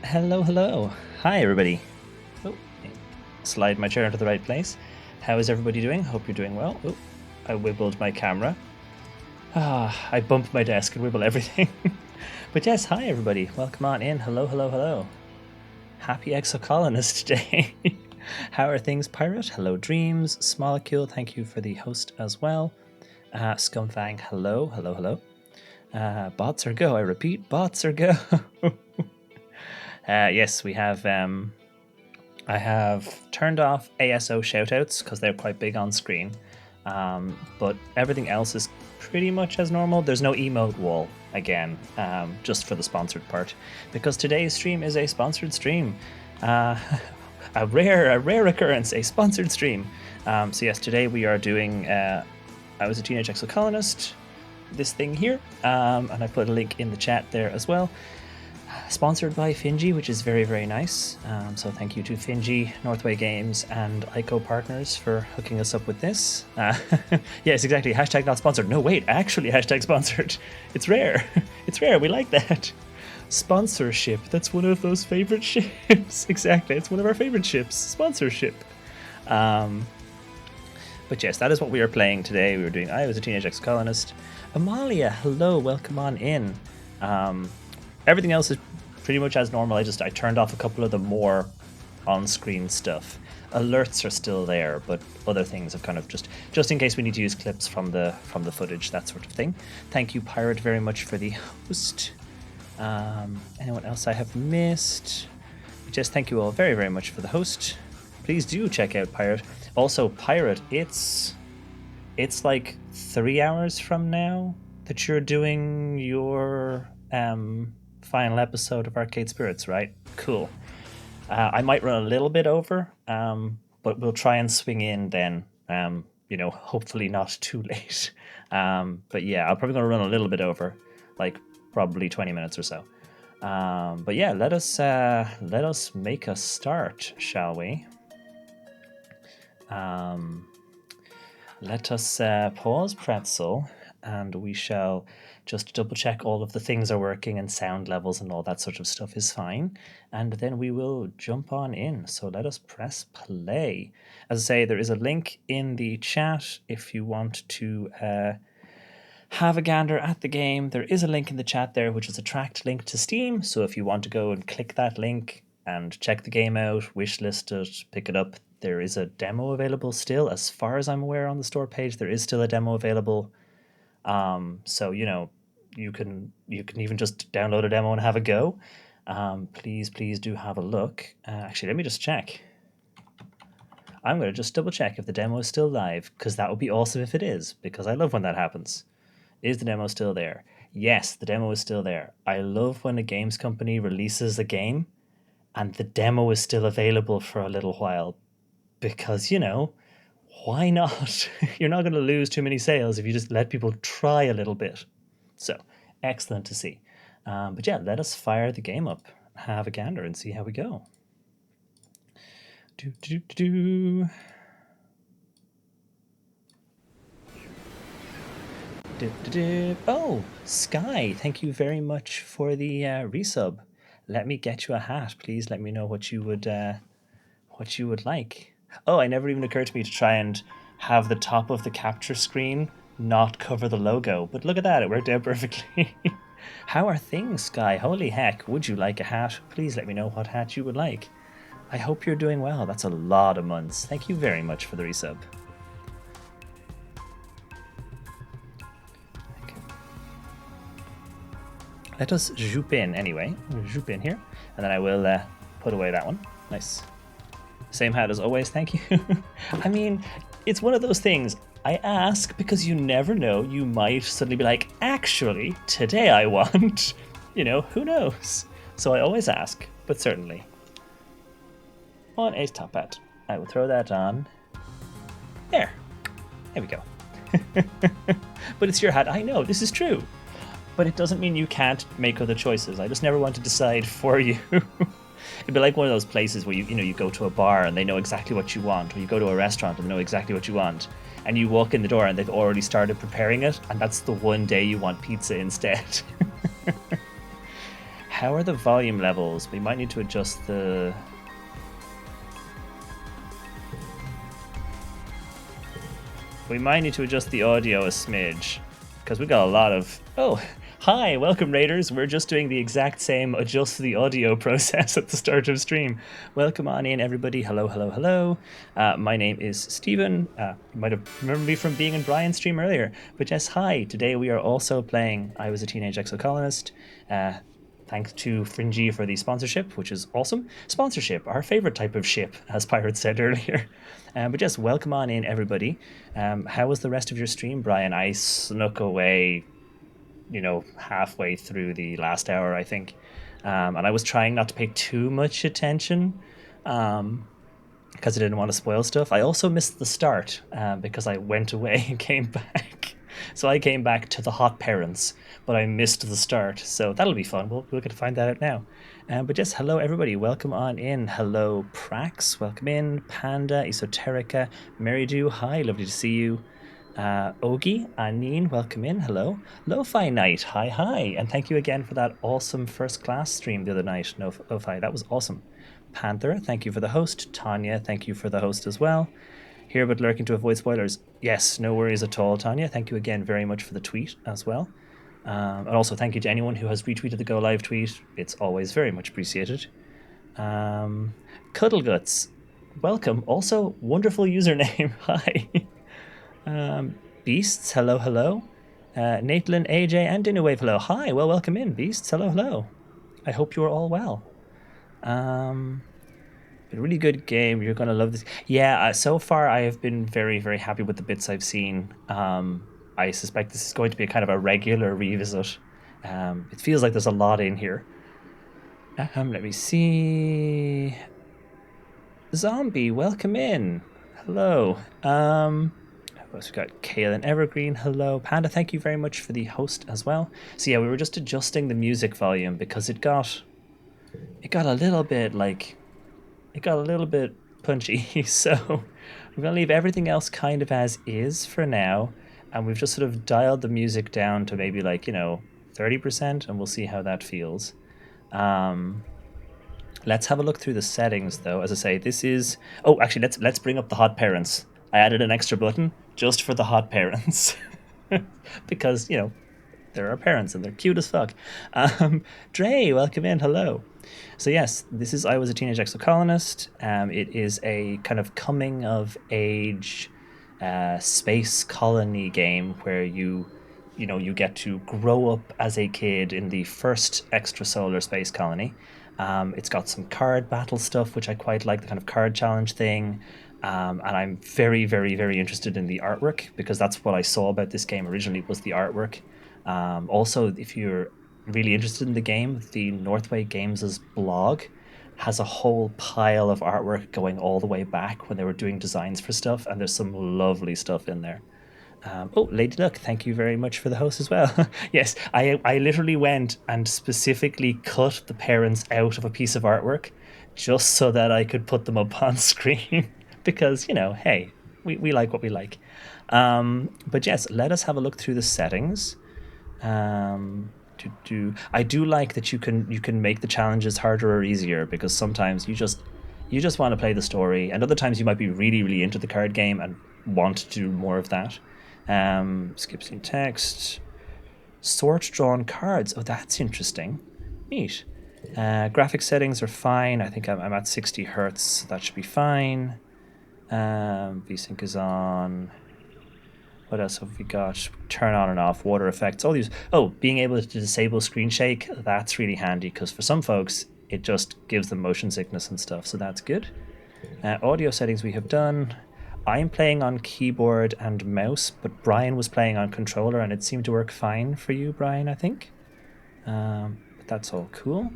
Hello, hello. Hi, everybody. Oh, slide my chair into the right place. How is everybody doing? Hope you're doing well. Oh, I wibbled my camera. I bumped my desk and wibble everything. But yes, hi, everybody. Welcome on in. Hello, hello, hello. Happy Exocolonist Day. How are things, Pirate? Hello, Dreams. Smolecule, thank you for the host as well. Scumfang, hello, hello, hello. Bots are go. I repeat, bots are go. Yes, we have. I have turned off ASO shoutouts because they're quite big on screen, but everything else is pretty much as normal. There's no emote wall again, just for the sponsored part, because today's stream is a sponsored stream. A rare occurrence, a sponsored stream. So yes, today we are doing. I was a teenage exocolonist. This thing here, and I put a link in the chat there as well. Sponsored by Finji, which is very, very nice. So thank you to Finji, Northway Games, and ICO Partners for hooking us up with this. Yes, exactly. Hashtag not sponsored. No, wait, actually hashtag sponsored. It's rare. It's rare. We like that. Sponsorship. That's one of those favorite ships. Exactly. It's one of our favorite ships. Sponsorship. But yes, that is what we are playing today. We were doing I Was a Teenage Ex-Colonist. Amalia, hello. Welcome on in. Everything else is pretty much as normal. I turned off a couple of the more on-screen stuff. Alerts are still there, but other things have kind of just in case we need to use clips from the footage, that sort of thing. Thank you, Pirate, very much for the host. Anyone else I have missed? Just thank you all very, very much for the host. Please do check out Pirate. Also, Pirate, it's like 3 hours from now that you're doing your final episode of Arcade Spirits, right? Cool. I might run a little bit over, but we'll try and swing in then. Hopefully not too late. But yeah, I'm probably going to run a little bit over, like probably 20 minutes or so. But yeah, let us make a start, shall we? Let us pause Pretzel, and we shall just double check all of the things are working and sound levels and all that sort of stuff is fine. And then we will jump on in. So let us press play. As I say, there is a link in the chat if you want to have a gander at the game. There is a link in the chat there, which is a tracked link to Steam. So if you want to go and click that link and check the game out, wishlist it, pick it up, there is a demo available still. As far as I'm aware on the store page, there is still a demo available. So you can even just download a demo and have a go. Please do have a look. Actually, let me just check. I'm going to just double check if the demo is still live, because that would be awesome if it is, because I love when that happens. Is the demo still there? Yes, the demo is still there. I love when a games company releases a game and the demo is still available for a little while, because why not? You're not going to lose too many sales if you just let people try a little bit. So, excellent to see. But yeah, let us fire the game up, have a gander, and see how we go. Oh, Sky, thank you very much for the resub. Let me get you a hat. Please let me know what you would like. Oh, it never even occurred to me to try and have the top of the capture screen not cover the logo. But look at that, it worked out perfectly. How are things, Sky? Holy heck, would you like a hat? Please let me know what hat you would like. I hope you're doing well. That's a lot of months. Thank you very much for the resub. Okay. Let us zoop in anyway. Zoop in here. And then I will put away that one. Nice. Same hat as always, thank you. I mean, it's one of those things. I ask because you never know. You might suddenly be like, actually, today I want, who knows? So I always ask, but certainly. On Ace Top Hat. I will throw that on. There we go. But it's your hat. I know, this is true. But it doesn't mean you can't make other choices. I just never want to decide for you. It'd be like one of those places where you go to a bar and they know exactly what you want, or you go to a restaurant and know exactly what you want, and you walk in the door and they've already started preparing it, and that's the one day you want pizza instead. How are the volume levels? We might need to adjust the... We might need to adjust the audio a smidge, because we got a lot of... Oh, hi, welcome Raiders. We're just doing the exact same adjust the audio process at the start of stream. Welcome on in, everybody. Hello, hello, hello. My name is Stephen. You might have remembered me from being in Brian's stream earlier. But yes, hi. Today we are also playing I Was a Teenage Exocolonist. Thanks to Fringy for the sponsorship, which is awesome. Sponsorship, our favorite type of ship, as Pirate said earlier. But just welcome on in, everybody. How was the rest of your stream, Brian? I snuck away, halfway through the last hour, I think. And I was trying not to pay too much attention because I didn't want to spoil stuff. I also missed the start because I went away and came back. So I came back to the hot parents, but I missed the start. So that'll be fun. We'll get to find that out now. But just hello, everybody. Welcome on in. Hello, Prax. Welcome in. Panda, Esoterica, Marydew. Hi, lovely to see you. Ogie, Anine, welcome in. Hello. Lo-Fi Night. Hi, hi. And thank you again for that awesome first class stream the other night. Lo-Fi, that was awesome. Panther, thank you for the host. Tanya, thank you for the host as well. Here but lurking to avoid spoilers. Yes, no worries at all, Tanya. Thank you again very much for the tweet as well. And also thank you to anyone who has retweeted the Go Live tweet. It's always very much appreciated. Cuddleguts, welcome. Also, wonderful username. Hi. Beasts, hello, hello. Natelin, AJ, and Dinawave, hello. Hi, well, welcome in, Beasts. Hello, hello. I hope you are all well. A really good game. You're going to love this. Yeah, so far I have been very, very happy with the bits I've seen. I suspect this is going to be a kind of a regular revisit. It feels like there's a lot in here. Let me see. Zombie, welcome in. Hello. Who else we got? Kaylin Evergreen, hello. Panda, thank you very much for the host as well. So yeah, we were just adjusting the music volume because it got a little bit punchy. So I'm going to leave everything else kind of as is for now. And we've just sort of dialed the music down to maybe 30%, and we'll see how that feels. Let's have a look through the settings, though. As I say, this is... Oh, actually, let's bring up the hot parents. I added an extra button just for the hot parents. Because, there are parents and they're cute as fuck. Dre, welcome in. Hello. So yes, this is I Was a Teenage Exocolonist. It is a kind of coming of age space colony game where you get to grow up as a kid in the first extrasolar space colony. It's got some card battle stuff, which I quite like, the kind of card challenge thing. And I'm very, very, very interested in the artwork because that's what I saw about this game originally was the artwork. Also, if you're really interested in the game, the Northway Games' blog has a whole pile of artwork going all the way back when they were doing designs for stuff, and there's some lovely stuff in there. Lady Luck, thank you very much for the host as well. Yes, I literally went and specifically cut the parents out of a piece of artwork just so that I could put them up on screen because, hey, we like what we like. But yes, let us have a look through the settings. I do like that you can make the challenges harder or easier because sometimes you just want to play the story, and other times you might be really, really into the card game and want to do more of that. Skip scene text, sort drawn cards. Oh, that's interesting. Neat. Graphic settings are fine. I think I'm at 60 hertz. So that should be fine. VSync is on. What else have we got? Turn on and off, water effects, all these. Oh, being able to disable screen shake, that's really handy because for some folks, it just gives them motion sickness and stuff, so that's good. Audio settings we have done. I'm playing on keyboard and mouse, but Brian was playing on controller and it seemed to work fine for you, Brian, I think. But that's all cool.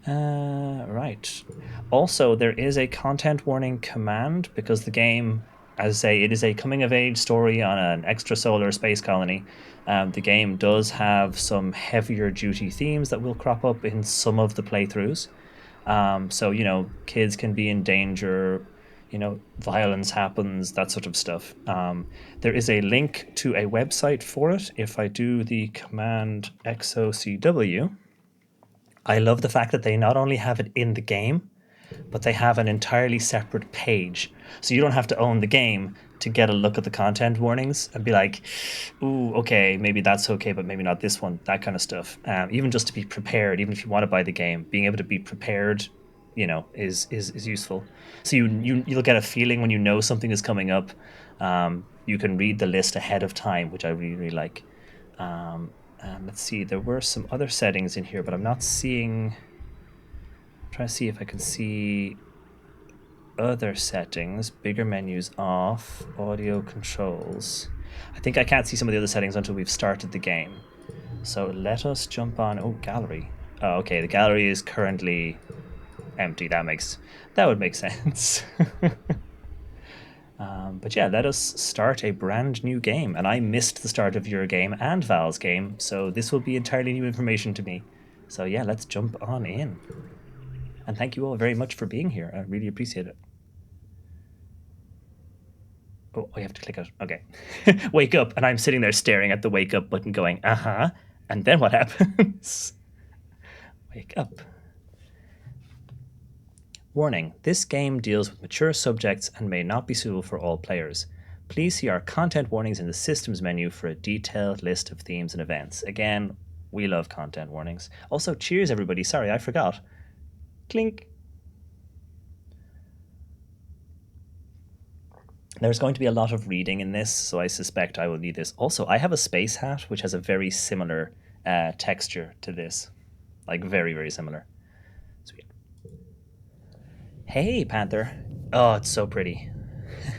Right. Also, there is a content warning command because the game... As I say, it is a coming-of-age story on an extrasolar space colony. The game does have some heavier-duty themes that will crop up in some of the playthroughs. So, kids can be in danger, violence happens, that sort of stuff. There is a link to a website for it. If I do the command exocw, I love the fact that they not only have it in the game, but they have an entirely separate page. So you don't have to own the game to get a look at the content warnings and be like, ooh, okay, maybe that's okay, but maybe not this one, that kind of stuff. Even just to be prepared, even if you want to buy the game, being able to be prepared, is useful. So you'll get a feeling when you know something is coming up. You can read the list ahead of time, which I really, really like. Let's see, there were some other settings in here, but I'm not seeing. Try to see if I can see other settings. Bigger menus off. Audio controls. I think I can't see some of the other settings until we've started the game. So let us jump on. Oh, gallery. Oh, okay. The gallery is currently empty. That would make sense. But yeah, let us start a brand new game. And I missed the start of your game and Val's game, so this will be entirely new information to me. So yeah, let's jump on in. And thank you all very much for being here. I really appreciate it. Oh, I have to click it. Okay. Wake up. And I'm sitting there staring at the wake up button going, uh-huh. And then what happens? Wake up. Warning, this game deals with mature subjects and may not be suitable for all players. Please see our content warnings in the systems menu for a detailed list of themes and events. Again, we love content warnings. Also, cheers everybody. Sorry, I forgot. Clink. There's going to be a lot of reading in this, so I suspect I will need this. Also, I have a space hat, which has a very similar texture to this. Like, very, very similar. Sweet. Hey, Panther. Oh, it's so pretty.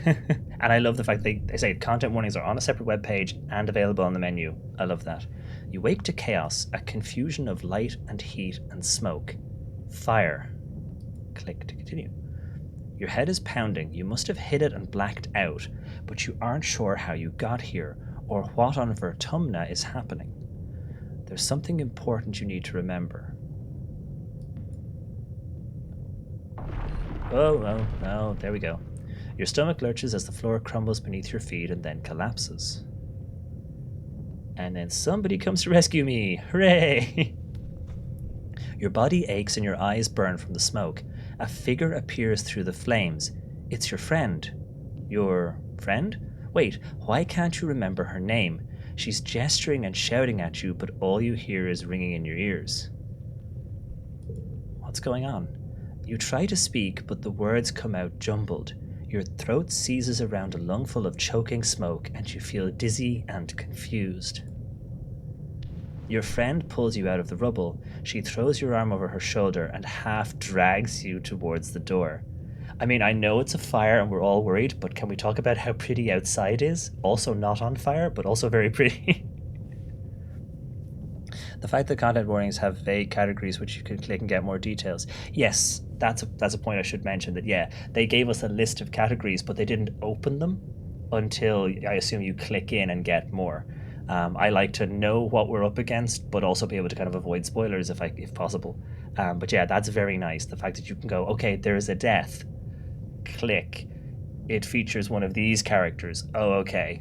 And I love the fact they say content warnings are on a separate web page and available on the menu. I love that. You wake to chaos, a confusion of light and heat and smoke. Fire. Click to continue. Your head is pounding. You must have hit it and blacked out, but you aren't sure how you got here or what on Vertumna is happening. There's something important you need to remember. Oh, there we go. Your stomach lurches as the floor crumbles beneath your feet and then collapses. And then somebody comes to rescue me. Hooray! Your body aches and your eyes burn from the smoke. A figure appears through the flames. It's your friend. Your friend? Wait, why can't you remember her name? She's gesturing and shouting at you, but all you hear is ringing in your ears. What's going on? You try to speak, but the words come out jumbled. Your throat seizes around a lungful of choking smoke, and you feel dizzy and confused. Your friend pulls you out of the rubble. She throws your arm over her shoulder and half drags you towards the door. I mean, I know it's a fire and we're all worried, but can we talk about how pretty outside is? Also not on fire, but also very pretty. The fact that content warnings have vague categories which you can click and get more details. Yes, that's a point I should mention, that yeah, they gave us a list of categories, but they didn't open them until I assume you click in and get more. I like to know what we're up against, but also be able to kind of avoid spoilers if possible. But yeah, that's very nice. The fact that you can go, okay, there is a death. Click. It features one of these characters. Oh, okay.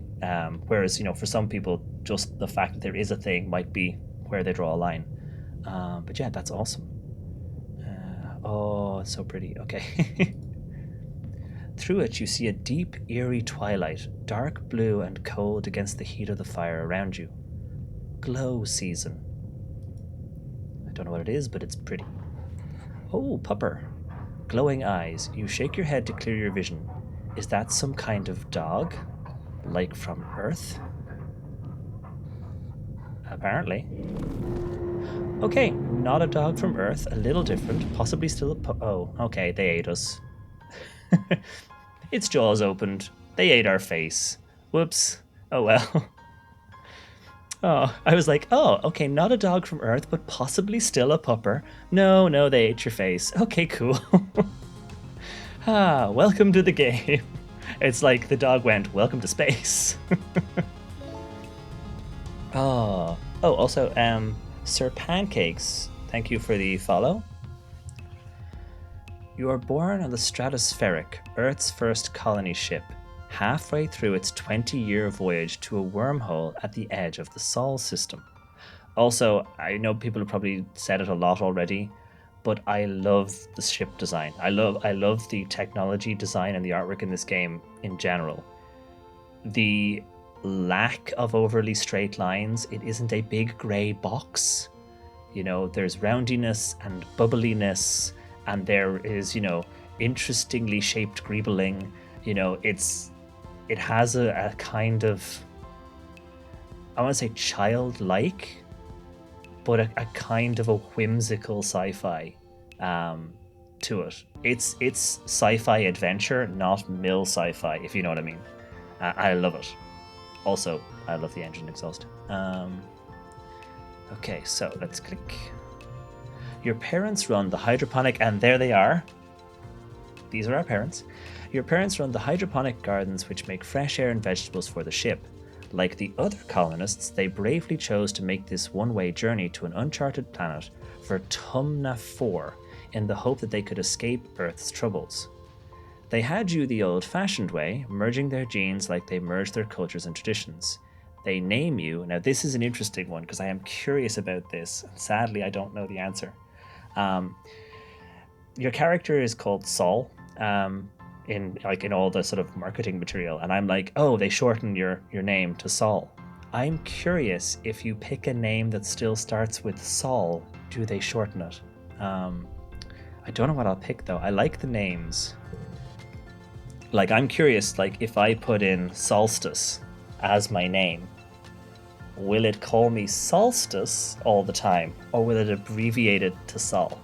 Whereas, for some people, just the fact that there is a thing might be where they draw a line. But yeah, that's awesome. Oh, it's so pretty. Okay. Through it, you see a deep, eerie twilight, dark blue and cold against the heat of the fire around you. Glow season. I don't know what it is, but it's pretty. Oh, pupper. Glowing eyes. You shake your head to clear your vision. Is that some kind of dog? Like from Earth? Apparently. Okay, not a dog from Earth, a little different, possibly still a oh, okay, they ate us. Its jaws opened. They ate our face. Whoops. Oh well. Oh, I was like, oh, okay, not a dog from Earth, but possibly still a pupper. No, they ate your face. Okay, cool. Welcome to the game. It's like the dog went, welcome to space. Also, Sir Pancakes, thank you for the follow. You are born on the Stratospheric, Earth's first colony ship, halfway through its 20-year voyage to a wormhole at the edge of the Sol system. Also, I know people have probably said it a lot already, but I love the ship design. I love the technology design and the artwork in this game in general. The lack of overly straight lines, it isn't a big grey box. There's roundiness and bubbliness, and there is, interestingly shaped greebling. It has a kind of, I want to say childlike, but a kind of a whimsical sci-fi to it. It's sci-fi adventure, not mill sci-fi, if you know what I mean. I love it. Also, I love the engine exhaust. Okay, so let's click. Your parents run the hydroponic, and there they are. These are our parents. Your parents run the hydroponic gardens which make fresh air and vegetables for the ship. Like the other colonists, they bravely chose to make this one-way journey to an uncharted planet for Tumna 4 in the hope that they could escape Earth's troubles. They had you the old-fashioned way, merging their genes like they merged their cultures and traditions. They name you. Now, this is an interesting one because I am curious about this. Sadly, I don't know the answer. Your character is called Saul in all the sort of marketing material, and I'm like, oh, they shorten your name to Saul. I'm curious, if you pick a name that still starts with Saul, do they shorten it? I don't know what I'll pick though. I like the names. Like, I'm curious, like, if I put in Solstice as my name, will it call me Solstice all the time, or will it abbreviate it to Sol?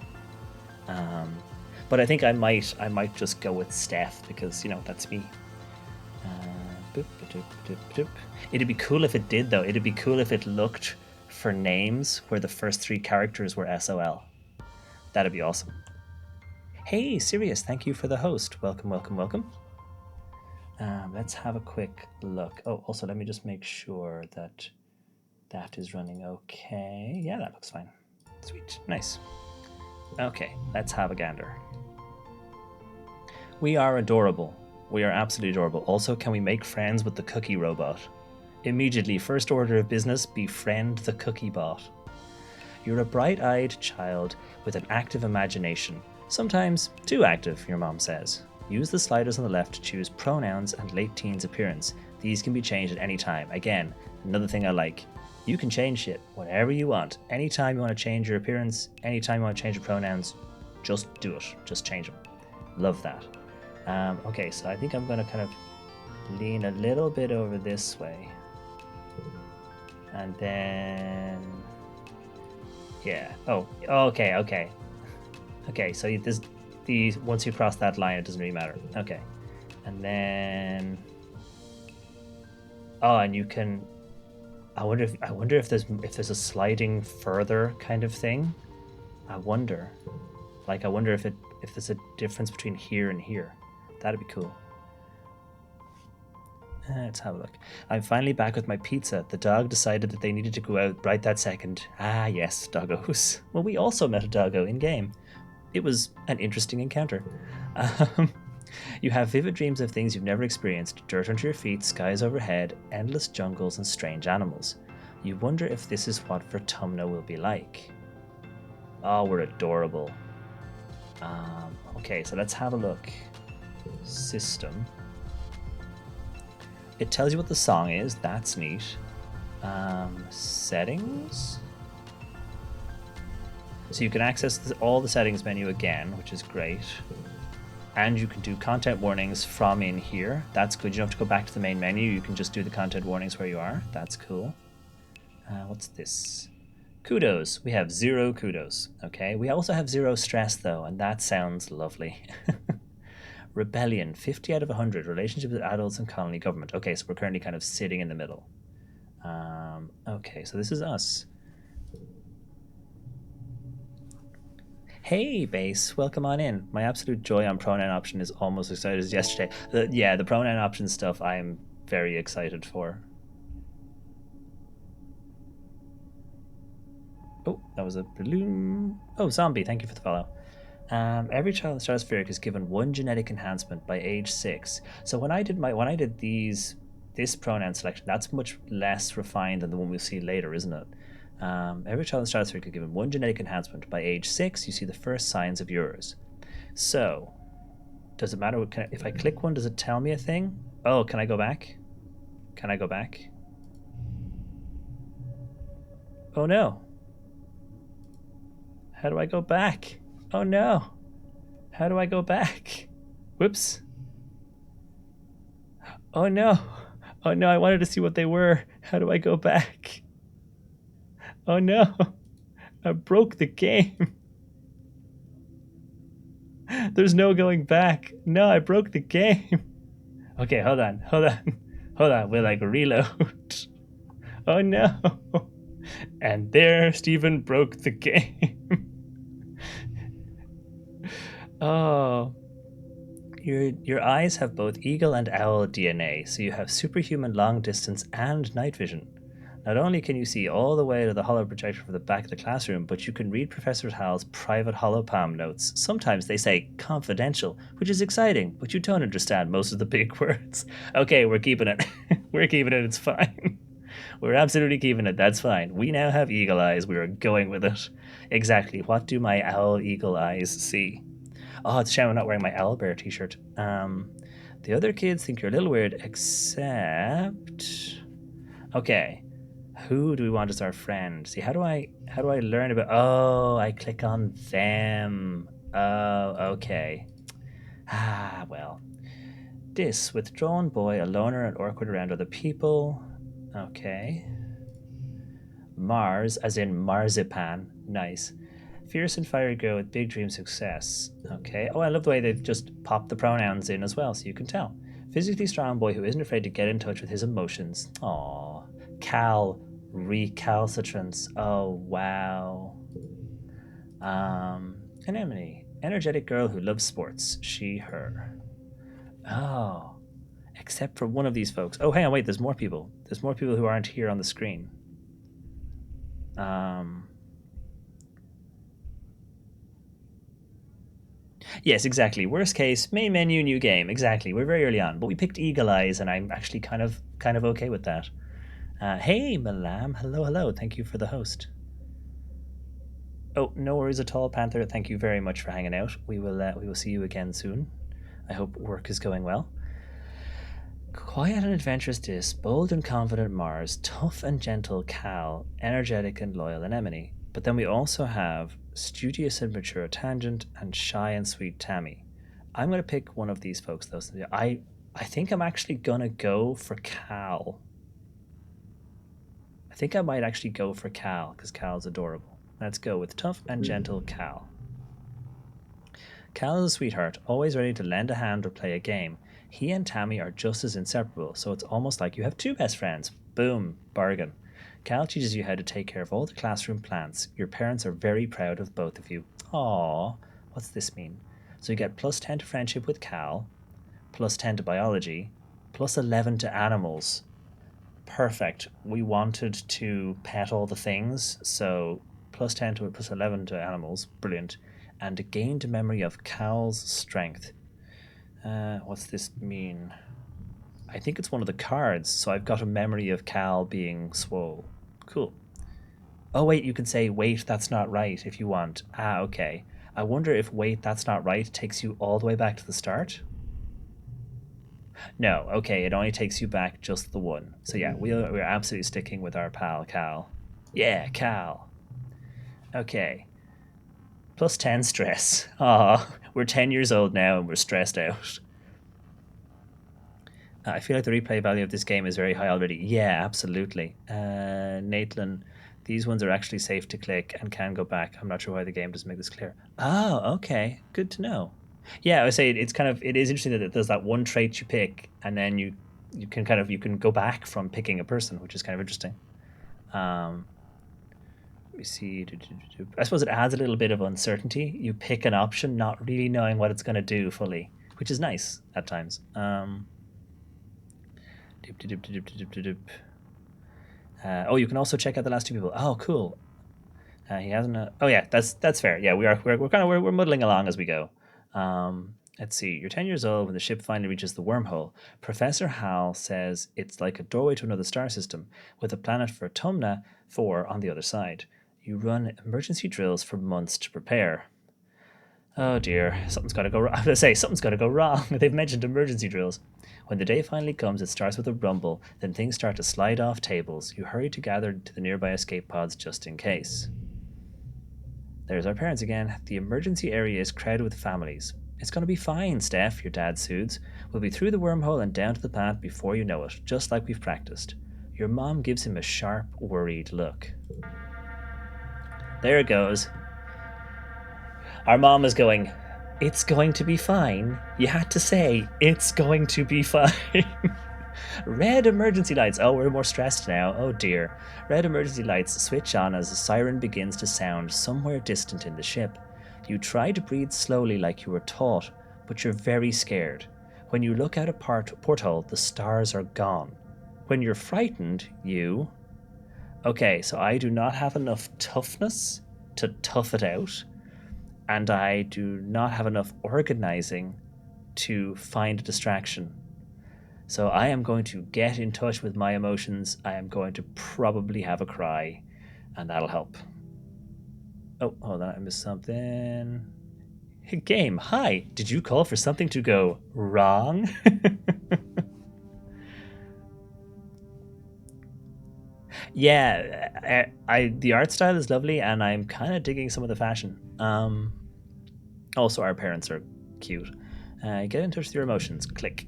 But I think I might just go with Steph because, that's me. It'd be cool if it did, though. It'd be cool if it looked for names where the first 3 characters were SOL. That'd be awesome. Hey, Sirius, thank you for the host. Welcome, welcome, welcome. Let's have a quick look. Oh, also, let me just make sure that is running okay. Yeah, that looks fine. Sweet. Nice. Okay, let's have a gander. We are adorable. We are absolutely adorable. Also, can we make friends with the cookie robot? Immediately, first order of business, befriend the cookie bot. You're a bright-eyed child with an active imagination. Sometimes too active, your mom says. Use the sliders on the left to choose pronouns and late teens appearance. These can be changed at any time. Again, another thing I like. You can change shit whenever you want. Anytime you want to change your appearance, anytime you want to change your pronouns, just do it. Just change them. Love that. Okay, so I think I'm going to kind of lean a little bit over this way. And then... yeah. Oh, okay. Okay, so once you cross that line, it doesn't really matter. Okay. And then... oh, and you can... I wonder if there's a sliding further kind of thing. I wonder if there's a difference between here and here. That'd be cool. Let's have a look. I'm finally back with my pizza. The dog decided that they needed to go out right that second. Ah, yes, doggos. Well, we also met a doggo in game. It was an interesting encounter. You have vivid dreams of things you've never experienced. Dirt under your feet, skies overhead, endless jungles, and strange animals. You wonder if this is what Vertumna will be like. Oh, we're adorable. Okay, so let's have a look. System. It tells you what the song is. That's neat. Settings. So you can access all the settings menu again, which is great. And you can do content warnings from in here. That's good. You don't have to go back to the main menu. You can just do the content warnings where you are. That's cool. What's this? Kudos. We have 0 kudos. Okay. We also have 0 stress, though, and that sounds lovely. Rebellion. 50 out of 100. Relationship with adults and colony government. Okay, so we're currently kind of sitting in the middle. Okay, so this is us. Hey, Base, welcome on in. My absolute joy on pronoun option is almost as excited as yesterday. The pronoun option stuff I am very excited for. Oh, that was a balloon. Oh, Zombie, thank you for the follow. Every child in the stratospheric is given 1 genetic enhancement by age 6. So when I did this pronoun selection, that's much less refined than the one we'll see later, isn't it? Every child in the stratosphere could given one genetic enhancement. By age 6, you see the first signs of yours. So, does it matter if I click one? Does it tell me a thing? Oh, can I go back? Can I go back? Oh no. How do I go back? Oh no. How do I go back? Whoops. Oh no. Oh no, I wanted to see what they were. How do I go back? Oh no. I broke the game. There's no going back. No, I broke the game. Okay, hold on. Hold on. We'll like reload. Oh no. And there, Stephen broke the game. Oh. Your eyes have both eagle and owl DNA, so you have superhuman long distance and night vision. Not only can you see all the way to the holo projector from the back of the classroom, but you can read Professor Hal's private holopalm notes. Sometimes they say confidential, which is exciting, but you don't understand most of the big words. Okay, we're keeping it. We're keeping it, it's fine. We're absolutely keeping it, that's fine. We now have eagle eyes, we are going with it. Exactly, what do my owl eagle eyes see? Oh, it's a shame I'm not wearing my owlbear t-shirt. The other kids think you're a little weird, except... Okay, who do we want as our friend? See, how do I learn about... Oh, I click on them. Oh, okay. Ah, well. This, withdrawn boy, a loner and awkward around other people. Okay. Mars, as in marzipan. Nice. Fierce and fiery girl with big dream success. Okay. Oh, I love the way they've just popped the pronouns in as well, so you can tell. Physically strong boy who isn't afraid to get in touch with his emotions. Aww. Cal, recalcitrance. Oh, wow. Anemone. Energetic girl who loves sports. She, her. Oh. Except for one of these folks. Oh, hang on, wait, there's more people. There's more people who aren't here on the screen. Yes, exactly. Worst case, main menu, new game. Exactly. We're very early on, but we picked Eagle Eyes, and I'm actually kind of okay with that. Hey, Malam. Hello, hello. Thank you for the host. Oh, no worries at all, Panther. Thank you very much for hanging out. We will see you again soon. I hope work is going well. Quiet and adventurous Dis, bold and confident Mars, tough and gentle Cal, energetic and loyal Anemone. But then we also have studious and mature Tangent and shy and sweet Tammy. I'm going to pick one of these folks, though. I think I'm actually going to go for Cal. I think I might actually go for Cal, because Cal's adorable. Let's go with tough and gentle Cal. Cal is a sweetheart, always ready to lend a hand or play a game. He and Tammy are just as inseparable, so it's almost like you have two best friends. Boom, bargain. Cal teaches you how to take care of all the classroom plants. Your parents are very proud of both of you. Aww, what's this mean? So you get plus 10 to friendship with Cal, plus 10 to biology, plus 11 to animals. Perfect. We wanted to pet all the things, so plus 10 to plus 11 to animals. Brilliant. And a gained memory of Cal's strength. What's this mean? I think it's one of the cards, so I've got a memory of Cal being swole. Cool. Oh, wait, you can say, wait, that's not right if you want. Ah, okay. I wonder if wait, that's not right takes you all the way back to the start? No, okay, it only takes you back just the one. So yeah, we're absolutely sticking with our pal, Cal. Yeah, Cal. Okay. Plus 10 stress. Aw, we're 10 years old now and we're stressed out. I feel like the replay value of this game is very high already. Yeah, absolutely. Nathan, these ones are actually safe to click and can go back. I'm not sure why the game doesn't make this clear. Oh, okay. Good to know. Yeah, I would say it is interesting that there's that one trait you pick and then you can you can go back from picking a person, which is kind of interesting. Let me see. I suppose it adds a little bit of uncertainty. You pick an option, not really knowing what it's going to do fully, which is nice at times. Oh, you can also check out the last two people. Oh, cool. He hasn't. Oh, yeah, that's fair. Yeah, we're muddling along as we go. Let's see, you're 10 years old when the ship finally reaches the wormhole. Professor Hal says it's like a doorway to another star system, with a planet for Tumna 4 on the other side. You run emergency drills for months to prepare. Oh dear, something's got to go wrong. I'm going to say, something's got to go wrong. They've mentioned emergency drills. When the day finally comes, it starts with a rumble, then things start to slide off tables. You hurry to gather to the nearby escape pods just in case. There's our parents again. The emergency area is crowded with families. It's going to be fine, Steph, your dad soothes. We'll be through the wormhole and down to the planet before you know it, just like we've practiced. Your mom gives him a sharp, worried look. There it goes. Our mom is going, it's going to be fine. You had to say, it's going to be fine. Red emergency lights. Oh, we're more stressed now. Oh dear. Red emergency lights switch on as a siren begins to sound somewhere distant in the ship. You try to breathe slowly like you were taught, but you're very scared. When you look out a porthole, the stars are gone. When you're frightened, you... Okay, so I do not have enough toughness to tough it out, and I do not have enough organizing to find a distraction. So I am going to get in touch with my emotions. I am going to probably have a cry, and that'll help. Oh, hold on, I missed something. Game, hi. Did you call for something to go wrong? Yeah, the art style is lovely, and I'm kind of digging some of the fashion. Also, our parents are cute. Get in touch with your emotions. Click.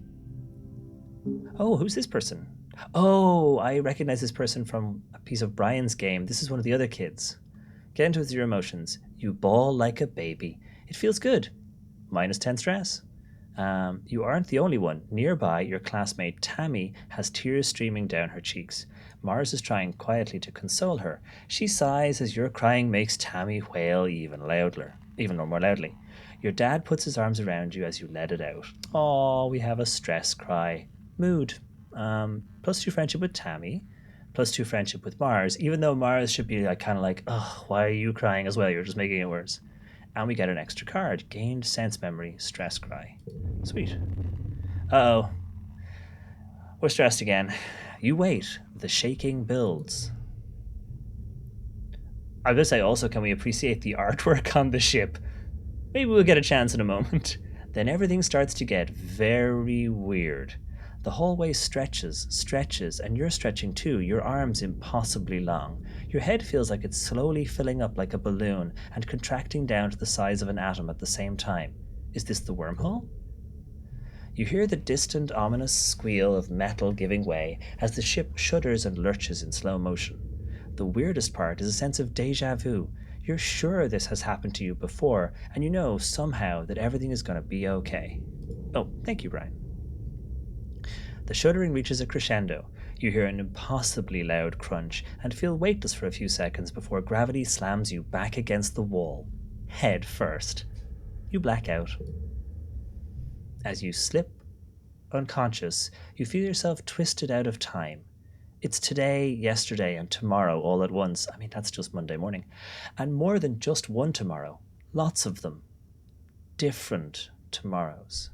Oh, who's this person? Oh, I recognize this person from a piece of Brian's game. This is one of the other kids. Get into it with your emotions. You bawl like a baby. It feels good. -10 stress. You aren't the only one. Nearby, your classmate Tammy has tears streaming down her cheeks. Mars is trying quietly to console her. She sighs as your crying makes Tammy wail even more loudly. Your dad puts his arms around you as you let it out. Oh, we have a stress cry. Mood. +2 friendship with Tammy. +2 friendship with Mars, even though Mars should be kind of like, oh, why are you crying as well? You're just making it worse. And we get an extra card. Gained sense memory. Stress cry. Sweet. Uh-oh. We're stressed again. You wait. The shaking builds. I was going to say also, can we appreciate the artwork on the ship? Maybe we'll get a chance in a moment. Then everything starts to get very weird. The hallway stretches, and you're stretching too, your arms impossibly long. Your head feels like it's slowly filling up like a balloon and contracting down to the size of an atom at the same time. Is this the wormhole? You hear the distant, ominous squeal of metal giving way as the ship shudders and lurches in slow motion. The weirdest part is a sense of déjà vu. You're sure this has happened to you before, and you know somehow that everything is going to be okay. Oh, thank you, Brian. The shuddering reaches a crescendo. You hear an impossibly loud crunch and feel weightless for a few seconds before gravity slams you back against the wall, head first. You black out. As you slip, unconscious, you feel yourself twisted out of time. It's today, yesterday, and tomorrow all at once. I mean, that's just Monday morning. And more than just one tomorrow. Lots of them. Different tomorrows.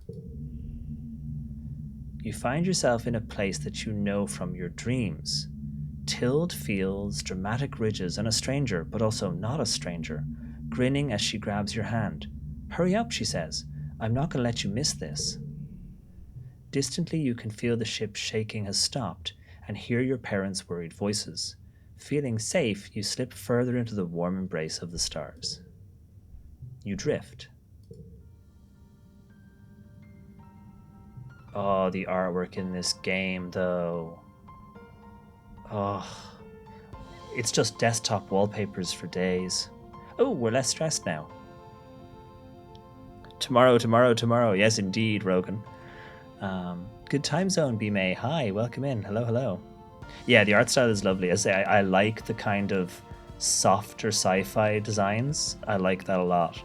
You find yourself in a place that you know from your dreams. Tilled fields, dramatic ridges, and a stranger, but also not a stranger, grinning as she grabs your hand. Hurry up, she says. I'm not going to let you miss this. Distantly, you can feel the ship shaking has stopped and hear your parents' worried voices. Feeling safe, you slip further into the warm embrace of the stars. You drift. Oh, the artwork in this game, though. Oh, it's just desktop wallpapers for days. Oh, we're less stressed now. Tomorrow. Yes, indeed, Rogan. Good time zone, B-May. Hi, welcome in. Hello. Yeah, the art style is lovely. I like the kind of softer sci-fi designs. I like that a lot.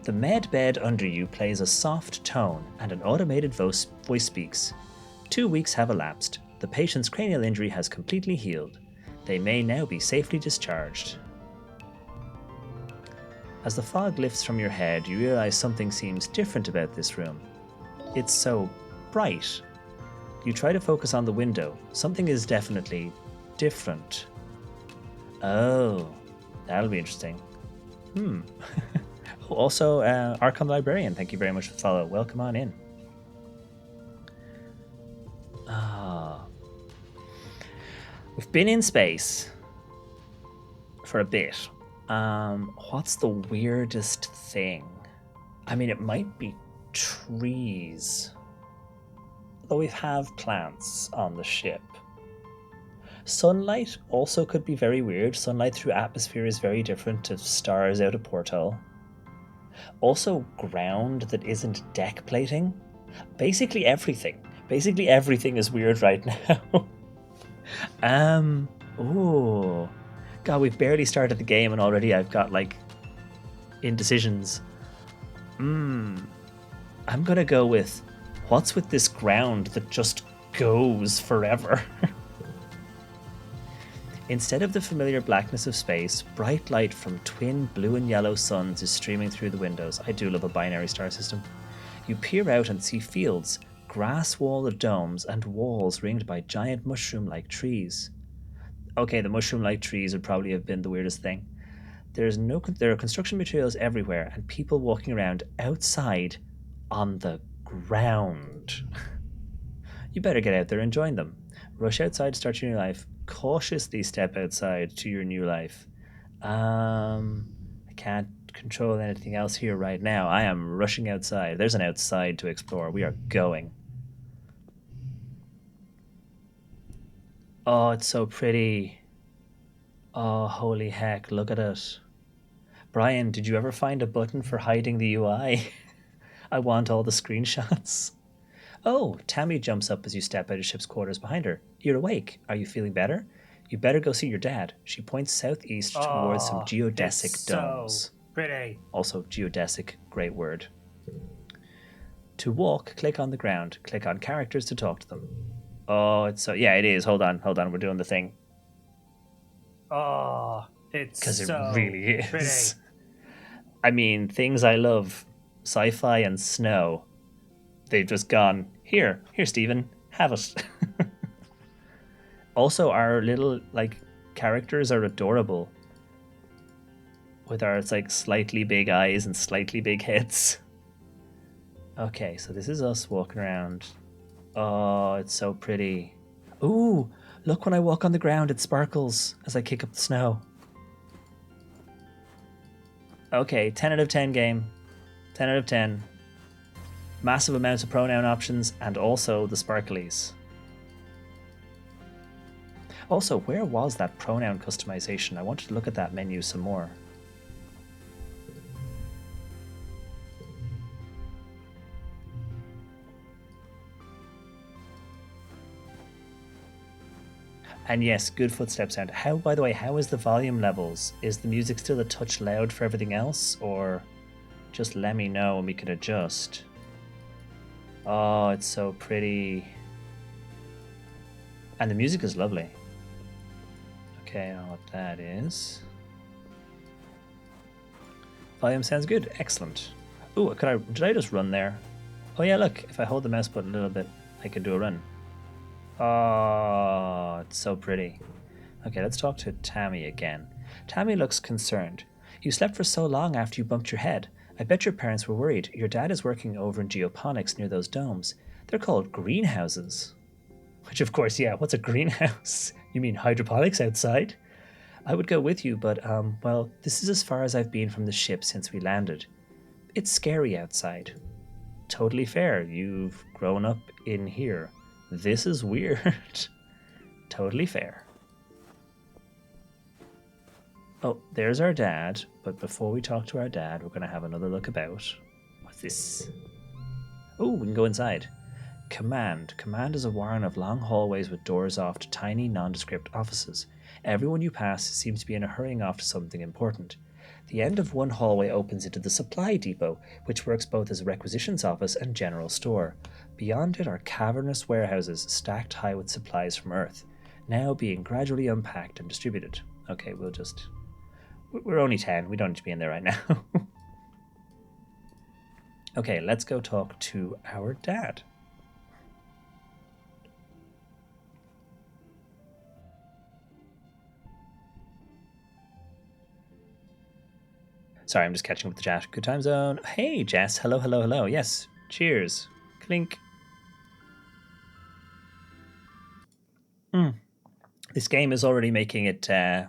The med bed under you plays a soft tone, and an automated voice speaks. 2 weeks have elapsed. The patient's cranial injury has completely healed. They may now be safely discharged. As the fog lifts from your head, you realize something seems different about this room. It's so bright. You try to focus on the window. Something is definitely different. Oh, that'll be interesting. Also, Arkham Librarian, thank you very much for the follow. Welcome on in. We've been in space for a bit. What's the weirdest thing? I mean, it might be trees. Though we have plants on the ship. Sunlight also could be very weird. Sunlight through atmosphere is very different to stars out a porthole. Also, ground that isn't deck plating. Basically everything. Basically everything is weird right now. Ooh. God, we've barely started the game and already I've got, like, indecisions. I'm gonna go with, what's with this ground that just goes forever? Instead of the familiar blackness of space, bright light from twin blue and yellow suns is streaming through the windows. I do love a binary star system. You peer out and see fields, grass-walled domes, and walls ringed by giant mushroom-like trees. Okay, the mushroom-like trees would probably have been the weirdest thing. There are construction materials everywhere, and people walking around outside on the ground. You better get out there and join them. Rush outside, start your new life. Cautiously step outside to your new life. I can't control anything else here right now. I am rushing outside. There's an outside to explore. We are going. Oh, it's so pretty. Oh, holy heck, look at it. Brian, did you ever find a button for hiding the UI? I want all the screenshots. Oh, Tammy jumps up as you step out of ship's quarters behind her. You're awake. Are you feeling better? You better go see your dad. She points southeast towards some geodesic domes. So pretty. Also, geodesic, great word. To walk, click on the ground. Click on characters to talk to them. Oh, it's so... Yeah, it is. Hold on. We're doing the thing. Oh, it's so Because it really is. pretty. I mean, things I love. Sci-fi and snow. They've just gone, here, Stephen, have it. Also, our little, like, characters are adorable. With our, it's like, slightly big eyes and slightly big heads. Okay, so this is us walking around. Oh, it's so pretty. Ooh, look, when I walk on the ground, it sparkles as I kick up the snow. Okay, 10 out of 10 game. 10 out of 10. Massive amounts of pronoun options and also the sparklies. Also, where was that pronoun customization? I wanted to look at that menu some more. And yes, good footstep sound. How, by the way, how is the volume levels? Is the music still a touch loud for everything else? Or just let me know and we can adjust. Oh, it's so pretty. And the music is lovely. Okay, I don't know what that is. Volume sounds good. Excellent. Ooh, did I just run there? Oh yeah, look, if I hold the mouse button a little bit, I can do a run. Oh, it's so pretty. Okay, let's talk to Tammy again. Tammy looks concerned. You slept for so long after you bumped your head. I bet your parents were worried. Your dad is working over in geoponics near those domes. They're called greenhouses. Which, of course, yeah, what's a greenhouse? You mean hydroponics outside? I would go with you, but, well, this is as far as I've been from the ship since we landed. It's scary outside. Totally fair. You've grown up in here. This is weird. Totally fair. Oh, there's our dad. But before we talk to our dad, we're going to have another look about. What's this? Oh, we can go inside. Command. Command is a warren of long hallways with doors off to tiny, nondescript offices. Everyone you pass seems to be in a hurrying off to something important. The end of one hallway opens into the supply depot, which works both as a requisitions office and general store. Beyond it are cavernous warehouses stacked high with supplies from Earth, now being gradually unpacked and distributed. Okay, we'll just We're only 10. We don't need to be in there right now. Okay, let's go talk to our dad. Sorry, I'm just catching up with the chat. Good time zone. Hey, Jess. Hello, hello, hello. Yes. Cheers. Clink. This game is already making it. I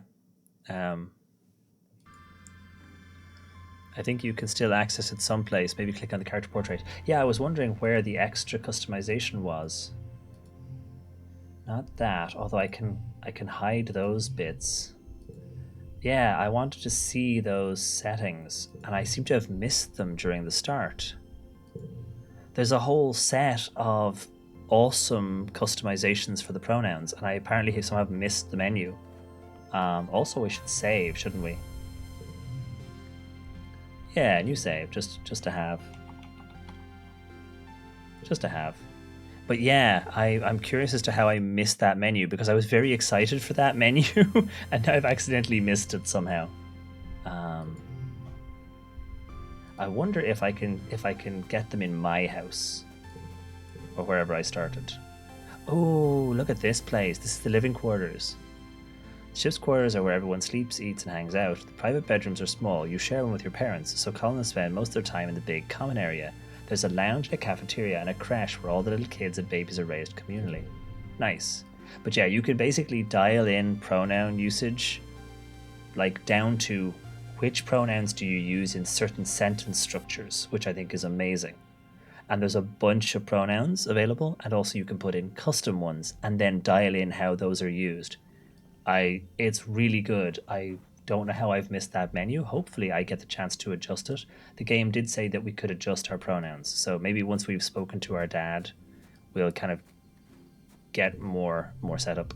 think you can still access it someplace. Maybe click on the character portrait. Yeah, I was wondering where the extra customization was. Not that, although I can hide those bits. Yeah, I wanted to see those settings, and I seem to have missed them during the start. There's a whole set of awesome customizations for the pronouns, and I apparently somehow missed the menu. Also, we should save, shouldn't we? Yeah, new save, just to have. Just to have. But yeah, I'm curious as to how I missed that menu because I was very excited for that menu, and now I've accidentally missed it somehow. I wonder if I can get them in my house or wherever I started. Oh, look at this place. This is the living quarters. The ship's quarters are where everyone sleeps, eats, and hangs out. The private bedrooms are small. You share one with your parents, so colonists spend most of their time in the big common area. There's a lounge, a cafeteria, and a creche where all the little kids and babies are raised communally. Nice. But yeah, you could basically dial in pronoun usage, like down to which pronouns do you use in certain sentence structures, which I think is amazing. And there's a bunch of pronouns available, and also you can put in custom ones and then dial in how those are used. It's really good. I don't know how I've missed that menu. Hopefully I get the chance to adjust it. The game did say that we could adjust our pronouns, so maybe once we've spoken to our dad, we'll kind of get more set up.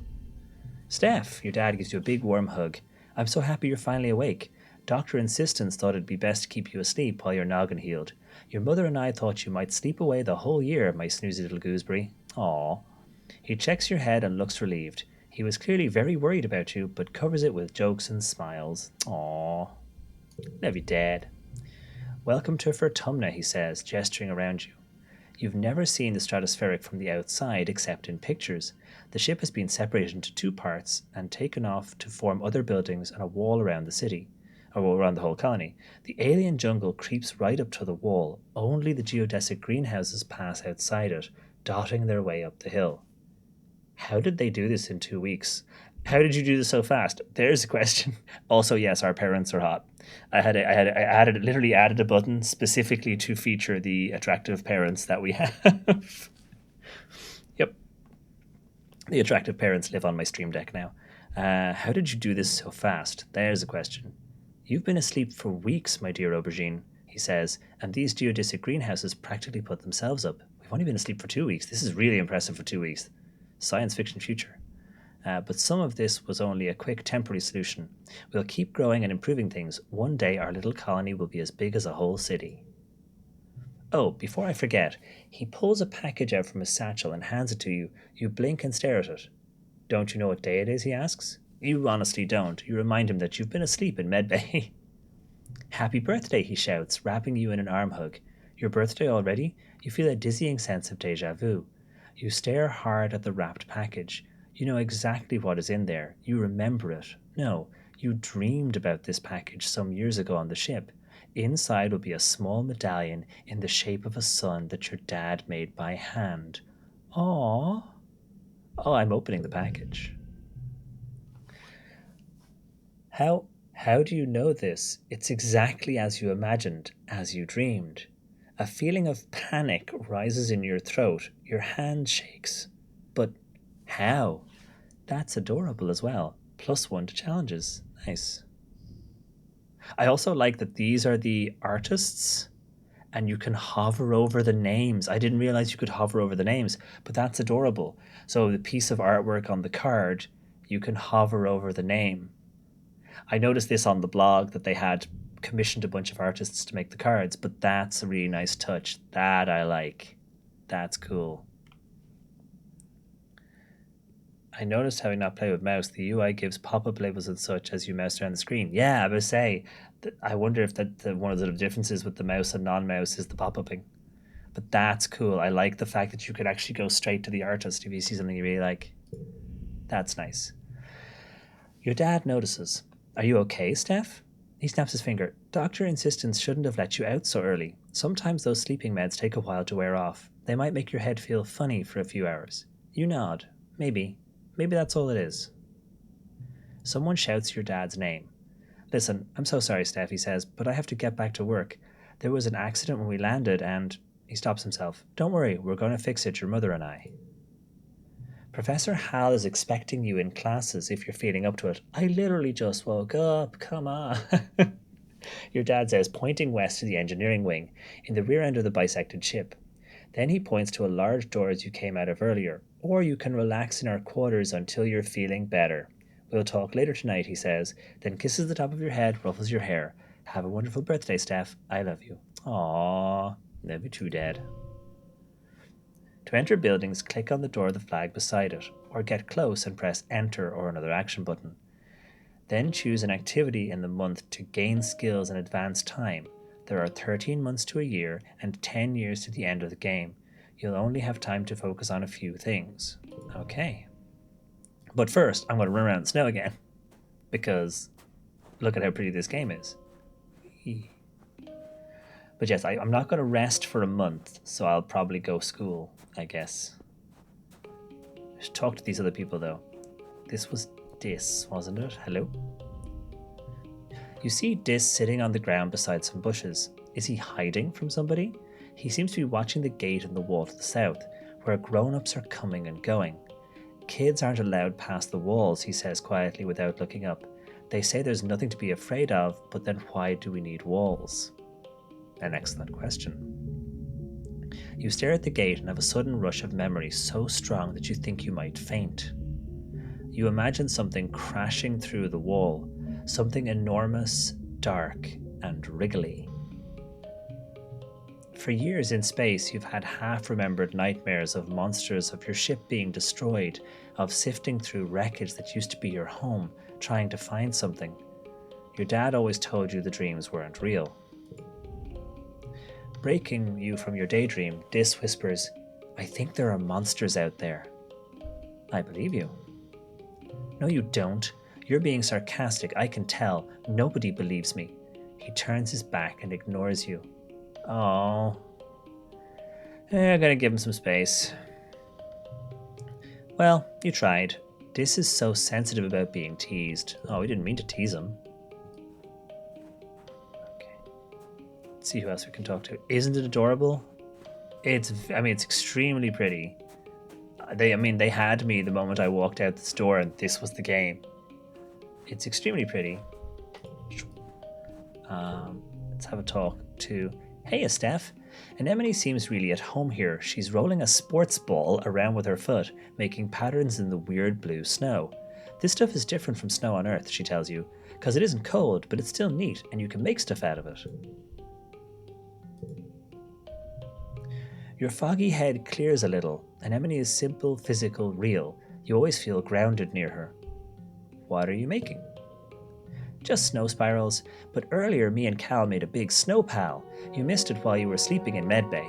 Steph, your dad gives you a big warm hug. I'm so happy you're finally awake. Dr. Insistence thought it'd be best to keep you asleep while your noggin healed. Your mother and I thought you might sleep away the whole year, my snoozy little gooseberry. Aw. He checks your head and looks relieved. He was clearly very worried about you, but covers it with jokes and smiles. Aw. Love you, Dad. Welcome to Fertumna, he says, gesturing around you. You've never seen the stratospheric from the outside except in pictures. The ship has been separated into two parts and taken off to form other buildings and a wall around the city, or around the whole colony. The alien jungle creeps right up to the wall. Only the geodesic greenhouses pass outside it, dotting their way up the hill. How did they do this in 2 weeks? How did you do this so fast? There's a question. Also, yes, our parents are hot. I literally added a button specifically to feature the attractive parents that we have. Yep. The attractive parents live on my stream deck now. How did you do this so fast? There's a question. You've been asleep for weeks, my dear aubergine, he says, and these geodesic greenhouses practically put themselves up. We've only been asleep for 2 weeks. This is really impressive for 2 weeks. Science fiction future. But some of this was only a quick temporary solution. We'll keep growing and improving things. One day our little colony will be as big as a whole city. Oh, before I forget, he pulls a package out from his satchel and hands it to you. You blink and stare at it. Don't you know what day it is, he asks. You honestly don't. You remind him that you've been asleep in medbay. Happy birthday, he shouts, wrapping you in an arm hug. Your birthday already? You feel a dizzying sense of déjà vu. You stare hard at the wrapped package. You know exactly what is in there. You remember it. No, you dreamed about this package some years ago on the ship. Inside will be a small medallion in the shape of a sun that your dad made by hand. Aww. Oh, I'm opening the package. How do you know this? It's exactly as you imagined, as you dreamed. A feeling of panic rises in your throat. Your hand shakes. But how? That's adorable as well. +1 to challenges. Nice. I also like that these are the artists and you can hover over the names. I didn't realize you could hover over the names, but that's adorable. So the piece of artwork on the card, you can hover over the name. I noticed this on the blog that they had commissioned a bunch of artists to make the cards, but that's a really nice touch. That I like. That's cool. I noticed having not played with mouse, the UI gives pop-up labels and such as you mouse around the screen. Yeah, I would say, I wonder if one of the differences with the mouse and non-mouse is the pop-upping. But that's cool. I like the fact that you could actually go straight to the artist if you see something you really like. That's nice. Your dad notices. Are you okay, Steph? He snaps his finger. Doctor insistence shouldn't have let you out so early. Sometimes those sleeping meds take a while to wear off. They might make your head feel funny for a few hours. You nod. Maybe. Maybe that's all it is. Someone shouts your dad's name. Listen, I'm so sorry, Steph, he says, but I have to get back to work. There was an accident when we landed and... He stops himself. Don't worry, we're going to fix it, your mother and I. Professor Hal is expecting you in classes if you're feeling up to it. I literally just woke up, come on. Your dad says, pointing west to the engineering wing, in the rear end of the bisected ship. Then he points to a large door as you came out of earlier. Or you can relax in our quarters until you're feeling better. We'll talk later tonight, he says, then kisses the top of your head, ruffles your hair. Have a wonderful birthday, Steph. I love you. Aww. Love you too, Dad. To enter buildings, click on the door of the flag beside it, or get close and press Enter or another action button. Then choose an activity in the month to gain skills and advance time. There are 13 months to a year and 10 years to the end of the game. You'll only have time to focus on a few things. Okay. But first, I'm going to run around in the snow again, because look at how pretty this game is. But yes, I'm not going to rest for a month, so I'll probably go school, I guess. I should talk to these other people, though. This was Dis, wasn't it? Hello? You see Dis sitting on the ground beside some bushes. Is he hiding from somebody? He seems to be watching the gate in the wall to the south, where grown-ups are coming and going. Kids aren't allowed past the walls, he says quietly without looking up. They say there's nothing to be afraid of, but then why do we need walls? An excellent question. You stare at the gate and have a sudden rush of memory so strong that you think you might faint. You imagine something crashing through the wall, something enormous, dark, and wriggly. For years in space, you've had half-remembered nightmares of monsters, of your ship being destroyed, of sifting through wreckage that used to be your home, trying to find something. Your dad always told you the dreams weren't real. Breaking you from your daydream, Dis whispers, I think there are monsters out there. I believe you. No, you don't. You're being sarcastic, I can tell. Nobody believes me. He turns his back and ignores you. Oh. I'm gonna give him some space. Well, you tried. Dis is so sensitive about being teased. Oh, we didn't mean to tease him. Okay. Let's see who else we can talk to. Isn't it adorable? It's extremely pretty. They had me the moment I walked out the store and this was the game. It's extremely pretty. Let's have a talk to... Hey, Steph. Anemone seems really at home here. She's rolling a sports ball around with her foot, making patterns in the weird blue snow. This stuff is different from snow on Earth, she tells you, because it isn't cold, but it's still neat, and you can make stuff out of it. Your foggy head clears a little. Anemone is simple, physical, real. You always feel grounded near her. What are you making? Just snow spirals, but earlier me and Cal made a big snow pal. You missed it while you were sleeping in Medbay.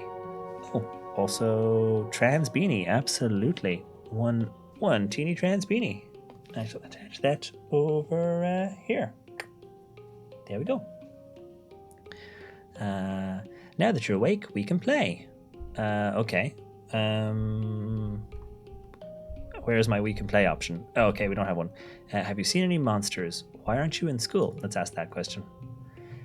Oh, also trans beanie, absolutely. One teeny trans beanie. I shall attach that over here. There we go. Now that you're awake, we can play. Okay. Where's my we can play option? Oh, okay, we don't have one. Have you seen any monsters? Why aren't you in school? Let's ask that question.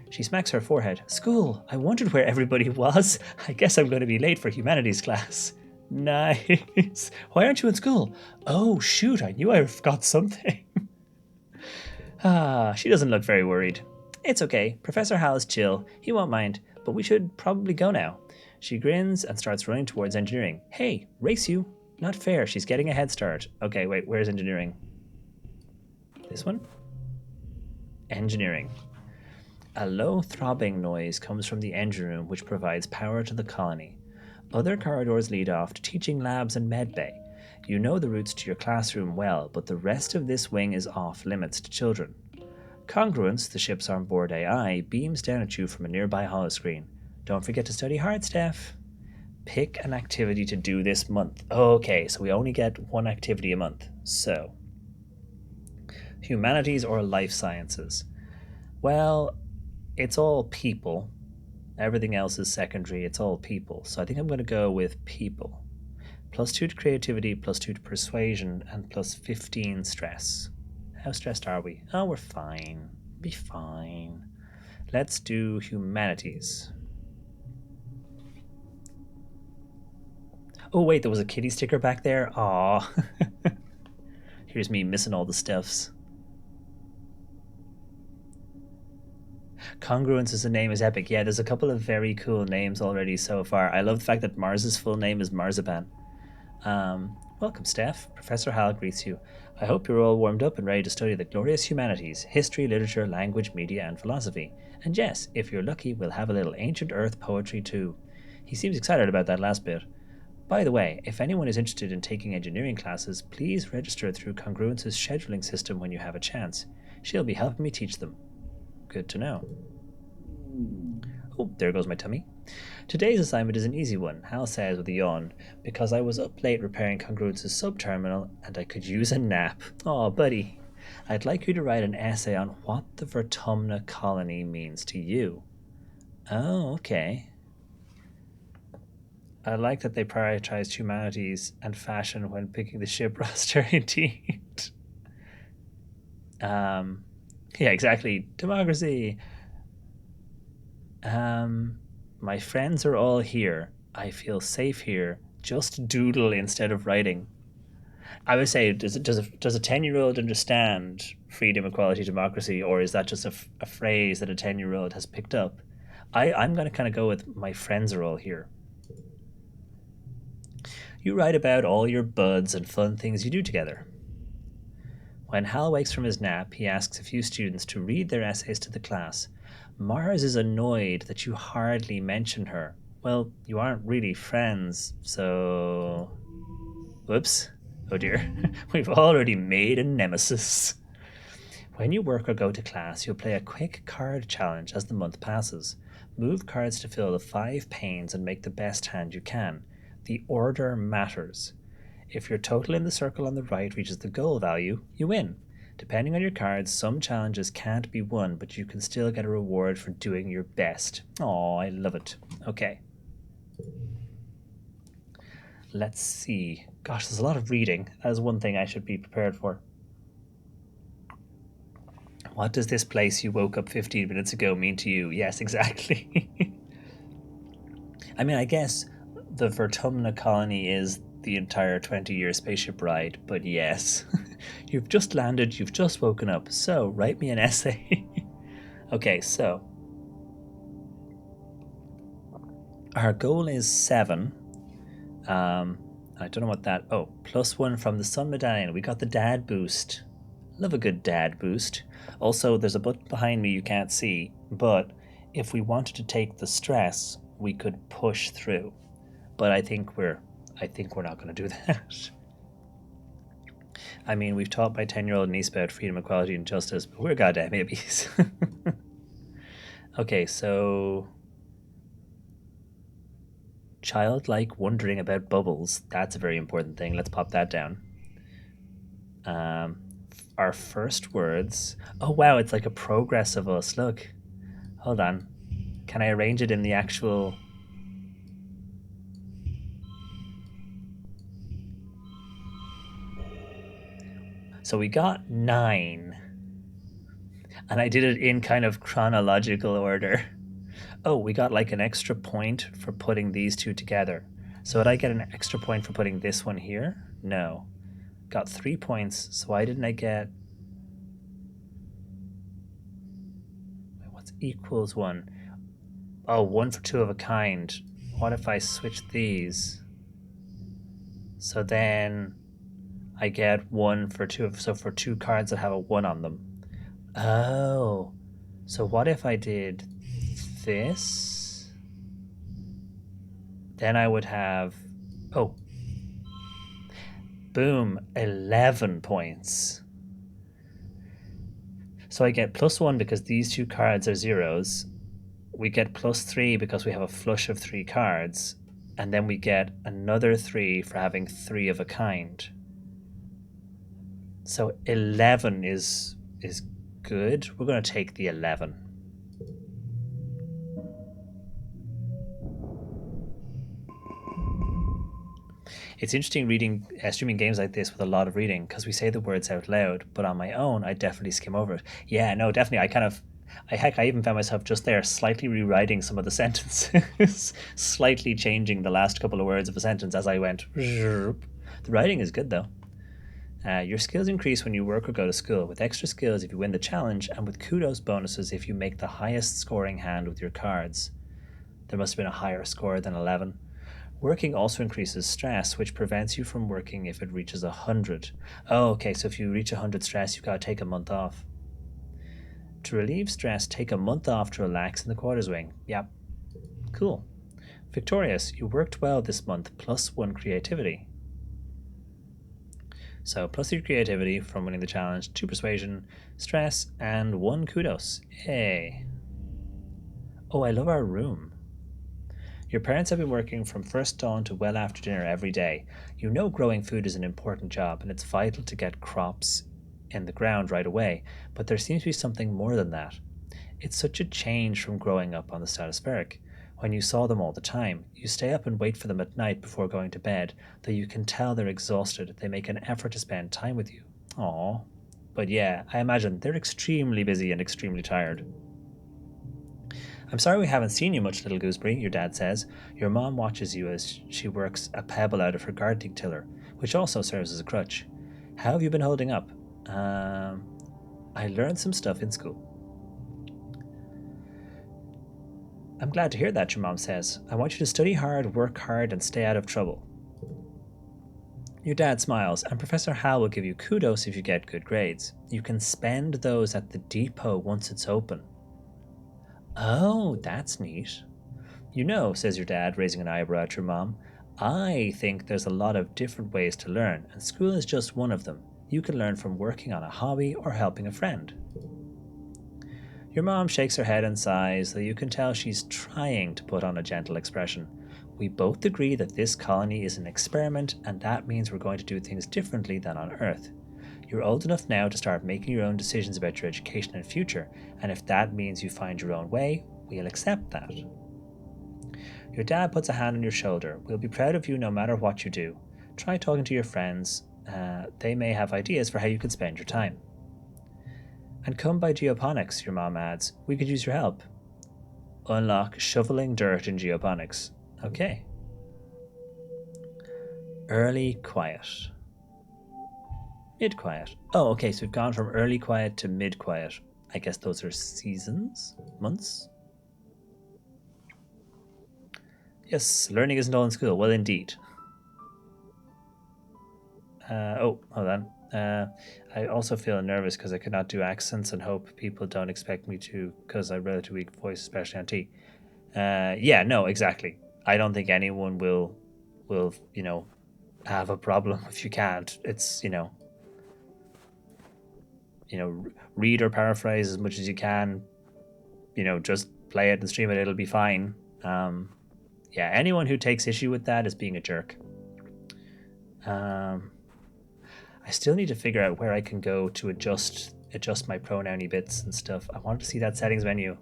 She smacks her forehead. School? I wondered where everybody was. I guess I'm going to be late for humanities class. Nice. Why aren't you in school? Oh, shoot, I knew I forgot something. She doesn't look very worried. It's okay. Professor Hal is chill. He won't mind, but we should probably go now. She grins and starts running towards engineering. Hey, race you. Not fair, she's getting a head start. Okay, wait, where's engineering? This one? Engineering. A low throbbing noise comes from the engine room which provides power to the colony. Other corridors lead off to teaching labs and medbay. You know the routes to your classroom well, but the rest of this wing is off limits to children. Congruence, the ship's onboard AI, beams down at you from a nearby holoscreen. Don't forget to study hard, Steph. Pick an activity to do this month. Okay, so we only get one activity a month. So, humanities or life sciences? Well, it's all people. Everything else is secondary. It's all people. So I think I'm going to go with people. +2 to creativity, +2 to persuasion, and +15 stress. How stressed are we? Oh, we're fine. Be fine. Let's do humanities. Oh, wait, there was a kitty sticker back there? Aw. Here's me missing all the stuffs. Congruence as a name is epic. Yeah, there's a couple of very cool names already so far. I love the fact that Mars's full name is Marzipan. Welcome, Steph. Professor Hal greets you. I hope you're all warmed up and ready to study the glorious humanities, history, literature, language, media, and philosophy. And yes, if you're lucky, we'll have a little ancient earth poetry too. He seems excited about that last bit. By the way, if anyone is interested in taking engineering classes, please register through Congruence's scheduling system when you have a chance. She'll be helping me teach them. Good to know. Oh, there goes my tummy. Today's assignment is an easy one, Hal says with a yawn, because I was up late repairing Congruence's subterminal and I could use a nap. Aw, buddy. I'd like you to write an essay on what the Vertumna colony means to you. Oh, okay. I like that they prioritized humanities and fashion when picking the ship roster, indeed. Yeah, exactly. Democracy. My friends are all here. I feel safe here. Just doodle instead of writing. I would say, does a 10-year-old understand freedom, equality, democracy, or is that just a phrase that a 10-year-old has picked up? I'm going to kind of go with my friends are all here. You write about all your buds and fun things you do together. When Hal wakes from his nap, he asks a few students to read their essays to the class. Mars is annoyed that you hardly mention her. Well, you aren't really friends, so... Whoops. Oh dear. We've already made a nemesis. When you work or go to class, you'll play a quick card challenge as the month passes. Move cards to fill the 5 panes and make the best hand you can. The order matters. If your total in the circle on the right reaches the goal value, you win. Depending on your cards, some challenges can't be won, but you can still get a reward for doing your best. Oh, I love it. Okay. Let's see. Gosh, there's a lot of reading. That is one thing I should be prepared for. What does this place you woke up 15 minutes ago mean to you? Yes, exactly. I mean, I guess the Vertumna colony is the entire 20-year spaceship ride, but yes. You've just landed, you've just woken up, so write me an essay. Okay, so our goal is 7. I don't know what that... Oh, +1 from the Sun Medallion. We got the dad boost. Love a good dad boost. Also, there's a button behind me you can't see, but if we wanted to take the stress, we could push through. But I think we're not going to do that. I mean, we've taught my 10-year-old niece about freedom, equality, and justice, but we're goddamn babies. Okay, so... Childlike wondering about bubbles. That's a very important thing. Let's pop that down. Our first words... Oh, wow, it's like a progress of us. Look. Hold on. Can I arrange it in the actual... So we got 9. And I did it in kind of chronological order. Oh, we got like an extra point for putting these two together. So would I get an extra point for putting this one here? No. Got 3 points, so why didn't I get... What's equals 1? Oh, 1 for 2 of a kind. What if I switch these? So then I get 1 for 2 of... So for 2 cards that have a 1 on them. Oh. So what if I did this? Then I would have... Oh. Boom, 11 points. So I get +1 because these two cards are zeros. We get +3 because we have a flush of 3 cards. And then we get another 3 for having 3 of a kind. So 11 is good. We're going to take the 11. It's interesting streaming games like this with a lot of reading because we say the words out loud, but on my own, I definitely skim over it. Yeah, no, definitely. I even found myself just there slightly rewriting some of the sentences, slightly changing the last couple of words of a sentence as I went. The writing is good though. Your skills increase when you work or go to school, with extra skills if you win the challenge, and with kudos bonuses if you make the highest scoring hand with your cards. There must have been a higher score than 11. Working also increases stress, which prevents you from working if it reaches 100. Oh, okay, so if you reach 100 stress, you've got to take a month off. To relieve stress, take a month off to relax in the quarters wing. Yep. Cool. Victorious, you worked well this month, +1 creativity. So +3 creativity from winning the challenge, 2 persuasion, stress, and 1 kudos. Yay. Oh, I love our room. Your parents have been working from first dawn to well after dinner every day. You know growing food is an important job and it's vital to get crops in the ground right away, but there seems to be something more than that. It's such a change from growing up on the stratospheric. When you saw them all the time, you stay up and wait for them at night before going to bed, though you can tell they're exhausted. They make an effort to spend time with you. Aww. But yeah, I imagine they're extremely busy and extremely tired. I'm sorry we haven't seen you much, little gooseberry, your dad says. Your mom watches you as she works a pebble out of her gardening tiller, which also serves as a crutch. How have you been holding up? I learned some stuff in school. I'm glad to hear that, your mom says. I want you to study hard, work hard, and stay out of trouble. Your dad smiles, and Professor Hal will give you kudos if you get good grades. You can spend those at the depot once it's open. Oh, that's neat. You know, says your dad, raising an eyebrow at your mom, I think there's a lot of different ways to learn, and school is just one of them. You can learn from working on a hobby or helping a friend. Your mom shakes her head and sighs, though you can tell she's trying to put on a gentle expression. We both agree that this colony is an experiment, and that means we're going to do things differently than on Earth. You're old enough now to start making your own decisions about your education and future, and if that means you find your own way, we'll accept that. Your dad puts a hand on your shoulder. We'll be proud of you no matter what you do. Try talking to your friends. They may have ideas for how you could spend your time. And come by geoponics, your mom adds. We could use your help. Unlock shoveling dirt in geoponics. Okay. Early quiet. Mid quiet. Oh, okay, so we've gone from early quiet to mid quiet. I guess those are seasons? Months? Yes, learning isn't all in school. Well, indeed. Hold on. I also feel nervous because I cannot do accents and hope people don't expect me to because I have a relatively weak voice, especially on T. Yeah, no, exactly. I don't think anyone will, have a problem if you can't. It's, read or paraphrase as much as you can. Just play it and stream it. It'll be fine. Yeah, anyone who takes issue with that is being a jerk. I still need to figure out where I can go to adjust my pronoun-y bits and stuff. I wanted to see that settings menu.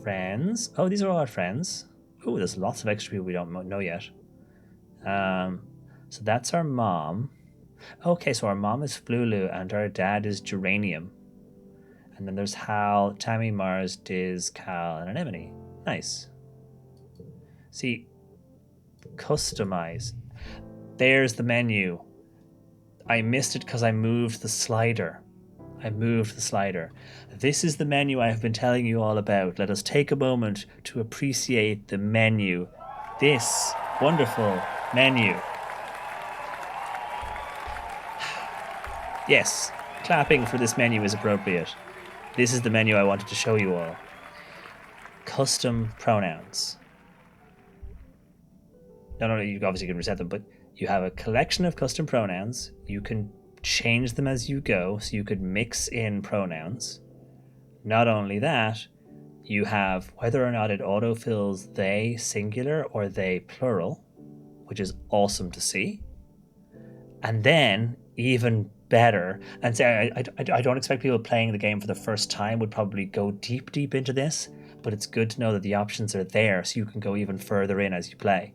Friends. Oh, these are all our friends. Oh, there's lots of extra people we don't know yet. So that's our mom. Okay, so our mom is Flulu and our dad is Geranium. And then there's Hal, Tammy, Mars, Diz, Cal, and Anemone. Nice. See, customize. There's the menu. I missed it because I moved the slider. This is the menu I have been telling you all about. Let us take a moment to appreciate the menu. This wonderful menu. Yes, clapping for this menu is appropriate. This is the menu I wanted to show you all. Custom pronouns. No, you obviously can reset them, but You have a collection of custom pronouns. You can change them as you go, so you could mix in pronouns. Not only that, you have whether or not it autofills they singular or they plural, which is awesome to see. And then, even better, and say I don't expect people playing the game for the first time would probably go deep into this, but it's good to know that the options are there so you can go even further in as you play.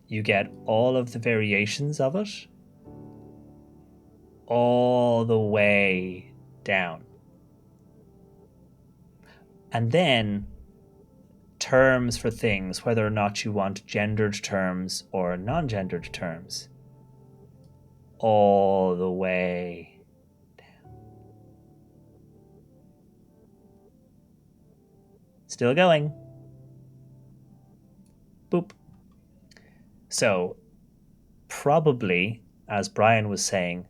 You get all of the variations of it all the way down. And then terms for things, whether or not you want gendered terms or non-gendered terms, all the way down. Still going. Boop. So, probably, as Brian was saying,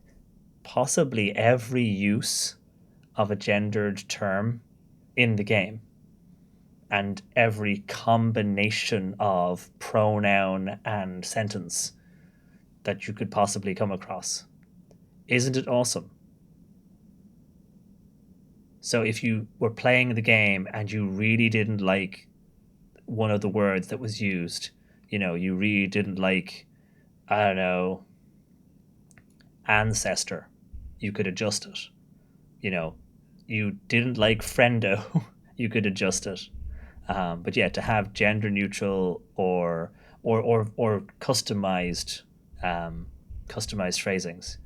possibly every use of a gendered term in the game and every combination of pronoun and sentence that you could possibly come across. Isn't it awesome? So if you were playing the game and you really didn't like one of the words that was used, you really didn't like, I don't know, ancestor, you could adjust it. You didn't like friendo, you could adjust it. But yeah, to have gender neutral or customized phrasings,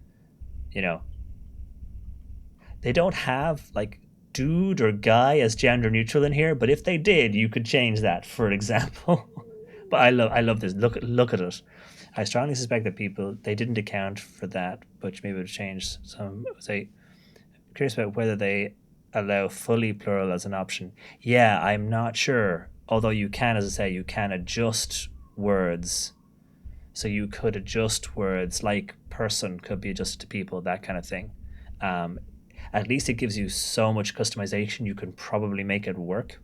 they don't have like dude or guy as gender neutral in here, but if they did, you could change that, for example. But I love this. Look at it. I strongly suspect that people they didn't account for that, but maybe it would change some. Say, curious about whether they allow fully plural as an option. Yeah, I'm not sure. Although you can, as I say, you can adjust words. So you could adjust words like person could be adjusted to people, that kind of thing. At least it gives you so much customization, you can probably make it work.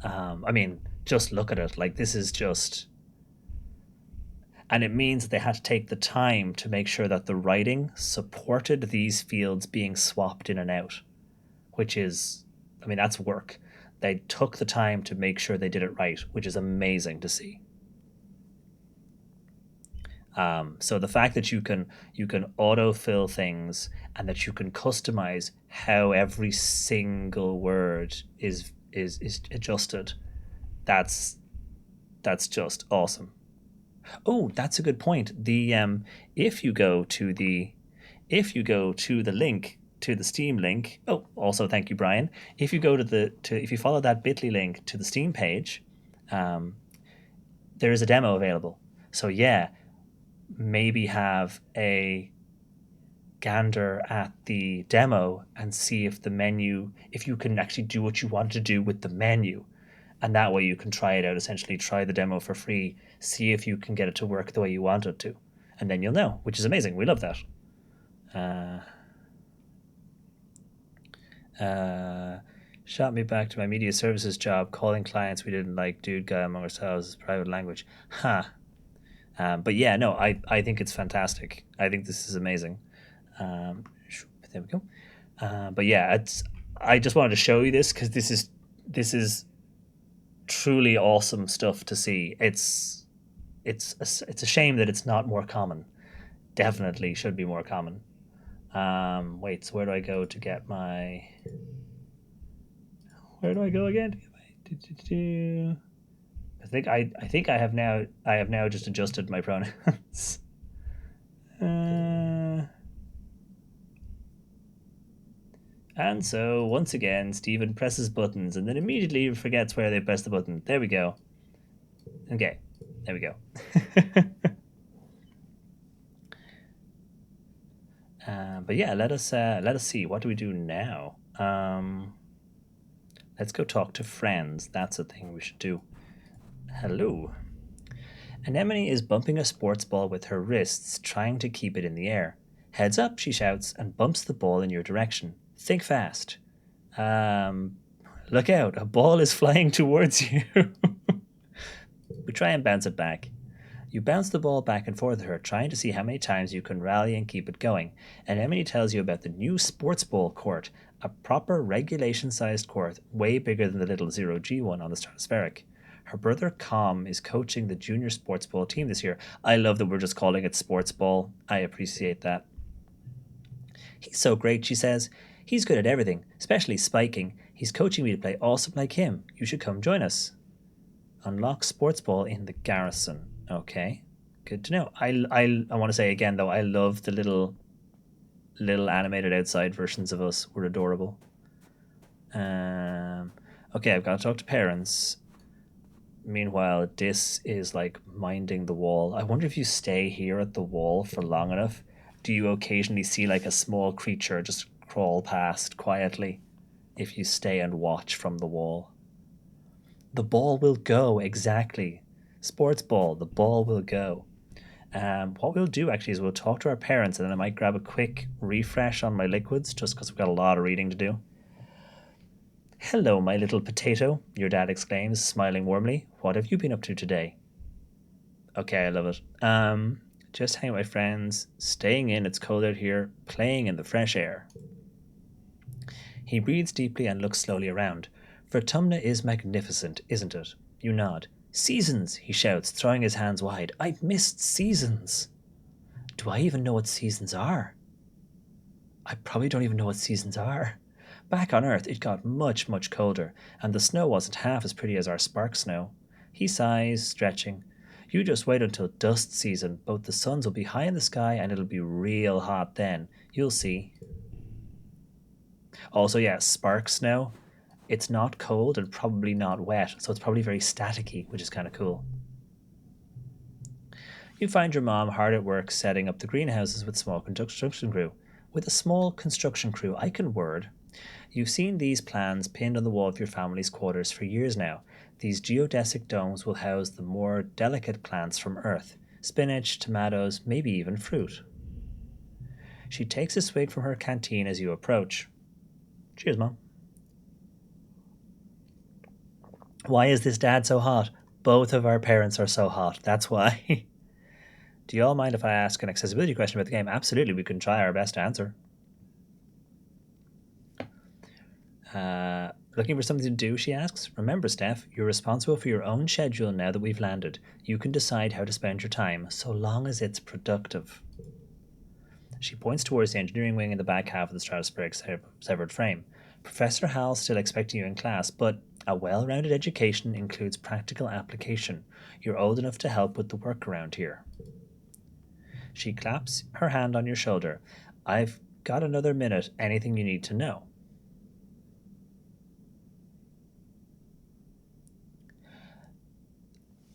I mean, just look at it. Like, this is just. And it means they had to take the time to make sure that the writing supported these fields being swapped in and out, which is, I mean, that's work. They took the time to make sure they did it right, which is amazing to see. So the fact that you can autofill things and that you can customize how every single word is adjusted, that's just awesome. Oh, that's a good point. The if you go to the link, to the Steam link. Oh, also thank you, Brian. If you go if you follow that Bitly link to the Steam page, there is a demo available. So yeah, maybe have a gander at the demo and see if you can actually do what you want to do with the menu. And that way you can try it out, essentially try the demo for free, see if you can get it to work the way you want it to. And then you'll know, which is amazing. We love that. Shot me back to my media services job, calling clients we didn't like, dude guy among ourselves is private language. Huh. But yeah, no, I think it's fantastic. I think this is amazing. There we go. But yeah, I just wanted to show you this because this is truly awesome stuff to see. It's a shame that it's not more common. Definitely should be more common. Wait, so where do I go to get my? Where do I go again? I think I have now just adjusted my pronouns. And so once again, Stephen presses buttons and then immediately forgets where they press the button. There we go. Okay, there we go. But yeah, let us see. What do we do now? Let's go talk to friends. That's a thing we should do. Hello. Anemone is bumping a sports ball with her wrists, trying to keep it in the air. Heads up, she shouts, and bumps the ball in your direction. Think fast. Look out, a ball is flying towards you. We try and bounce it back. You bounce the ball back and forth at her, trying to see how many times you can rally and keep it going, and Emily tells you about the new sports ball court, a proper regulation-sized court, way bigger than the little 0G one on the stratospheric. Her brother Com is coaching the junior sports ball team this year. I love that we're just calling it sports ball. I appreciate that. He's so great, she says. He's good at everything, especially spiking. He's coaching me to play awesome like him. You should come join us. Unlock sports ball in the garrison. Okay, good to know. I want to say again though, I love the little animated outside versions of us. We're adorable. Okay, I've got to talk to parents. Meanwhile, this is like minding the wall. I wonder if you stay here at the wall for long enough, do you occasionally see like a small creature just crawl past quietly if you stay and watch from the wall? The ball will go, exactly. Sports ball, the ball will go. What we'll do actually is we'll talk to our parents and then I might grab a quick refresh on my liquids just because we've got a lot of reading to do. Hello, my little potato, your dad exclaims, smiling warmly. What have you been up to today? Okay, I love it. Just hanging with my friends, staying in, it's cold out here, playing in the fresh air. He breathes deeply and looks slowly around. Vertumna is magnificent, isn't it? You nod. Seasons, he shouts, throwing his hands wide. I've missed seasons. Do I even know what seasons are? I probably don't even know what seasons are. Back on Earth, it got much, much colder, and the snow wasn't half as pretty as our spark snow. He sighs, stretching. You just wait until dust season. Both the suns will be high in the sky and it'll be real hot then. You'll see. Also, yeah, spark snow. It's not cold and probably not wet, so it's probably very staticky, which is kind of cool. You find your mom hard at work setting up the greenhouses with small construction crew. With a small construction crew, I can word. You've seen these plans pinned on the wall of your family's quarters for years now. These geodesic domes will house the more delicate plants from Earth. Spinach, tomatoes, maybe even fruit. She takes a swig from her canteen as you approach. Cheers, Mom. Why is this dad so hot? Both of our parents are so hot. That's why. Do you all mind if I ask an accessibility question about the game? Absolutely, we can try our best to answer. Looking for something to do, she asks. Remember, Steph, you're responsible for your own schedule now that we've landed. You can decide how to spend your time, so long as it's productive. She points towards the engineering wing in the back half of the stratospheric severed frame. Professor Hal's still expecting you in class, but a well-rounded education includes practical application. You're old enough to help with the work around here. She claps her hand on your shoulder. I've got another minute. Anything you need to know?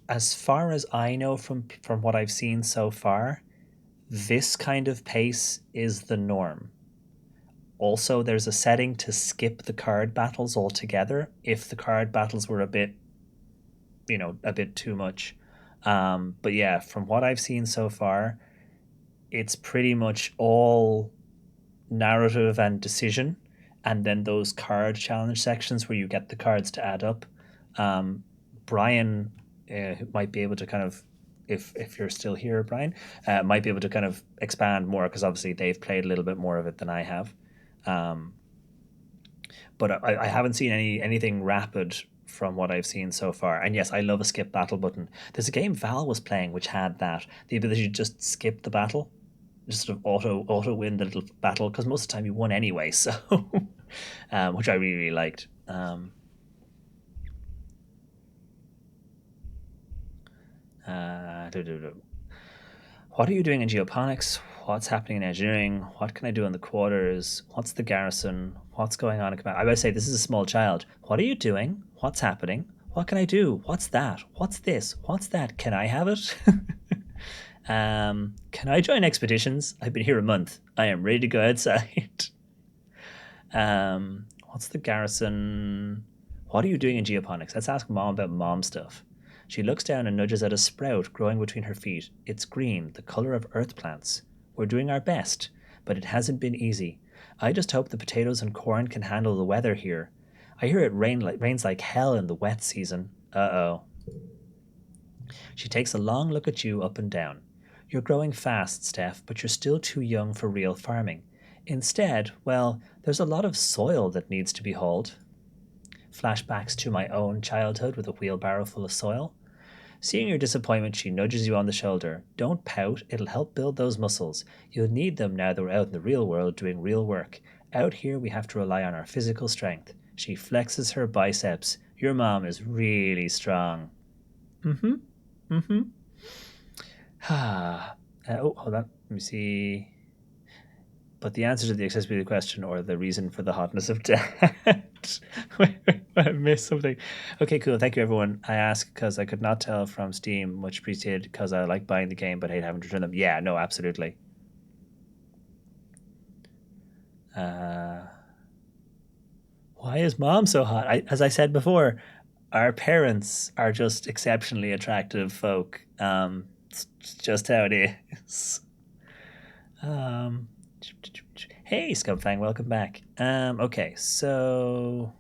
As far as I know from what I've seen so far, this kind of pace is the norm. Also, there's a setting to skip the card battles altogether if the card battles were a bit too much. But yeah, from what I've seen so far, it's pretty much all narrative and decision, and then those card challenge sections where you get the cards to add up. Brian might be able to kind of, if you're still here, Brian, might be able to kind of expand more because obviously they've played a little bit more of it than I have. But I haven't seen anything rapid from what I've seen so far. And yes, I love a skip battle button. There's a game Val was playing which had that, the ability to just skip the battle, just sort of auto win the little battle because most of the time you won anyway. So, which I really liked. What are you doing in geoponics? What's happening in engineering? What can I do in the quarters? What's the garrison? What's going on in command? I would say this is a small child. What are you doing? What's happening? What can I do? What's that? What's this? What's that? Can I have it? Can I join expeditions? I've been here a month. I am ready to go outside. What's the garrison? What are you doing in geoponics? Let's ask Mom about mom stuff. She looks down and nudges at a sprout growing between her feet. It's green, the color of earth plants. We're doing our best, but it hasn't been easy. I just hope the potatoes and corn can handle the weather here. I hear it rains like hell in the wet season. Uh-oh. She takes a long look at you up and down. You're growing fast, Steph, but you're still too young for real farming. Instead, well, there's a lot of soil that needs to be hauled. Flashbacks to my own childhood with a wheelbarrow full of soil. Seeing your disappointment, she nudges you on the shoulder. Don't pout, it'll help build those muscles. You'll need them now that we're out in the real world doing real work. Out here, we have to rely on our physical strength. She flexes her biceps. Your mom is really strong. Mm-hmm. Mm-hmm. Hold on. Let me see. But the answer to the accessibility question or the reason for the hotness of debt. I missed something. Okay, cool. Thank you, everyone. I asked because I could not tell from Steam. Much appreciated because I like buying the game but hate having to return them. Yeah, no, absolutely. Why is mom so hot? As I said before, our parents are just exceptionally attractive folk. It's just how it is. Hey, Scumfang, welcome back. Okay, so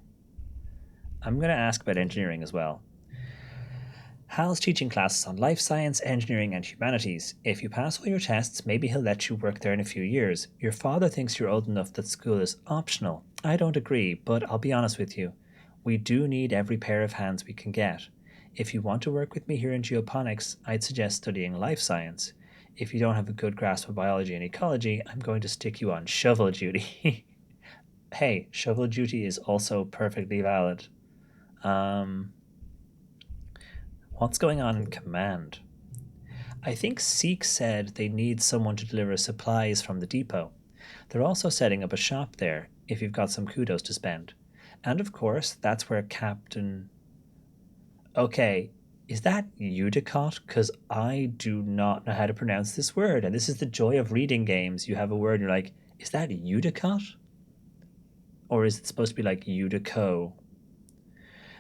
I'm going to ask about engineering as well. Hal's teaching classes on life science, engineering, and humanities. If you pass all your tests, maybe he'll let you work there in a few years. Your father thinks you're old enough that school is optional. I don't agree, but I'll be honest with you. We do need every pair of hands we can get. If you want to work with me here in geoponics, I'd suggest studying life science. If you don't have a good grasp of biology and ecology, I'm going to stick you on shovel duty. Hey, shovel duty is also perfectly valid. What's going on in command? I think Seek said they need someone to deliver supplies from the depot. They're also setting up a shop there, if you've got some kudos to spend. And of course, that's where Captain... Okay, is that Udicott? Because I do not know how to pronounce this word, and this is the joy of reading games. You have a word and you're like, is that Udicott? Or is it supposed to be like Udico?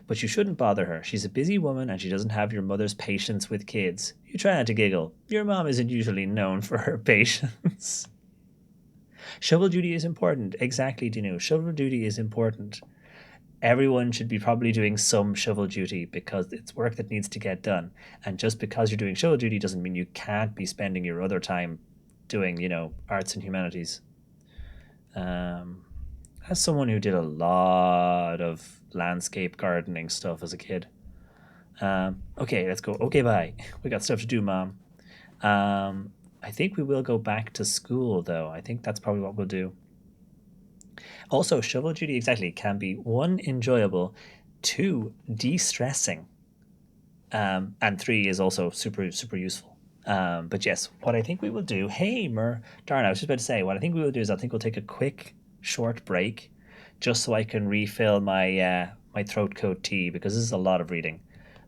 But you shouldn't bother her. She's a busy woman and she doesn't have your mother's patience with kids. You try not to giggle. Your mom isn't usually known for her patience. Shovel duty is important. Exactly, Dinu. Shovel duty is important. Everyone should be probably doing some shovel duty because it's work that needs to get done. And just because you're doing shovel duty doesn't mean you can't be spending your other time doing, arts and humanities. As someone who did a lot of landscape gardening stuff as a kid. Okay, let's go. Okay, bye. We got stuff to do, Mom. I think we will go back to school, though. I think that's probably what we'll do. Also, shovel duty exactly can be 1, enjoyable, 2, de-stressing, and 3 is also super, super useful. But yes, what I think we will do... Hey, darn, I was just about to say, what I think we will do is I think we'll take a quick, short break just so I can refill my my throat coat tea because this is a lot of reading.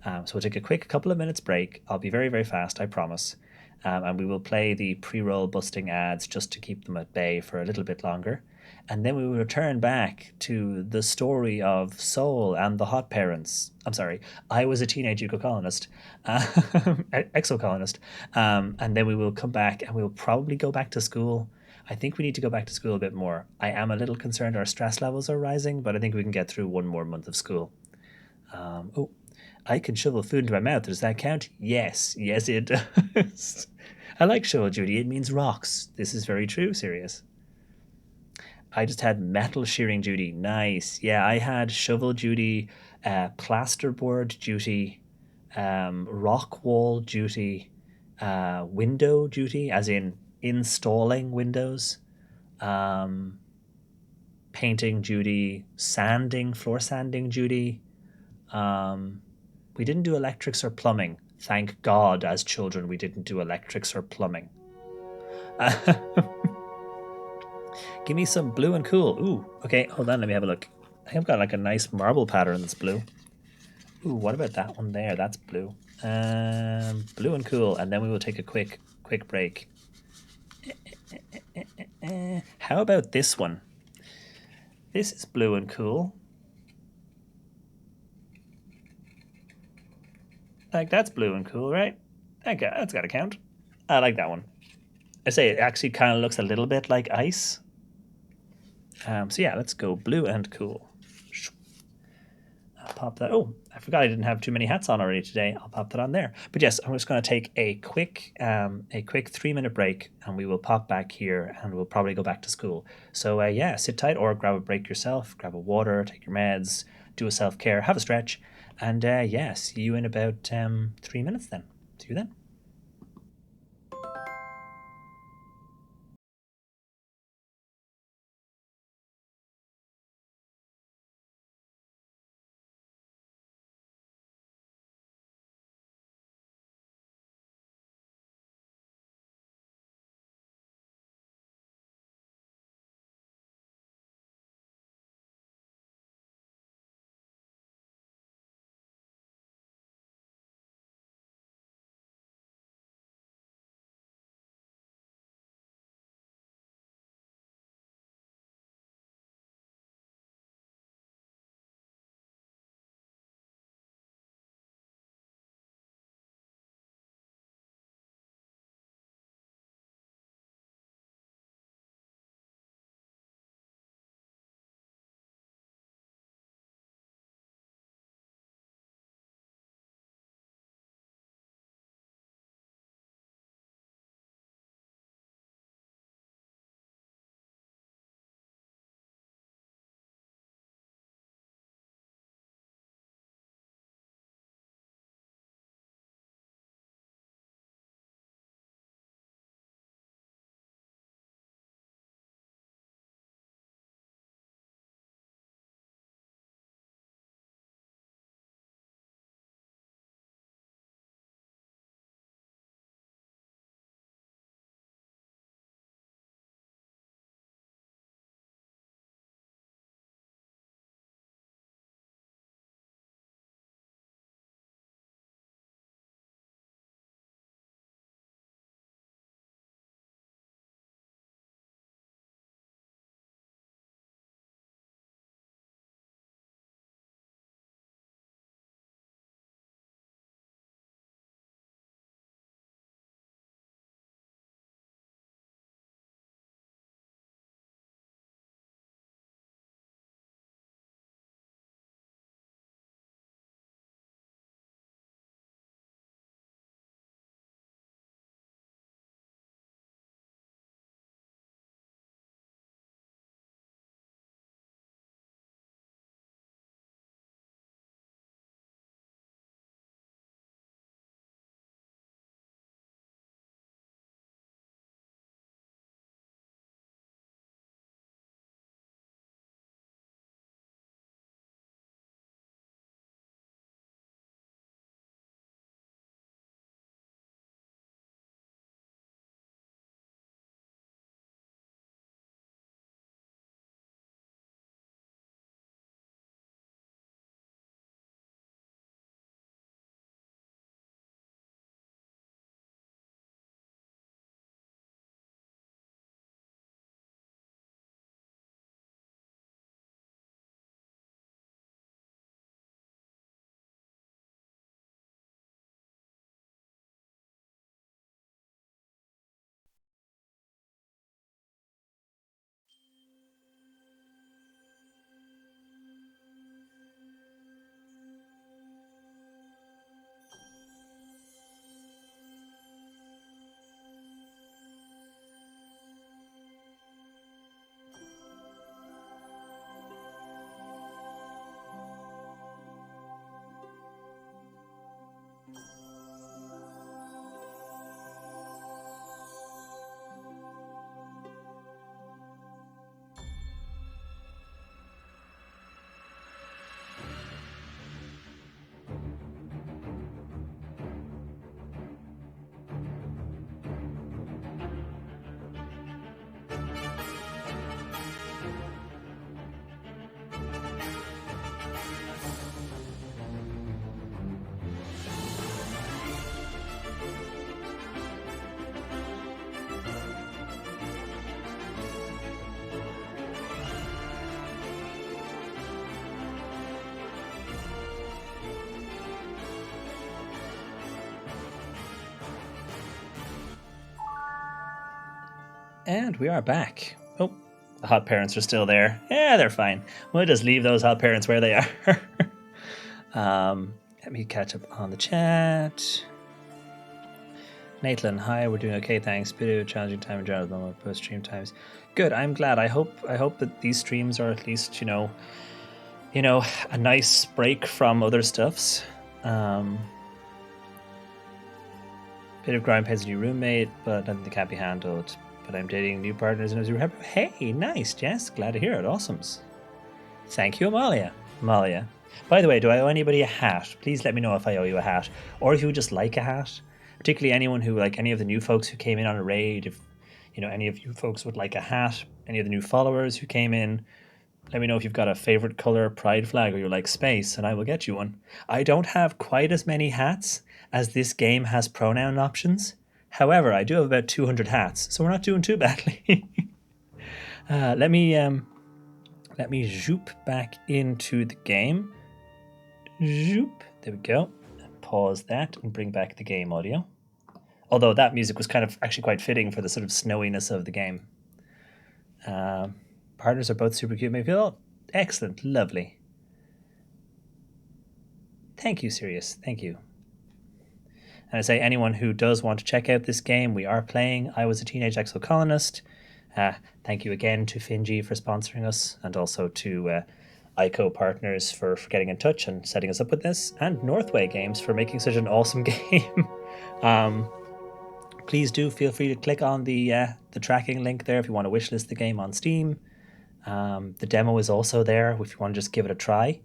So we'll take a quick couple of minutes break. I'll be very, very fast, I promise. And we will play the pre-roll busting ads just to keep them at bay for a little bit longer. And then we will return back to the story of Soul and the Hot Parents. I'm sorry, I was a teenage Exocolonist. Exocolonist. And then we will come back and we'll probably go back to school. I think we need to go back to school a bit more. I am a little concerned our stress levels are rising, but I think we can get through one more month of school. I can shovel food into my mouth. Does that count? Yes. Yes, it does. I like shovel duty. It means rocks. This is very true, Sirius. I just had metal shearing duty. Nice. Yeah, I had shovel duty, plasterboard duty, rock wall duty, window duty, as in installing windows, painting duty, floor sanding duty. We didn't do electrics or plumbing. Thank God, as children, we didn't do electrics or plumbing. Give me some blue and cool. Ooh, okay, hold on, let me have a look. I think I've got like a nice marble pattern that's blue. Ooh, what about that one there? That's blue. Blue and cool, and then we will take a quick break. How about this one? This is blue and cool. Like, that's blue and cool, right? Okay, that's got to count. I like that one. I say it actually kind of looks a little bit like ice. So yeah, let's go blue and cool. pop that. Oh, I forgot I didn't have too many hats on already today. I'll pop that on there. But yes, I'm just going to take a quick 3-minute break, and we will pop back here, and we'll probably go back to school. So yeah, sit tight or grab a break yourself, grab a water, take your meds, do a self-care, have a stretch, and yeah, see you in about 3 minutes then. See you then. And we are back. Oh, the hot parents are still there. Yeah, they're fine. We'll just leave those hot parents where they are. Let me catch up on the chat. Nathan, hi, we're doing okay, thanks. Bit of a challenging time in general, post stream times. Good, I'm glad. I hope that these streams are at least, you know, a nice break from other stuffs. Bit of grind pains a new roommate, but nothing that can't be handled. But I'm dating new partners and as you remember. Hey, nice, Jess. Glad to hear it. Awesomes. Thank you, Amalia. Amalia. By the way, do I owe anybody a hat? Please let me know if I owe you a hat. Or if you would just like a hat. Particularly anyone who, like any of the new folks who came in on a raid, if you know any of you folks would like a hat, any of the new followers who came in, let me know if you've got a favorite color pride flag or you like space, and I will get you one. I don't have quite as many hats as this game has pronoun options. However, I do have about 200 hats, so we're not doing too badly. Let me zoop back into the game. Zoop. There we go. Pause that and bring back the game audio. Although that music was kind of actually quite fitting for the sort of snowiness of the game. Partners are both super cute. Maybe excellent, lovely. Thank you, Sirius. Thank you. And I say anyone who does want to check out this game, we are playing I Was a Teenage Exocolonist. Thank you again to Finji for sponsoring us, and also to ICO Partners for getting in touch and setting us up with this, and Northway Games for making such an awesome game. Please do feel free to click on the tracking link there if you want to wishlist the game on Steam. The demo is also there if you want to just give it a try.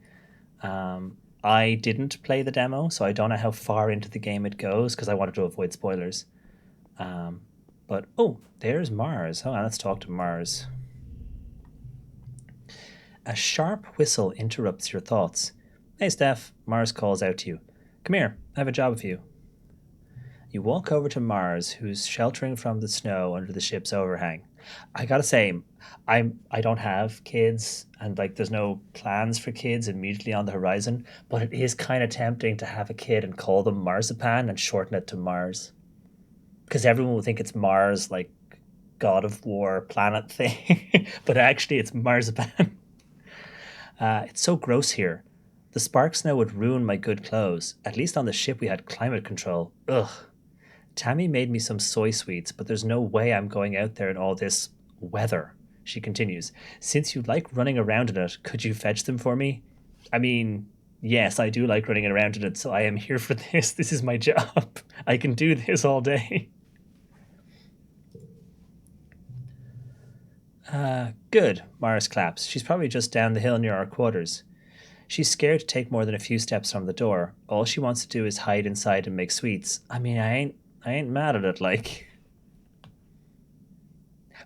I didn't play the demo, so I don't know how far into the game it goes because I wanted to avoid spoilers. But, oh, there's Mars. Oh, let's talk to Mars. A sharp whistle interrupts your thoughts. Hey, Steph, Mars calls out to you. Come here, I have a job for you. You walk over to Mars, who's sheltering from the snow under the ship's overhang. I gotta say, I don't have kids, and like there's no plans for kids immediately on the horizon, but it is kind of tempting to have a kid and call them Marzipan and shorten it to Mars. Because everyone will think it's Mars, like God of War planet thing, but actually it's Marzipan. It's so gross here. The spark snow would ruin my good clothes. At least on the ship we had climate control. Ugh. Tammy made me some soy sweets, but there's no way I'm going out there in all this weather. She continues, since you like running around in it, could you fetch them for me? I mean, yes, I do like running around in it, so I am here for this. This is my job. I can do this all day. Good, Morris claps. She's probably just down the hill near our quarters. She's scared to take more than a few steps from the door. All she wants to do is hide inside and make sweets. I mean, I ain't mad at it, like.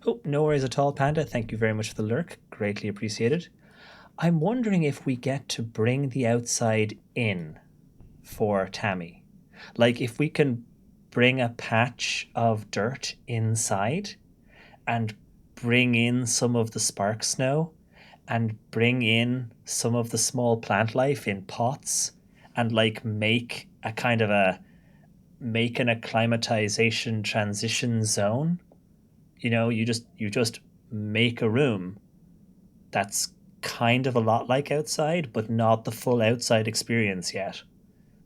Oh, no worries at all, Panda. Thank you very much for the lurk. Greatly appreciated. I'm wondering if we get to bring the outside in for Tammy. Like, if we can bring a patch of dirt inside and bring in some of the spark snow and bring in some of the small plant life in pots and like make a kind of make an acclimatization transition zone. You know, you just make a room that's kind of a lot like outside, but not the full outside experience yet.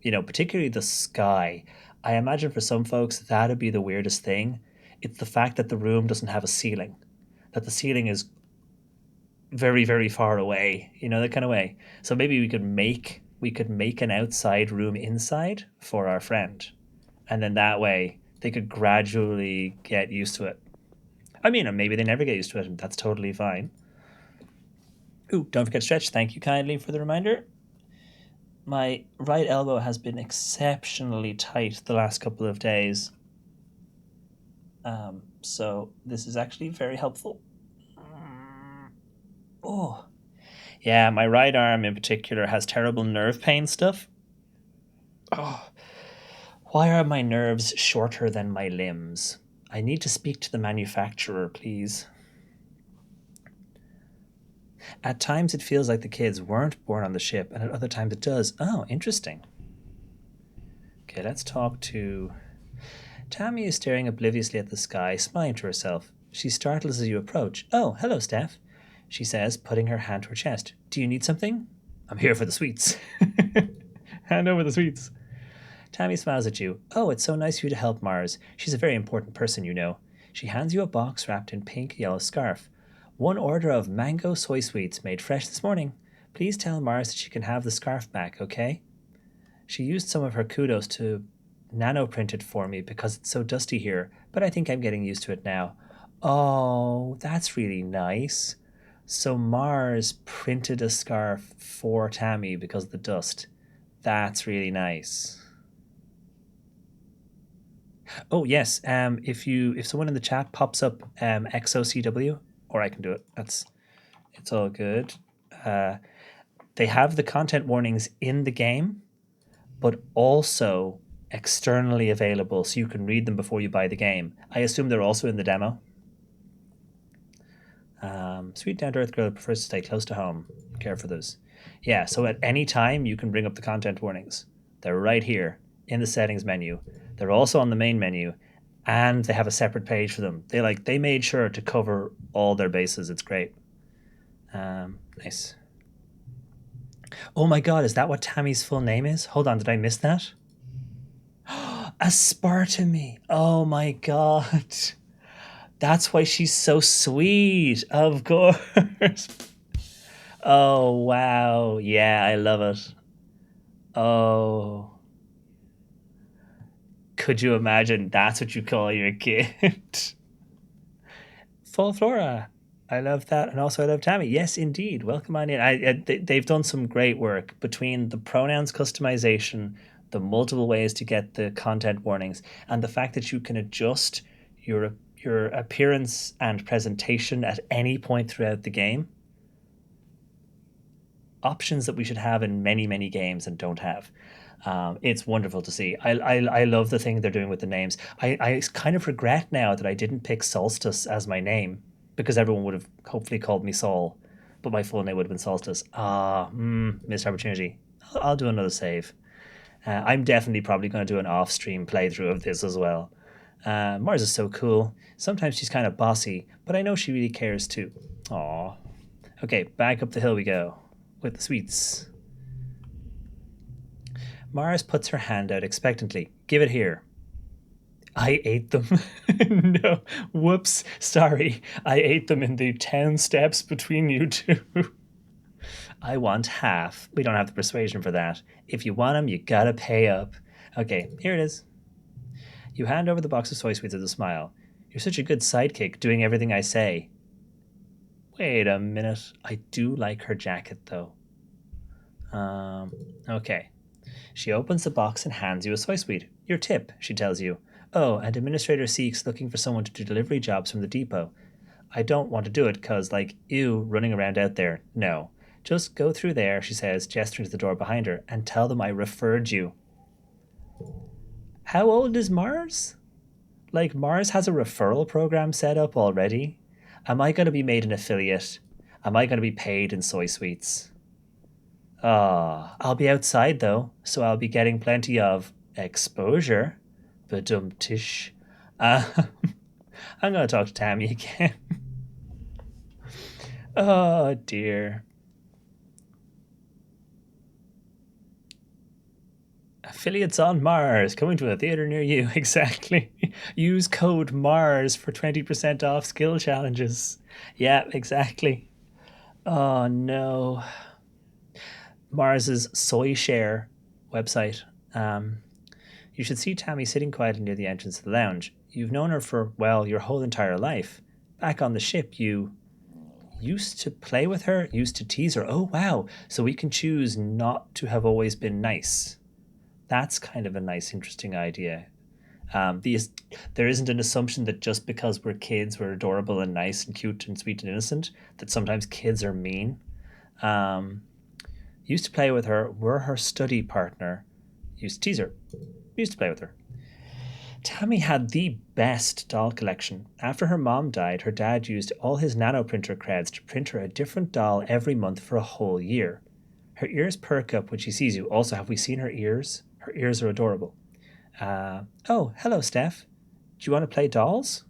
You know, particularly the sky. I imagine for some folks that'd be the weirdest thing. It's the fact that the room doesn't have a ceiling, that the ceiling is very, very far away, you know, that kind of way. So maybe we could make an outside room inside for our friend. And then that way they could gradually get used to it. I mean, maybe they never get used to it, and that's totally fine. Ooh, don't forget to stretch. Thank you kindly for the reminder. My right elbow has been exceptionally tight the last couple of days. So this is actually very helpful. Oh, yeah, my right arm in particular has terrible nerve pain stuff. Oh, why are my nerves shorter than my limbs? I need to speak to the manufacturer, please. At times it feels like the kids weren't born on the ship, and at other times it does. Oh, interesting. Okay, let's talk to... Tammy is staring obliviously at the sky, smiling to herself. She startles as you approach. Oh, hello, Steph, she says, putting her hand to her chest. Do you need something? I'm here for the sweets. Hand over the sweets. Tammy smiles at you. Oh, it's so nice of you to help Mars. She's a very important person, you know. She hands you a box wrapped in pink yellow scarf. One order of mango soy sweets made fresh this morning. Please tell Mars that she can have the scarf back, okay? She used some of her kudos to nano print it for me because it's so dusty here, but I think I'm getting used to it now. Oh, that's really nice. So Mars printed a scarf for Tammy because of the dust. That's really nice. Oh yes, if someone in the chat pops up XOCW, or I can do it. It's all good. They have the content warnings in the game, but also externally available, so you can read them before you buy the game. I assume they're also in the demo. Sweet down to earth girl prefers to stay close to home. Care for those. Yeah, so at any time you can bring up the content warnings. They're right here in the settings menu. They're also on the main menu, and they have a separate page for them. They made sure to cover all their bases. It's great. Nice. Oh my god, is that what Tammy's full name is? Hold on, did I miss that? Aspartame. Oh my god. That's why she's so sweet. Of course. Oh wow. Yeah, I love it. Oh. Could you imagine that's what you call your kid? Full Flora. I love that. And also I love Tammy. Yes, indeed. Welcome on in. They've done some great work between the pronouns customization, the multiple ways to get the content warnings, and the fact that you can adjust your appearance and presentation at any point throughout the game. Options that we should have in many, many games and don't have. It's wonderful to see. I love the thing they're doing with the names. I kind of regret now that I didn't pick Solstice as my name, because everyone would have hopefully called me Sol, but my full name would have been Solstice. Missed opportunity. I'll do another save. I'm definitely probably going to do an off-stream playthrough of this as well. Mars is so cool. Sometimes she's kind of bossy, but I know she really cares too. Aw. Okay, back up the hill we go with the sweets. Mars puts her hand out expectantly. Give it here. I ate them. No, whoops, sorry. I ate them in the 10 steps between you two. I want half. We don't have the persuasion for that. If you want them, you gotta pay up. Okay, here it is. You hand over the box of soy sweets with a smile. You're such a good sidekick, doing everything I say. Wait a minute. I do like her jacket, though. Okay. She opens the box and hands you a soy sweet. Your tip, she tells you. Oh, and Administrator Seek's looking for someone to do delivery jobs from the depot. I don't want to do it because, ew, running around out there. No. Just go through there, she says, gesturing to the door behind her, and tell them I referred you. How old is Mars? Mars has a referral program set up already? Am I going to be made an affiliate? Am I going to be paid in soy sweets? I'll be outside though, so I'll be getting plenty of exposure. Badum-tish. I'm going to talk to Tammy again. Oh dear. Affiliates on Mars coming to a theater near you. Exactly. Use code Mars for 20% off skill challenges. Yeah, exactly. Oh no. Mars's Soy Share website. You should see Tammy sitting quietly near the entrance of the lounge. You've known her for, well, your whole entire life. Back on the ship, you used to play with her, used to tease her. Oh, wow. So we can choose not to have always been nice. That's kind of a nice, interesting idea. There isn't an assumption that just because we're kids, we're adorable and nice and cute and sweet and innocent, that sometimes kids are mean. Used to play with her, were her study partner, used to tease her, used to play with her. Tammy had the best doll collection. After her mom died, her dad used all his nanoprinter creds to print her a different doll every month for a whole year. Her ears perk up when she sees you. Also, have we seen her ears? Her ears are adorable. Oh, hello, Steph. Do you want to play dolls?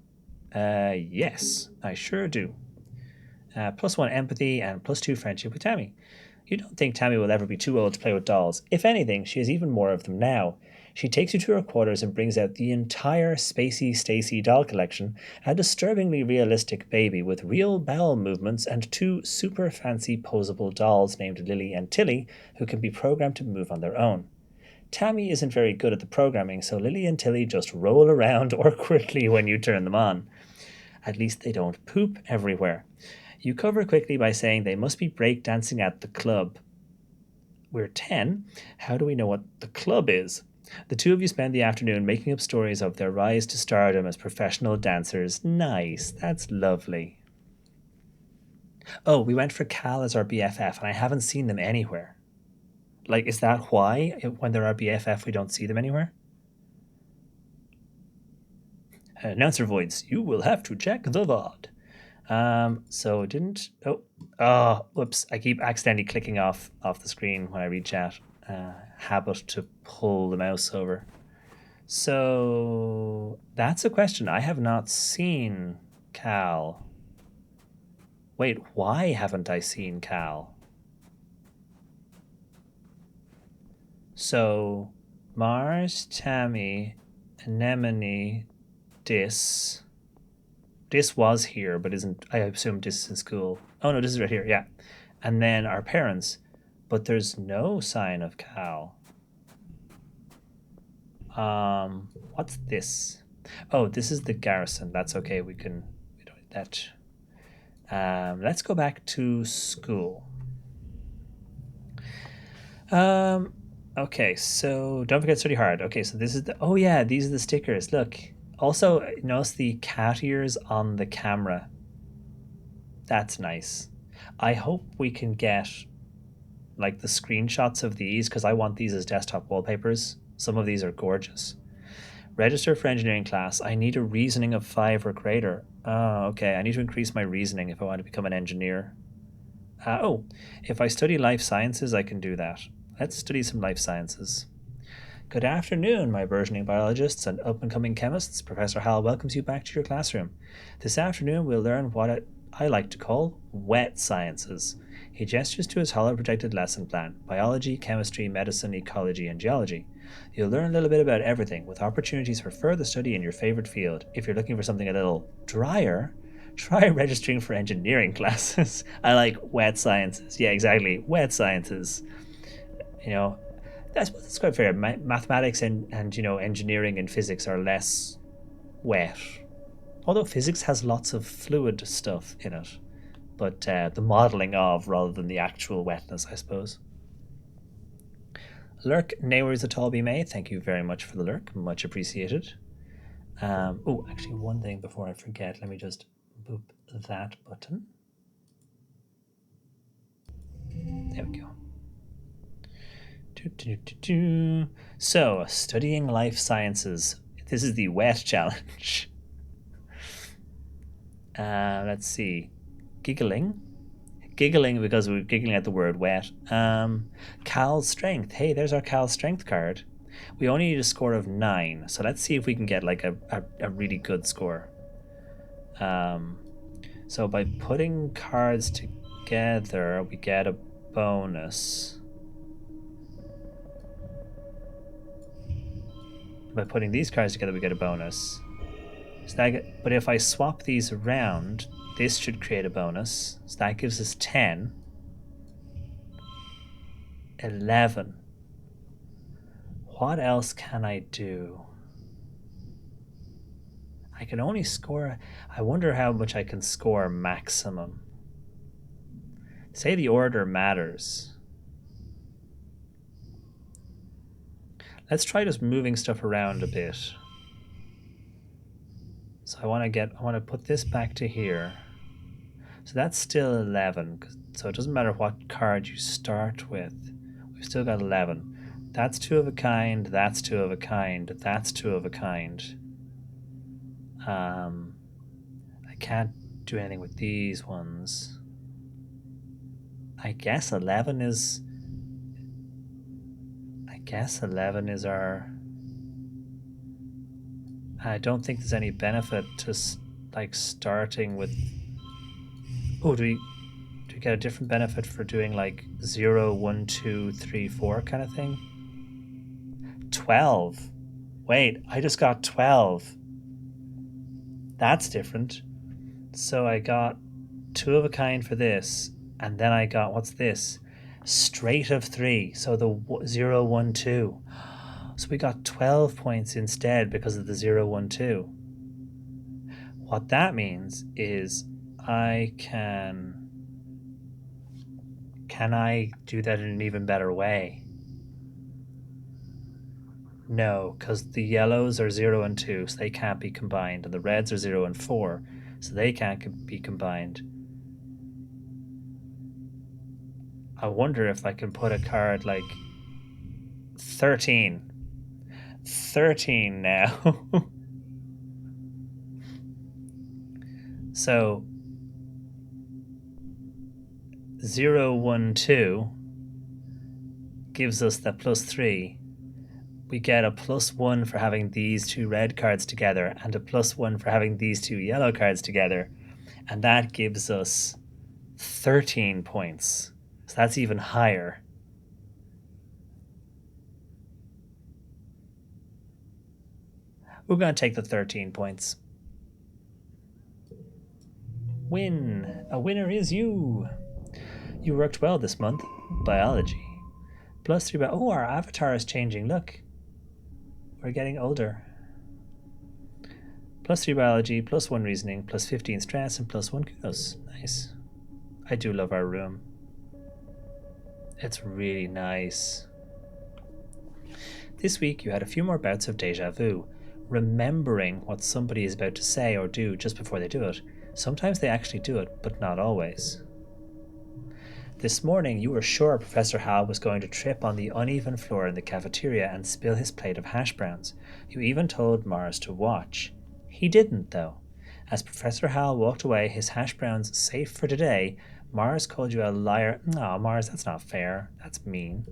Yes, I sure do. +1 empathy and +2 friendship with Tammy. You don't think Tammy will ever be too old to play with dolls. If anything, she has even more of them now. She takes you to her quarters and brings out the entire Spacey Stacy doll collection, a disturbingly realistic baby with real bowel movements, and two super fancy posable dolls named Lily and Tilly, who can be programmed to move on their own. Tammy isn't very good at the programming, so Lily and Tilly just roll around awkwardly when you turn them on. At least they don't poop everywhere. You cover quickly by saying they must be breakdancing at the club. We're 10. How do we know what the club is? The two of you spend the afternoon making up stories of their rise to stardom as professional dancers. Nice. That's lovely. Oh, we went for Cal as our BFF, and I haven't seen them anywhere. Like, is that why, when they're our BFF, we don't see them anywhere? Announcer voids, you will have to check the VOD. So it didn't. Whoops! I keep accidentally clicking off the screen when I read chat. Habit to pull the mouse over. So that's a question. I have not seen Cal. Wait, why haven't I seen Cal? So Mars, Tammy, Anemone, Dis. Dis was here, but isn't. I assume Dis is in school. Oh no, this is right here. Yeah, and then our parents, but there's no sign of Cal. What's this? Oh, this is the garrison. That's okay. We don't need that. Let's go back to school. Okay, so don't forget to study hard. Okay, so this is the. Oh yeah, these are the stickers. Look. Also, notice the cat ears on the camera. That's nice. I hope we can get like the screenshots of these because I want these as desktop wallpapers. Some of these are gorgeous. Register for engineering class. I need a reasoning of 5 or greater. Oh, okay. I need to increase my reasoning if I want to become an engineer. If I study life sciences, I can do that. Let's study some life sciences. Good afternoon, my burgeoning biologists and up-and-coming chemists. Professor Hal welcomes you back to your classroom. This afternoon we'll learn what I like to call wet sciences. He gestures to his hollow-projected lesson plan: biology, chemistry, medicine, ecology, and geology. You'll learn a little bit about everything, with opportunities for further study in your favorite field. If you're looking for something a little drier, try registering for engineering classes. I like wet sciences. Yeah, exactly. Wet sciences. You know, I suppose it's quite fair. Mathematics and engineering and physics are less wet. Although physics has lots of fluid stuff in it. But the modelling of rather than the actual wetness, I suppose. Lurk, neighbours at all be made. Thank you very much for the lurk. Much appreciated. Actually, one thing before I forget. Let me just boop that button. There we go. So, studying life sciences. This is the wet challenge. Let's see. Giggling because we're giggling at the word wet. Cal's strength. Hey, there's our Cal's strength card. We only need a score of 9, so let's see if we can get like a really good score. So by putting cards together, we get a bonus. By putting these cards together, we get a bonus. But if I swap these around, this should create a bonus. So that gives us 10. 11. What else can I do? I can only score... I wonder how much I can score maximum. Say the order matters. Let's try just moving stuff around a bit. So I want to put this back to here. So that's still 11. So it doesn't matter what card you start with. We've still got 11. That's 2 of a kind. That's 2 of a kind. That's 2 of a kind. I can't do anything with these ones. I guess 11 is our... I don't think there's any benefit to like starting with... Oh, do we you get a different benefit for doing like 0, 1, 2, 3, 4 kind of thing? 12. Wait, I just got 12. That's different. So I got 2 of a kind for this, and then I got, what's this? Straight of 3. So the 0, 1, 2. So we got 12 points instead because of the 0, 1, 2. What that means is I can I do that in an even better way? No, because the yellows are 0 and 2, so they can't be combined, and the reds are 0 and 4, so they can't be combined. I wonder if I can put a card like 13. 13 now. So 0, 1, 2 gives us that +3. We get a +1 for having these 2 red cards together and a +1 for having these 2 yellow cards together. And that gives us 13 points. So that's even higher. We're going to take the 13 points. Win! A winner is you! You worked well this month. Biology. +3 oh, our avatar is changing. Look. We're getting older. +3 biology, +1 reasoning, +15 stress, and +1 kudos. Nice. I do love our room. It's really nice. This week you had a few more bouts of deja vu, remembering what somebody is about to say or do just before they do it. Sometimes they actually do it, but not always. This morning you were sure Professor Hal was going to trip on the uneven floor in the cafeteria and spill his plate of hash browns. You even told Mars to watch. He didn't, though. As Professor Hal walked away, his hash browns safe for today, Mars called you a liar. No, Mars, that's not fair. That's mean.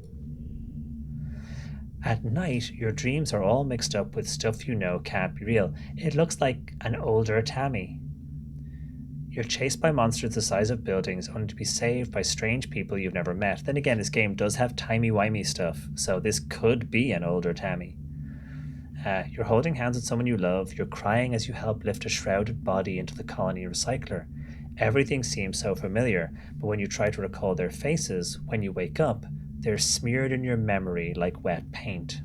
At night, your dreams are all mixed up with stuff you know can't be real. It looks like an older Tammy. You're chased by monsters the size of buildings, only to be saved by strange people you've never met. Then again, this game does have timey-wimey stuff, so this could be an older Tammy. You're holding hands with someone you love. You're crying as you help lift a shrouded body into the colony recycler. Everything seems so familiar, but when you try to recall their faces, when you wake up, they're smeared in your memory like wet paint.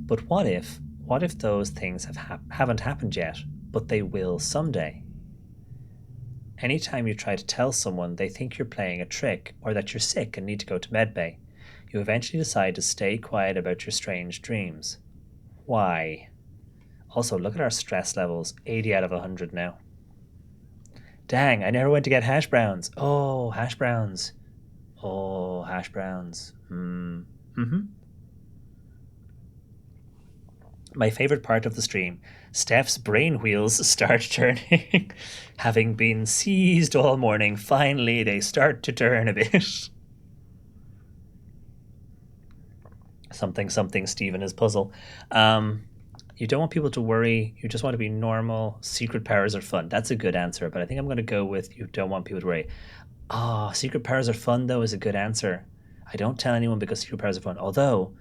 But what if those things haven't happened yet, but they will someday? Anytime you try to tell someone, they think you're playing a trick or that you're sick and need to go to medbay. You eventually decide to stay quiet about your strange dreams. Why? Also, look at our stress levels, 80 out of 100 now. Dang, I never went to get hash browns. Oh, hash browns. Oh, hash browns. My favorite part of the stream, Steph's brain wheels start turning. Having been seized all morning, finally they start to turn a bit. Something, Stephen is puzzle. You don't want people to worry. You just want to be normal. Secret powers are fun. That's a good answer, but I think I'm going to go with you don't want people to worry. Secret powers are fun, though, is a good answer. I don't tell anyone because secret powers are fun. Although,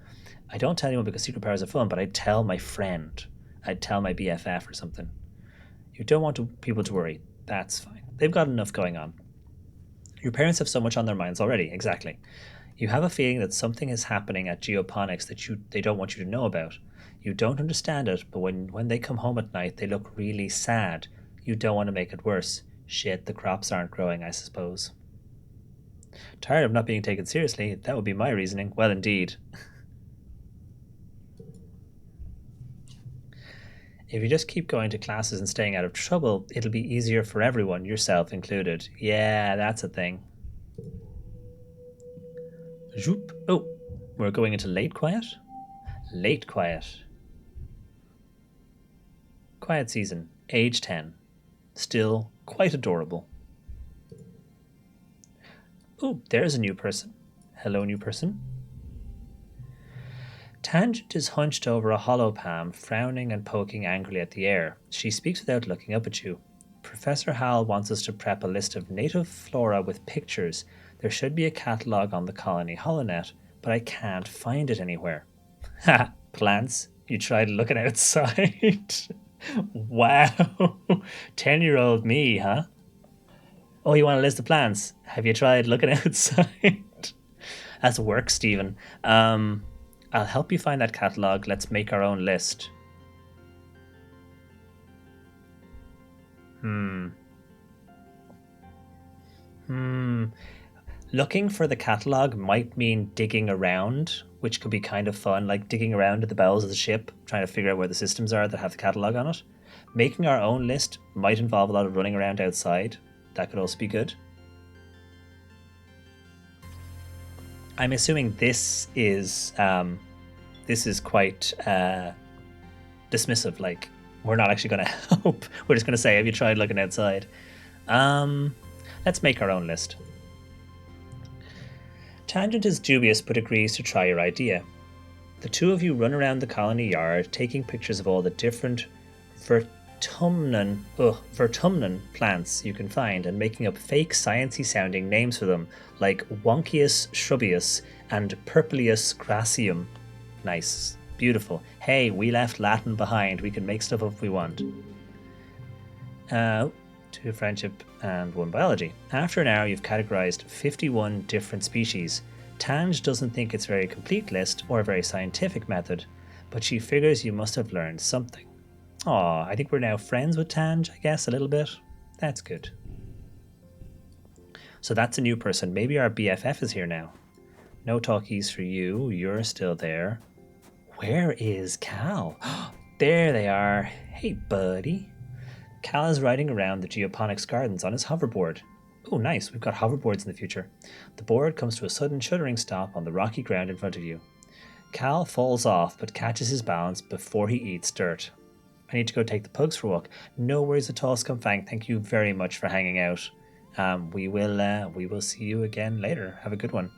I don't tell anyone because secret powers are fun, but I'd tell my friend. I'd tell my BFF or something. You don't want people to worry. That's fine. They've got enough going on. Your parents have so much on their minds already. Exactly. You have a feeling that something is happening at Geoponics that they don't want you to know about. You don't understand it, but when they come home at night, they look really sad. You don't want to make it worse. Shit, the crops aren't growing, I suppose. Tired of not being taken seriously? That would be my reasoning. Well, indeed. If you just keep going to classes and staying out of trouble, it'll be easier for everyone, yourself included. Yeah, that's a thing. Zoop. Oh, we're going into late quiet? Late quiet. Quiet season, age 10. Still quite adorable. Oh, there's a new person. Hello, new person. Tangent is hunched over a hollow palm, frowning and poking angrily at the air. She speaks without looking up at you. Professor Hal wants us to prep a list of native flora with pictures. There should be a catalogue on the Colony Holonet, but I can't find it anywhere. Ha! Plants? You tried looking outside? Wow! 10-year-old me, huh? Oh, you want a list of plants? Have you tried looking outside? That's work, Stephen. I'll help you find that catalogue. Let's make our own list. Looking for the catalogue might mean digging around, which could be kind of fun, like digging around at the bowels of the ship, trying to figure out where the systems are that have the catalogue on it. Making our own list might involve a lot of running around outside. That could also be good. I'm assuming this is quite dismissive, like we're not actually going to help. We're just going to say, have you tried looking outside? Let's make our own list. Tangent is dubious but agrees to try your idea. The two of you run around the colony yard taking pictures of all the different vertumnum plants you can find and making up fake sciencey sounding names for them, like Wonkius shrubbius and Purplius gracium. Nice. Beautiful. Hey, we left Latin behind. We can make stuff up if we want. 2 friendship and 1 biology. After an hour, you've categorized 51 different species. Tange doesn't think it's a very complete list or a very scientific method, but she figures you must have learned something. Aw, I think we're now friends with Tange, I guess, a little bit. That's good. So that's a new person. Maybe our BFF is here now. No talkies for you. You're still there. Where is Cal? There they are. Hey, buddy. Cal is riding around the geoponics gardens on his hoverboard. Oh, nice. We've got hoverboards in the future. The board comes to a sudden shuddering stop on the rocky ground in front of you. Cal falls off but catches his balance before he eats dirt. I need to go take the pugs for a walk. No worries at all, Scumfang. Thank you very much for hanging out. We will see you again later. Have a good one.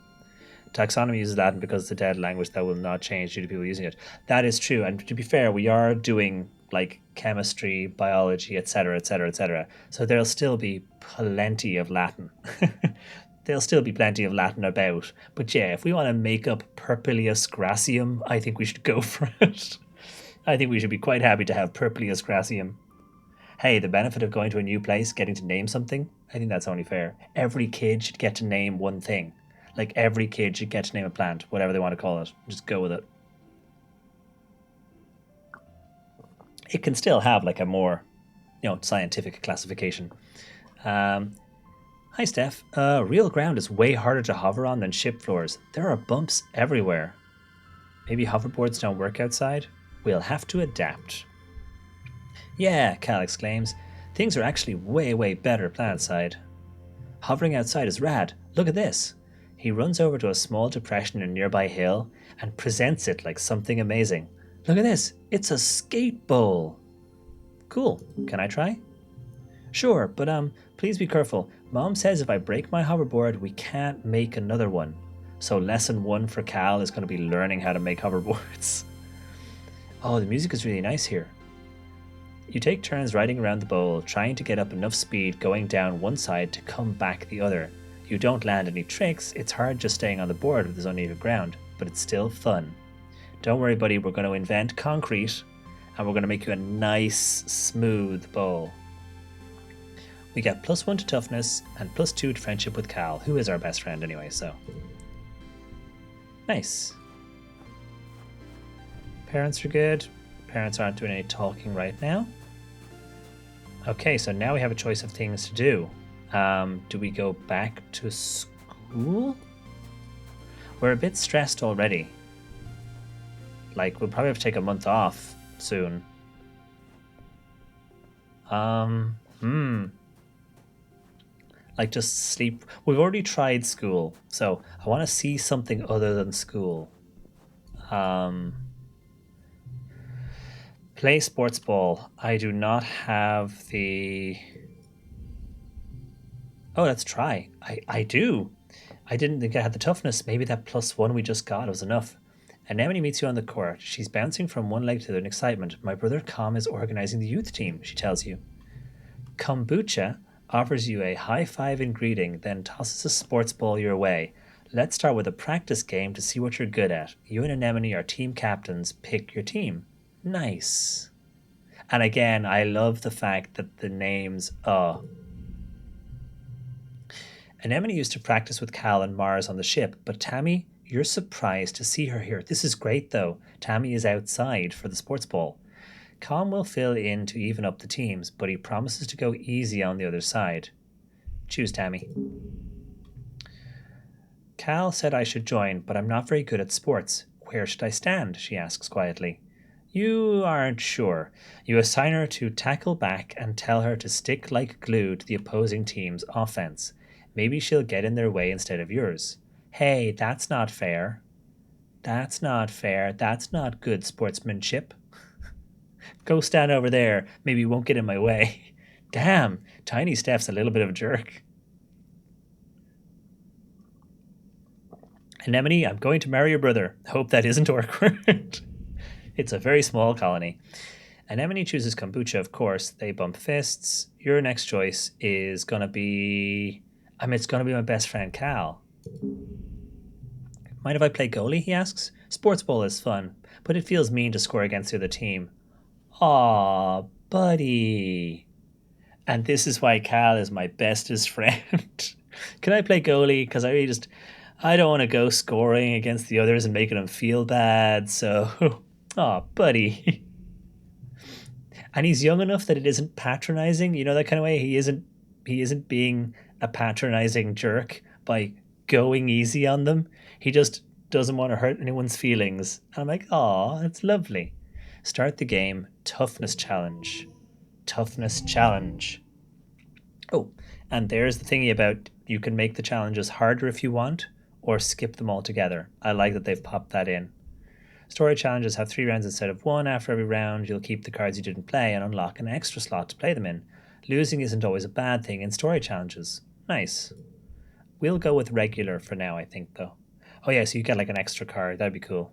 Taxonomy uses Latin because it's a dead language that will not change due to people using it. That is true. And to be fair, we are doing like chemistry, biology, etc., etc., etc. So there'll still be plenty of Latin. There'll still be plenty of Latin about. But yeah, if we want to make up Purplius gracium, I think we should go for it. I think we should be quite happy to have Purplius gracium. Hey, the benefit of going to a new place, getting to name something, I think that's only fair. Every kid should get to name one thing. Like every kid should get to name a plant, whatever they want to call it. Just go with it. It can still have like a more, scientific classification. Hi, Steph. Real ground is way harder to hover on than ship floors. There are bumps everywhere. Maybe hoverboards don't work outside? We'll have to adapt. Yeah, Cal exclaims. Things are actually way, way better planetside. Hovering outside is rad. Look at this. He runs over to a small depression in a nearby hill and presents it like something amazing. Look at this. It's a skate bowl. Cool. Can I try? Sure, but please be careful. Mom says if I break my hoverboard, we can't make another one. So lesson 1 for Cal is going to be learning how to make hoverboards. Oh, the music is really nice here. You take turns riding around the bowl, trying to get up enough speed going down one side to come back the other. You don't land any tricks, it's hard just staying on the board if there's uneven ground, but it's still fun. Don't worry, buddy, we're going to invent concrete, and we're going to make you a nice, smooth bowl. We get +1 to toughness, and +2 to friendship with Cal, who is our best friend anyway, so. Nice. Parents are good. Parents aren't doing any talking right now. Okay, so now we have a choice of things to do. Do we go back to school? We're a bit stressed already. Like, we'll probably have to take a month off soon. Like, just sleep. We've already tried school, so I want to see something other than school. Play sports ball. I do not have the... Oh, let's try. I do. I didn't think I had the toughness. Maybe that +1 we just got was enough. Anemone meets you on the court. She's bouncing from one leg to the other in excitement. My brother Com is organizing the youth team, she tells you. Kombucha offers you a high five in greeting, then tosses a sports ball your way. Let's start with a practice game to see what you're good at. You and Anemone are team captains. Pick your team. Nice. And again, I love the fact that the names Anemone used to practice with Cal and Mars on the ship, but Tammy, you're surprised to see her here. This is great though. Tammy is outside for the sports ball. Calm will fill in to even up the teams, but he promises to go easy on the other side. Choose Tammy. Cal said I should join, but I'm not very good at sports. Where should I stand? She asks quietly. You aren't sure. You assign her to tackle back and tell her to stick like glue to the opposing team's offense. Maybe she'll get in their way instead of yours. Hey, that's not fair. That's not fair. That's not good sportsmanship. Go stand over there. Maybe you won't get in my way. Damn, Tiny Steph's a little bit of a jerk. Anemone, I'm going to marry your brother. Hope that isn't awkward. It's a very small colony. Anemone chooses kombucha, of course. They bump fists. Your next choice is going to be... it's going to be my best friend, Cal. Mind if I play goalie, he asks. Sports ball is fun, but it feels mean to score against the other team. Aw, buddy. And this is why Cal is my bestest friend. Can I play goalie? Because I don't want to go scoring against the others and making them feel bad. So, aw, buddy. And he's young enough that it isn't patronizing. You know, that kind of way. He isn't being a patronizing jerk by going easy on them. He just doesn't want to hurt anyone's feelings. And I'm like, aw, that's lovely. Start the game. Toughness challenge. Toughness challenge. Oh, and there's the thingy about you can make the challenges harder if you want or skip them altogether. I like that they've popped that in. Story challenges have 3 rounds instead of 1. After every round, you'll keep the cards you didn't play and unlock an extra slot to play them in. Losing isn't always a bad thing in story challenges. Nice. We'll go with regular for now, I think, though. Oh, yeah, so you get like an extra card. That'd be cool.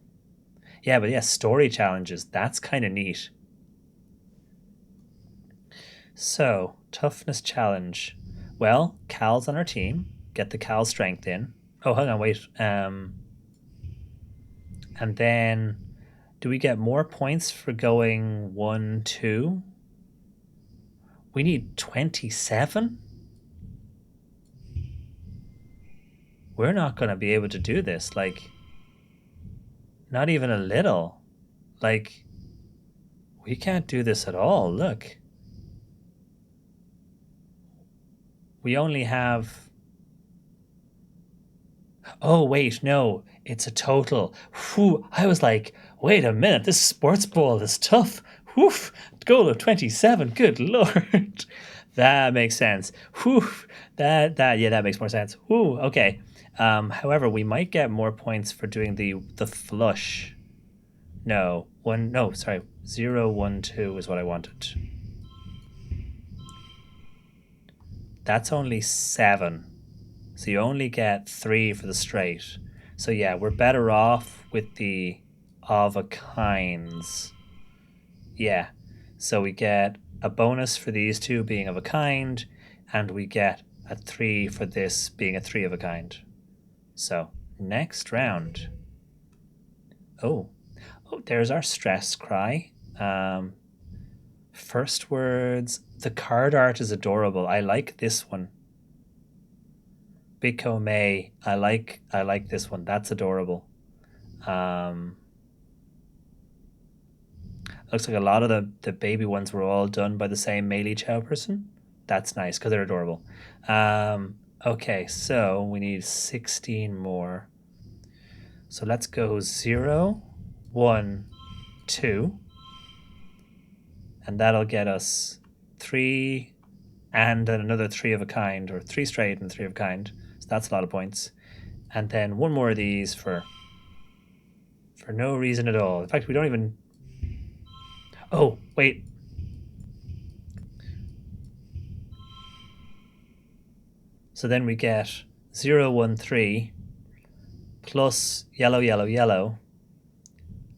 Yeah, but yeah, story challenges. That's kind of neat. So, toughness challenge. Well, Cal's on our team. Get the Cal strength in. Oh, hang on, wait. And then, do we get more points for going 1, 2? We need 27? We're not going to be able to do this. Like, not even a little. Like, we can't do this at all. Look. We only have... Oh, wait, no. It's a total. Whew, I was like, wait a minute. This sports ball is tough. Whew, goal of 27. Good Lord. That makes sense. Whew, that makes more sense. Whew, okay. However, we might get more points for doing the flush. No, 0, 1, 2 is what I wanted. That's only 7. So you only get 3 for the straight. So yeah, we're better off with the of a kinds. Yeah. So we get a bonus for these 2 being of a kind, and we get a 3 for this being a 3 of a kind. So, next round. Oh, there's our stress cry. First words. The card art is adorable. I like this one. Biko May. I like this one. That's adorable. Looks like a lot of the baby ones were all done by the same Meili Chow person. That's nice because they're adorable. Okay, so we need 16 more. So let's go 0, 1, 2. And that'll get us 3 and then another 3 of a kind, or 3 straight and 3 of a kind. So that's a lot of points. And then 1 more of these for no reason at all. In fact, we don't even... Oh, wait. So then we get 0, 1, 3 plus yellow, yellow, yellow,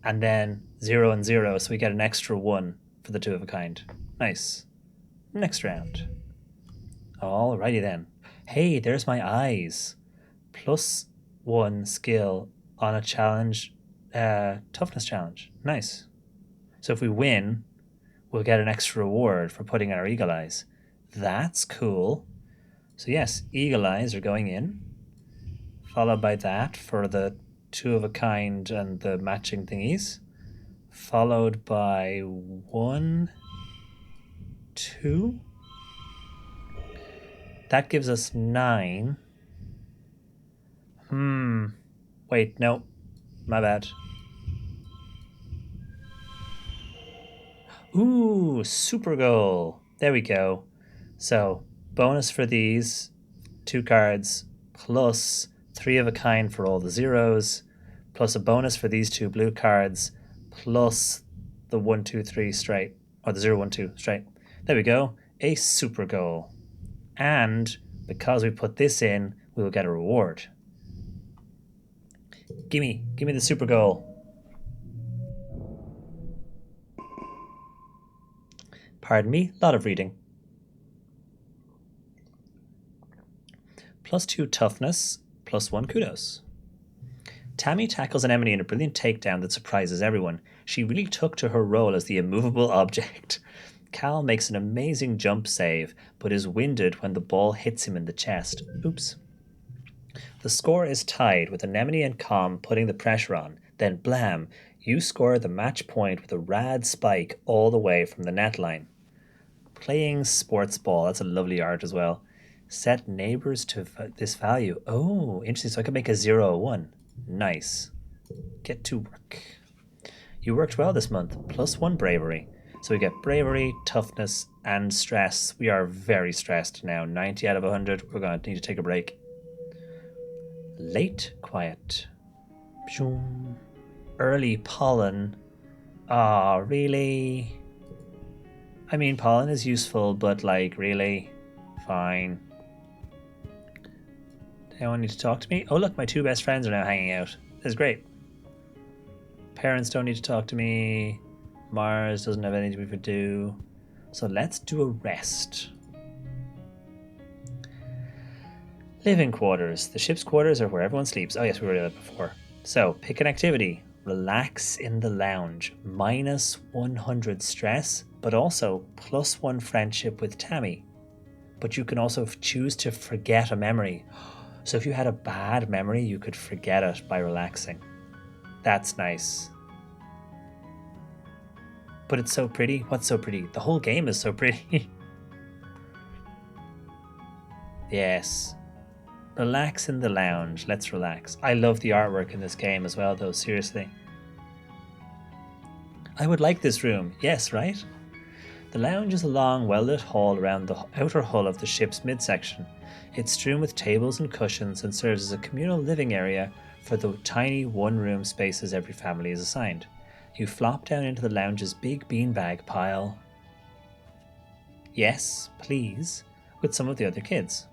and then 0 and 0. So we get an extra 1 for the 2 of a kind. Nice. Next round. Alrighty then. Hey, there's my eyes. +1 skill on a challenge, toughness challenge. Nice. So if we win, we'll get an extra reward for putting in our eagle eyes. That's cool. So yes, eagle eyes are going in, followed by that for the two of a kind and the matching thingies, followed by 1, 2. That gives us 9. Wait, no, my bad. Ooh, super goal. There we go. So, bonus for these 2 cards, plus 3 of a kind for all the zeros, plus a bonus for these 2 blue cards, plus the 1, 2, 3 straight, or the 0, 1, 2 straight. There we go. A super goal. And because we put this in, we will get a reward. Gimme the super goal. Pardon me, lot of reading. +2 toughness, +1 kudos. Tammy tackles Anemone in a brilliant takedown that surprises everyone. She really took to her role as the immovable object. Cal makes an amazing jump save, but is winded when the ball hits him in the chest. Oops. The score is tied, with Anemone and Com putting the pressure on. Then blam, you score the match point with a rad spike all the way from the net line. Playing sports ball, that's a lovely art as well. Set neighbors to this value. Oh, interesting. So I could make a 0, 1. Nice. Get to work. You worked well this month. +1 bravery. So we get bravery, toughness, and stress. We are very stressed now. 90 out of 100. We're going to need to take a break. Late quiet. Early pollen. Ah, really? I mean, pollen is useful, but like, really? Fine. Anyone need to talk to me? Oh, look, my 2 best friends are now hanging out. This is great. Parents don't need to talk to me. Mars doesn't have anything to do. So let's do a rest. Living quarters. The ship's quarters are where everyone sleeps. Oh yes, we already did that before. So pick an activity. Relax in the lounge. -100 stress, but also +1 friendship with Tammy. But you can also choose to forget a memory. So if you had a bad memory, you could forget it by relaxing. That's nice. But it's so pretty. What's so pretty? The whole game is so pretty. Yes. Relax in the lounge. Let's relax. I love the artwork in this game as well, though, seriously. I would like this room. Yes, right? The lounge is a long, well-lit hall around the outer hull of the ship's midsection. It's strewn with tables and cushions and serves as a communal living area for the tiny one-room spaces every family is assigned. You flop down into the lounge's big beanbag pile. Yes, please, with some of the other kids.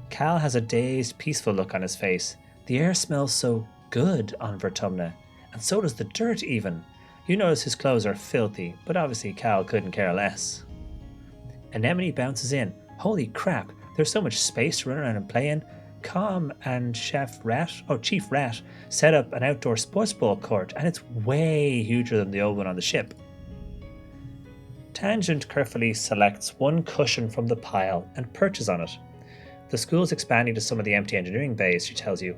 Cal has a dazed, peaceful look on his face. The air smells so good on Vertumna, and so does the dirt even. You notice his clothes are filthy, but obviously Cal couldn't care less. Anemone bounces in. Holy crap, there's so much space to run around and play in. Com and Chief Rat set up an outdoor sports ball court, and it's way huger than the old one on the ship. Tangent carefully selects 1 cushion from the pile and perches on it. The school's expanding to some of the empty engineering bays, she tells you,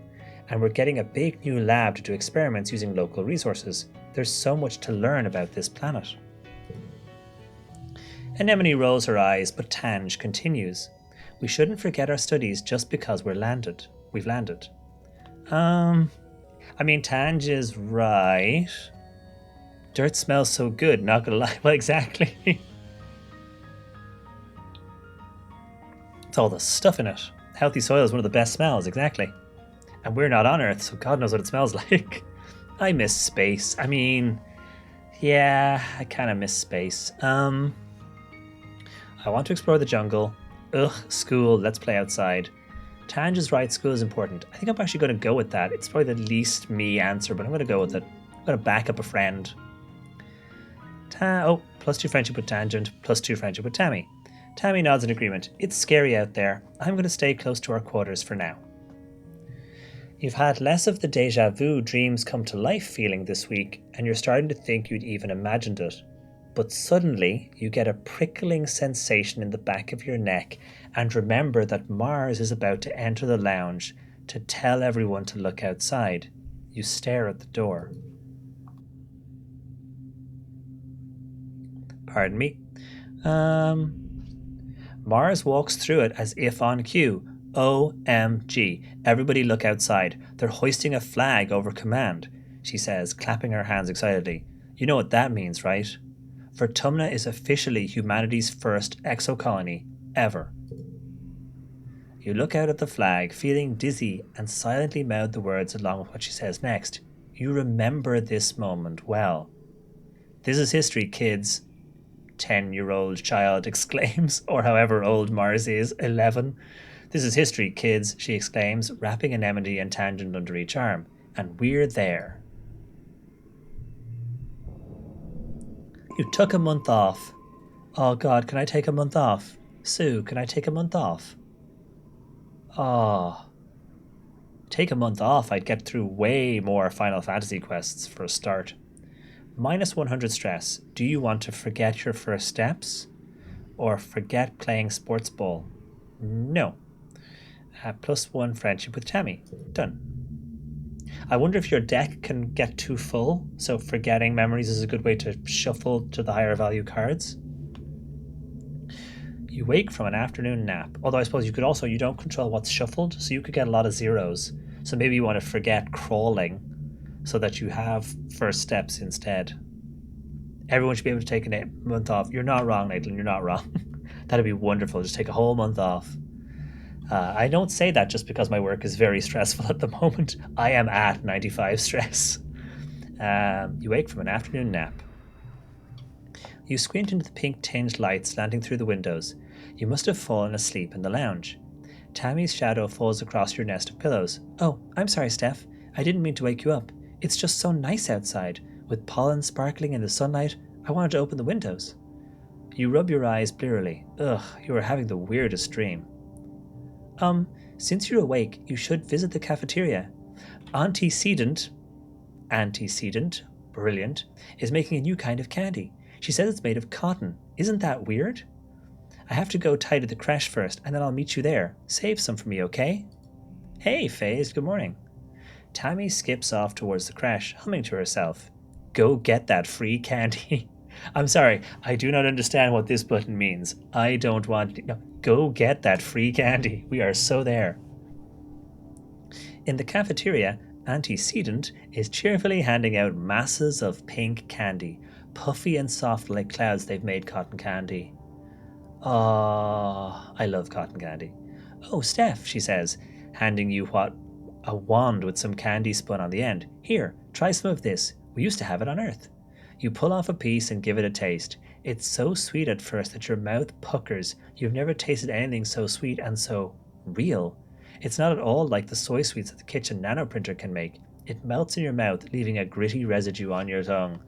and we're getting a big new lab to do experiments using local resources. There's so much to learn about this planet. Anemone rolls her eyes, but Tange continues. We shouldn't forget our studies just because we've landed. I mean, Tange is right. Dirt smells so good, not gonna lie. Well, exactly. It's all the stuff in it. Healthy soil is one of the best smells, exactly. And we're not on Earth, so God knows what it smells like. I miss space. I mean, yeah, I kind of miss space. I want to explore the jungle. Ugh, school, let's play outside. Tange is right, school is important. I think I'm actually going to go with that. It's probably the least me answer, but I'm going to go with it. I'm going to back up a friend. +2 friendship with Tangent, +2 friendship with Tammy. Tammy nods in agreement. It's scary out there. I'm going to stay close to our quarters for now. You've had less of the deja vu dreams come to life feeling this week, and you're starting to think you'd even imagined it. But suddenly, you get a prickling sensation in the back of your neck and remember that Mars is about to enter the lounge to tell everyone to look outside. You stare at the door. Pardon me? Mars walks through it as if on cue. OMG. Everybody look outside. They're hoisting a flag over command, she says, clapping her hands excitedly. You know what that means, right? Vertumna is officially humanity's first exocolony ever. You look out at the flag, feeling dizzy, and silently mouth the words along with what she says next. You remember this moment well. This is history, kids, 10-year-old child exclaims, or however old Mars is, 11. This is history, kids, she exclaims, wrapping an Anemone and Tangent under each arm. And we're there. You took a month off. Oh God, can I take a month off? Sue, can I take a month off? Oh. Take a month off, I'd get through way more Final Fantasy quests for a start. Minus 100 stress. Do you want to forget your first steps? Or forget playing sports ball? No. +1 friendship with Tammy. Done. I wonder if your deck can get too full, so forgetting memories is a good way to shuffle to the higher value cards. You wake from an afternoon nap, although I suppose you don't control what's shuffled, so you could get a lot of zeros. So maybe you want to forget crawling so that you have first steps instead. Everyone should be able to take a month off. You're not wrong, Nathan, you're not wrong. That'd be wonderful, just take a whole month off. I don't say that just because my work is very stressful at the moment. I am at 95 stress. You wake from an afternoon nap. You squint into the pink-tinged light slanting through the windows. You must have fallen asleep in the lounge. Tammy's shadow falls across your nest of pillows. Oh, I'm sorry, Steph. I didn't mean to wake you up. It's just so nice outside. With pollen sparkling in the sunlight, I wanted to open the windows. You rub your eyes blearily. Ugh, you are having the weirdest dream. Since you're awake, you should visit the cafeteria. Antecedent, brilliant, is making a new kind of candy. She says it's made of cotton. Isn't that weird? I have to go tidy the creche first, and then I'll meet you there. Save some for me, okay? Hey, Faze, good morning. Tammy skips off towards the creche, humming to herself. Go get that free candy. I'm sorry, I do not understand what this button means. I don't want... No, go get that free candy. We are so there. In the cafeteria, Antecedent is cheerfully handing out masses of pink candy, puffy and soft like clouds they've made cotton candy. Ah, I love cotton candy. Oh, Steph, she says, handing you a wand with some candy spun on the end. Here, try some of this. We used to have it on Earth. You pull off a piece and give it a taste. It's so sweet at first that your mouth puckers. You've never tasted anything so sweet and so real. It's not at all like the soy sweets that the kitchen nanoprinter can make. It melts in your mouth, leaving a gritty residue on your tongue.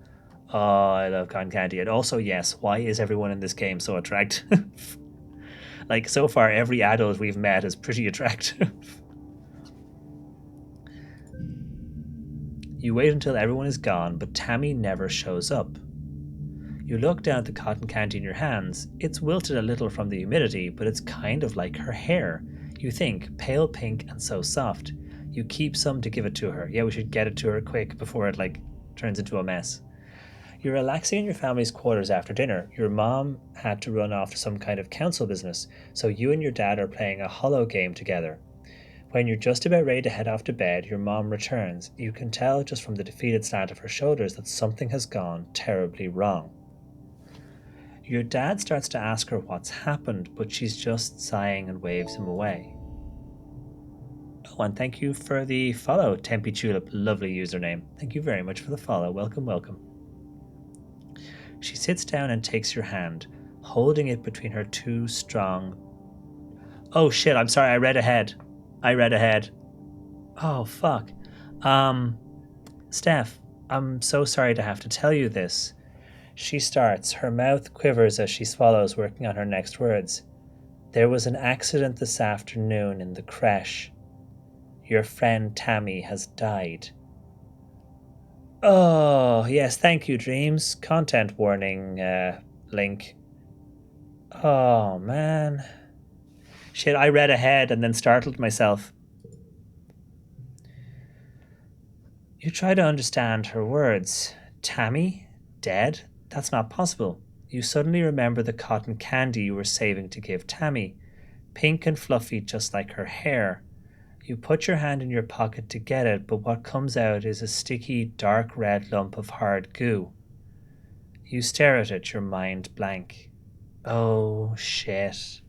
Oh, I love cotton candy. And also, yes, why is everyone in this game so attractive? Like, so far, every adult we've met is pretty attractive. You wait until everyone is gone, but Tammy never shows up. You look down at the cotton candy in your hands. It's wilted a little from the humidity, but it's kind of like her hair. You think, pale pink and so soft. You keep some to give it to her. Yeah, we should get it to her quick before it, turns into a mess. You're relaxing in your family's quarters after dinner. Your mom had to run off to some kind of council business, so you and your dad are playing a hollow game together. When you're just about ready to head off to bed, your mom returns. You can tell just from the defeated slant of her shoulders that something has gone terribly wrong. Your dad starts to ask her what's happened, but she's just sighing and waves him away. Oh, and thank you for the follow, Tempe Tulip. Lovely username. Thank you very much for the follow. Welcome, welcome. She sits down and takes your hand, holding it between her two strong... Oh shit, I'm sorry, I read ahead. Oh, fuck. Steph, I'm so sorry to have to tell you this. She starts. Her mouth quivers as she swallows, working on her next words. There was an accident this afternoon in the creche. Your friend Tammy has died. Oh, yes, thank you, Dreams. Content warning, link. Oh, man. Shit, I read ahead and then startled myself. You try to understand her words. Tammy? Dead? That's not possible. You suddenly remember the cotton candy you were saving to give Tammy. Pink and fluffy just like her hair. You put your hand in your pocket to get it, but what comes out is a sticky, dark red lump of hard goo. You stare at it, your mind blank. Oh, shit.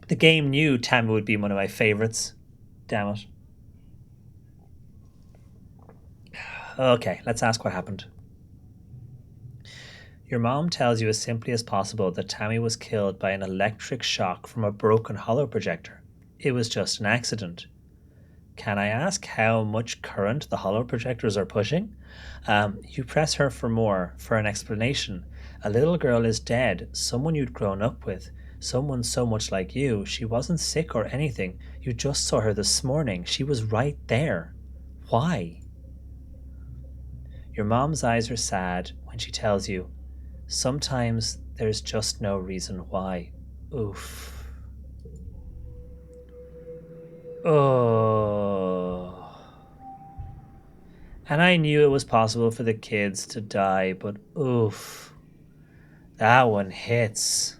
The game knew Tammy would be one of my favourites. Damn it. Okay, let's ask what happened. Your mom tells you as simply as possible that Tammy was killed by an electric shock from a broken hollow projector. It was just an accident. Can I ask how much current the hollow projectors are pushing? You press her for more, for an explanation. A little girl is dead, someone you'd grown up with, someone so much like you. She wasn't sick or anything. You just saw her this morning. She was right there. Why? Your mom's eyes are sad when she tells you, sometimes there's just no reason why. Oof. Oh. And I knew it was possible for the kids to die, but oof. That one hits.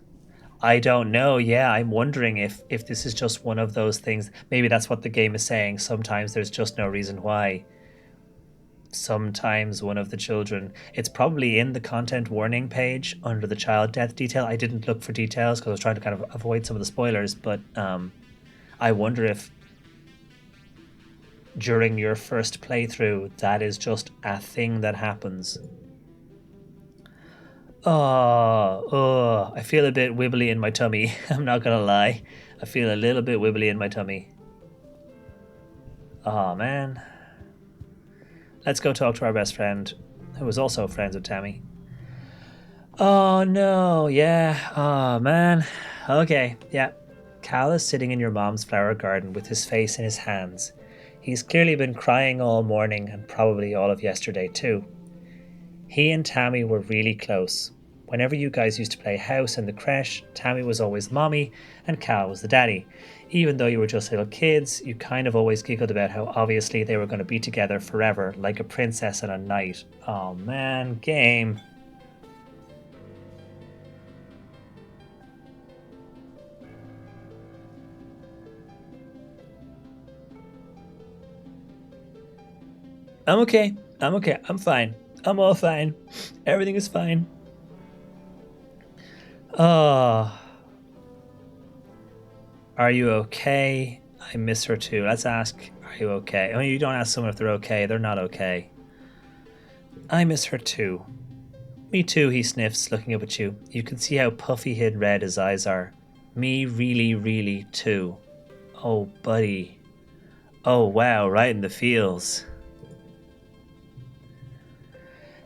I don't know. Yeah, I'm wondering if this is just one of those things. Maybe that's what the game is saying. Sometimes there's just no reason why. Sometimes one of the children. It's probably in the content warning page under the child death detail. I didn't look for details because I was trying to kind of avoid some of the spoilers, but I wonder if during your first playthrough that is just a thing that happens. Oh, I feel a bit wibbly in my tummy. I'm not gonna lie. I feel a little bit wibbly in my tummy. Oh, man. Let's go talk to our best friend, who was also friends with Tammy. Oh, no. Yeah. Oh, man. Okay. Yeah. Cal is sitting in your mom's flower garden with his face in his hands. He's clearly been crying all morning and probably all of yesterday, too. He and Tammy were really close. Whenever you guys used to play house in the creche, Tammy was always mommy and Cal was the daddy. Even though you were just little kids, you kind of always giggled about how obviously they were going to be together forever, like a princess and a knight. Oh man, game. I'm okay. I'm okay. I'm fine. I'm all fine. Everything is fine. Oh. Are you okay? I miss her too. Let's ask, are you okay? I mean, you don't ask someone if they're okay. They're not okay. I miss her too. Me too, he sniffs, looking up at you. You can see how puffy hid red his eyes are. Me really, really too. Oh, buddy. Oh, wow, right in the feels.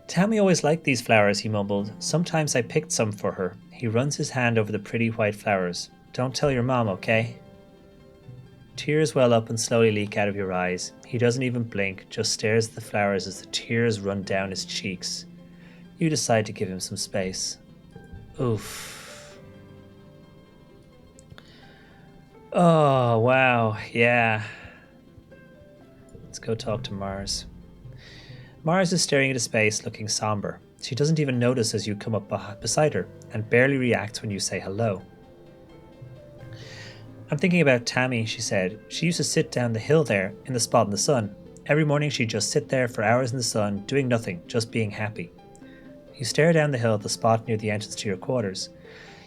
Tammy always liked these flowers, he mumbled. Sometimes I picked some for her. He runs his hand over the pretty white flowers. Don't tell your mom, okay? Tears well up and slowly leak out of your eyes. He doesn't even blink, just stares at the flowers as the tears run down his cheeks. You decide to give him some space. Oof. Oh, wow, yeah. Let's go talk to Mars. Mars is staring into space, looking somber. She doesn't even notice as you come up beside her, and barely reacts when you say hello. I'm thinking about Tammy, she said. She used to sit down the hill there, in the spot in the sun. Every morning she'd just sit there for hours in the sun, doing nothing, just being happy. You stare down the hill at the spot near the entrance to your quarters.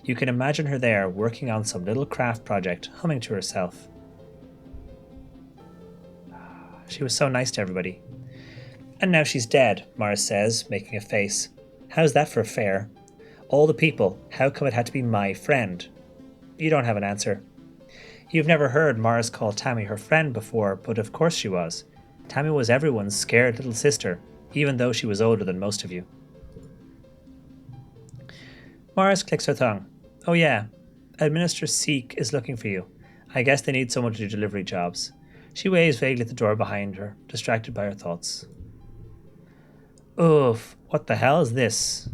You can imagine her there, working on some little craft project, humming to herself. She was so nice to everybody. And now she's dead, Mars says, making a face. How's that for fair? All the people, how come it had to be my friend? You don't have an answer. You've never heard Mars call Tammy her friend before, but of course she was. Tammy was everyone's scared little sister, even though she was older than most of you. Mars clicks her tongue. Oh yeah, Administrator Seek is looking for you. I guess they need someone to do delivery jobs. She waves vaguely at the door behind her, distracted by her thoughts. Oof, what the hell is this?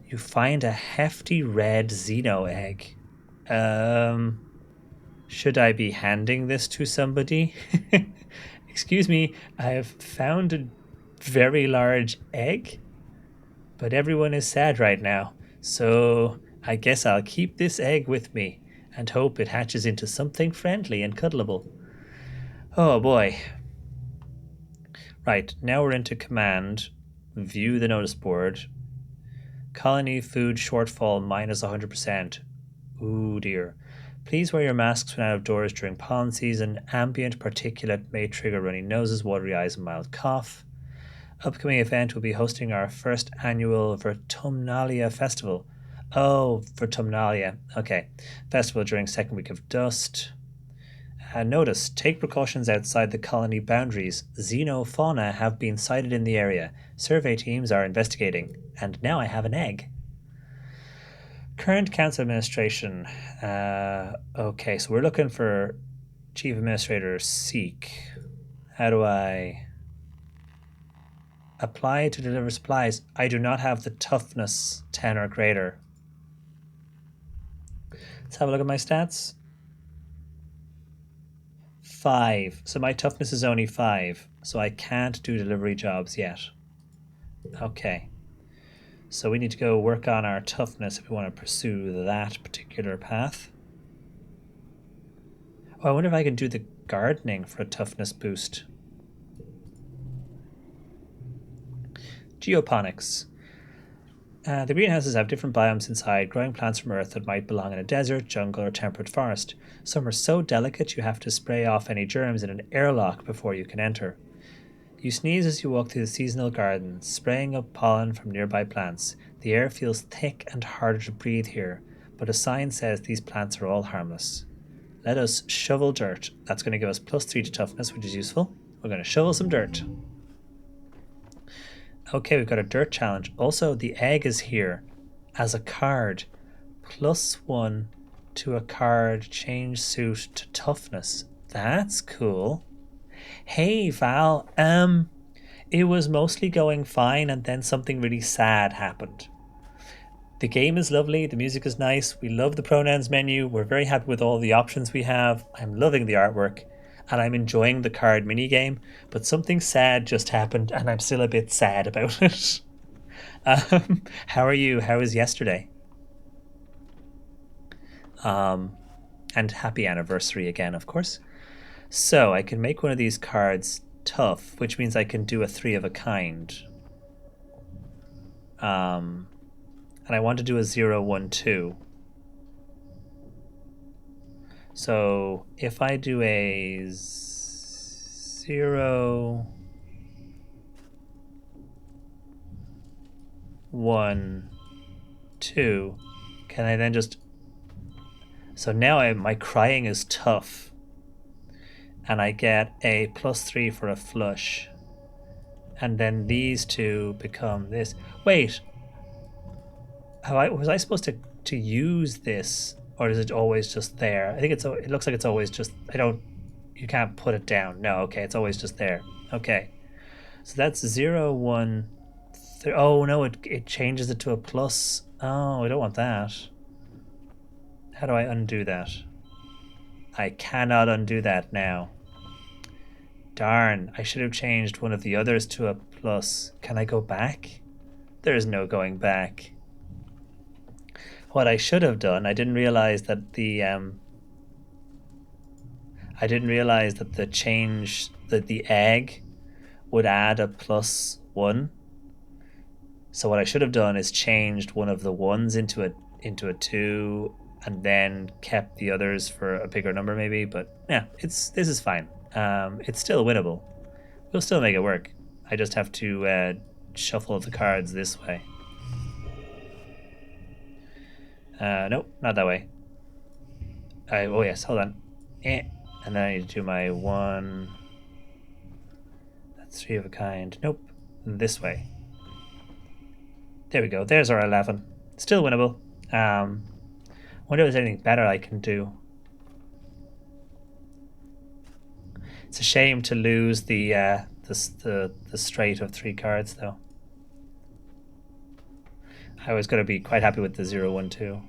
You find a hefty red Xeno egg. Should I be handing this to somebody? Excuse me, I have found a very large egg, but everyone is sad right now, so I guess I'll keep this egg with me and hope it hatches into something friendly and cuddleable. Oh boy. Right, now we're into command. View the notice board. Colony food shortfall minus 100%. Ooh dear. Please wear your masks when out of doors during pollen season. Ambient particulate may trigger runny noses, watery eyes, and mild cough. Upcoming event will be hosting our first annual Vertumnalia Festival. Oh, Vertumnalia. Okay. Festival during second week of dust. Notice, take precautions outside the colony boundaries. Xenofauna have been sighted in the area. Survey teams are investigating. And now I have an egg. Current council administration. Okay, so we're looking for Chief Administrator Seek. How do I apply to deliver supplies? I do not have the toughness 10 or greater. Let's have a look at my stats. 5. So my toughness is only 5. So I can't do delivery jobs yet. Okay. So we need to go work on our toughness if we want to pursue that particular path. Oh, I wonder if I can do the gardening for a toughness boost. Geoponics. The greenhouses have different biomes inside, growing plants from earth that might belong in a desert, jungle, or temperate forest. Some are so delicate you have to spray off any germs in an airlock before you can enter. You sneeze as you walk through the seasonal gardens, spraying up pollen from nearby plants. The air feels thick and harder to breathe here, but a sign says these plants are all harmless. Let us shovel dirt. That's going to give us +3 to toughness, which is useful. We're going to shovel some dirt. Okay, we've got a dirt challenge. Also, the egg is here as a card. +1 to a card, change suit to toughness. That's cool. Hey, Val. It was mostly going fine, and then something really sad happened. The game is lovely. The music is nice. We love the pronouns menu. We're very happy with all the options we have. I'm loving the artwork. And I'm enjoying the card minigame, but something sad just happened, and I'm still a bit sad about it. How are you? How was yesterday? And happy anniversary again, of course. So I can make one of these cards tough, which means I can do a 3 of a kind. And I want to do a 0, 1, 2. So if I do a 0, 1, 2, can I then just... So now my crying is tough. And I get a +3 for a flush. And then these two become this. Wait. Was I supposed to use this? Or is it always just there? I think it looks like it's always just... You can't put it down. No, okay, it's always just there. Okay. So that's 0, 1, 3. Oh, no, it changes it to a plus. Oh, I don't want that. How do I undo that? I cannot undo that now. Darn, I should have changed one of the others to a plus. Can I go back? There is no going back. What I should have done, I didn't realize that the change, that the egg would add a +1. So what I should have done is changed one of the ones into a 2, and then kept the others for a bigger number maybe. But yeah, this is fine. It's still winnable. We'll still make it work. I just have to shuffle the cards this way. Nope, not that way. Oh yes, hold on. And then I need to do my 1. That's 3 of a kind. Nope, this way. There we go. There's our 11. Still winnable. Wonder if there's anything better I can do. It's a shame to lose the straight of 3 cards, though. I was going to be quite happy with the 0, 1, 2.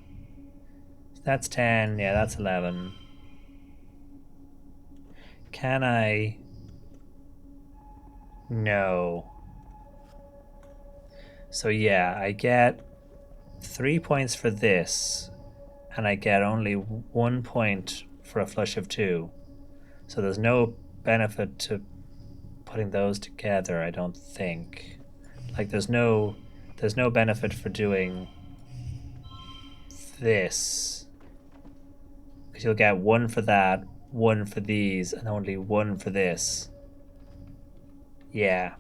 That's 10. Yeah, that's 11. Can I? No. So yeah, I get 3 points for this, and I get only 1 point for a flush of 2. So there's no benefit to putting those together, I don't think. Like there's no benefit for doing this, because you'll get 1 for that, 1 for these, and only 1 for this. Yeah.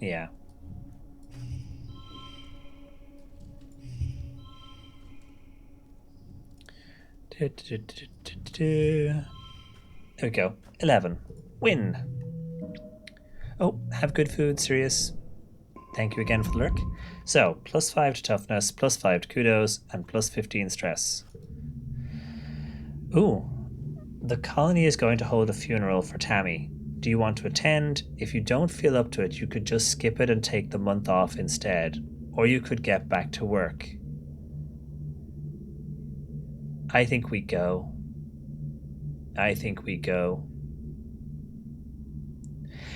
There we go. 11. Win. Oh, have good food, Sirius. Thank you again for the lurk. So, +5 to toughness, +5 to kudos, and +15 stress. Ooh. The colony is going to hold a funeral for Tammy. Do you want to attend? If you don't feel up to it, you could just skip it and take the month off instead. Or you could get back to work. I think we go.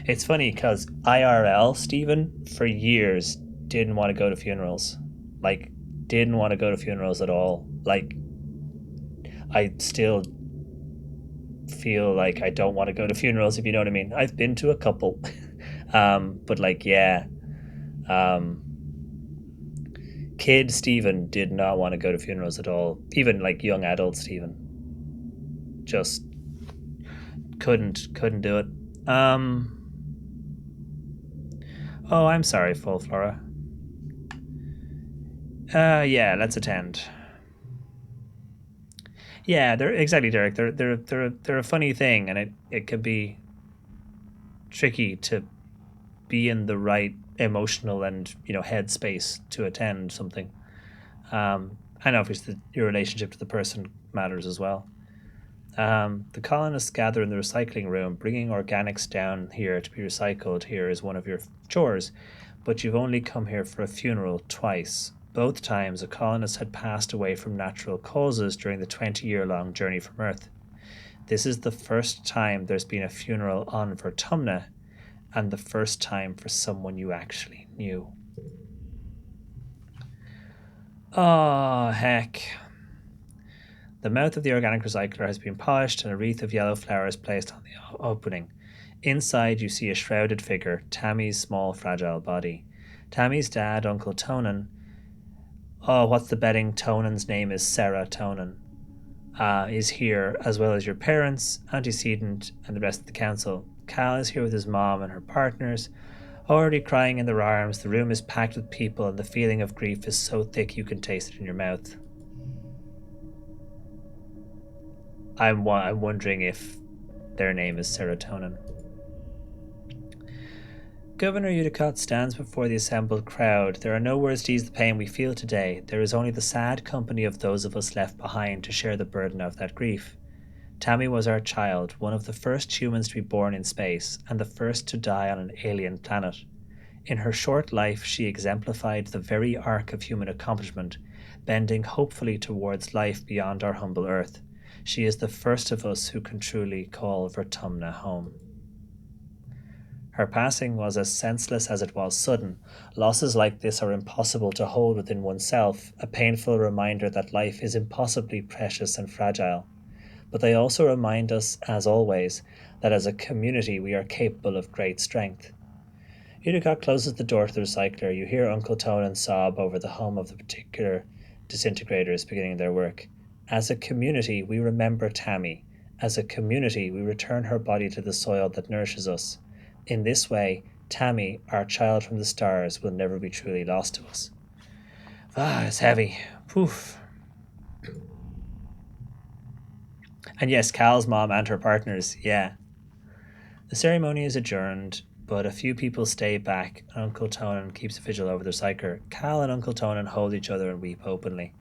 It's funny because IRL, Stephen, for years didn't want to go to funerals. Like, didn't want to go to funerals at all. Like, I still feel like I don't want to go to funerals, if you know what I mean. I've been to a couple. But, like, yeah. Kid Stephen did not want to go to funerals at all. Even, like, young adult Stephen. Just couldn't do it. Oh, I'm sorry, Full Flora. Yeah, let's attend. Yeah, they're exactly, Derek. They're a funny thing, and it can be tricky to be in the right emotional and headspace to attend something. And obviously your relationship to the person matters as well. The colonists gather in the recycling room. Bringing organics down here to be recycled here is one of your chores, but you've only come here for a funeral twice. Both times, a colonist had passed away from natural causes during the 20-year-long journey from Earth. This is the first time there's been a funeral on Vertumna, and the first time for someone you actually knew. Oh, heck. The mouth of the organic recycler has been polished and a wreath of yellow flowers placed on the opening. Inside, you see a shrouded figure, Tammy's small, fragile body. Tammy's dad, Uncle Tonan. Oh, what's the betting? Tonan's name is Sarah Tonan. Is here, as well as your parents, antecedent, and the rest of the council. Cal is here with his mom and her partners, already crying in their arms. The room is packed with people, and the feeling of grief is so thick you can taste it in your mouth. I'm wondering if their name is serotonin. Governor Udicott stands before the assembled crowd. There are no words to ease the pain we feel today. There is only the sad company of those of us left behind to share the burden of that grief. Tammy was our child, one of the first humans to be born in space, and the first to die on an alien planet. In her short life, she exemplified the very arc of human accomplishment, bending hopefully towards life beyond our humble Earth. She is the first of us who can truly call Vertumna home. Her passing was as senseless as it was sudden. Losses like this are impossible to hold within oneself, a painful reminder that life is impossibly precious and fragile. But they also remind us, as always, that as a community we are capable of great strength. Udicott closes the door to the recycler. You hear Uncle Tonan sob over the hum of the particular disintegrators beginning their work. As a community, we remember Tammy. As a community, we return her body to the soil that nourishes us. In this way, Tammy, our child from the stars, will never be truly lost to us. It's heavy. Poof. And yes, Cal's mom and her partners, yeah. The ceremony is adjourned, but a few people stay back, and Uncle Tonin keeps a vigil over their cycle. Cal and Uncle Tonin hold each other and weep openly.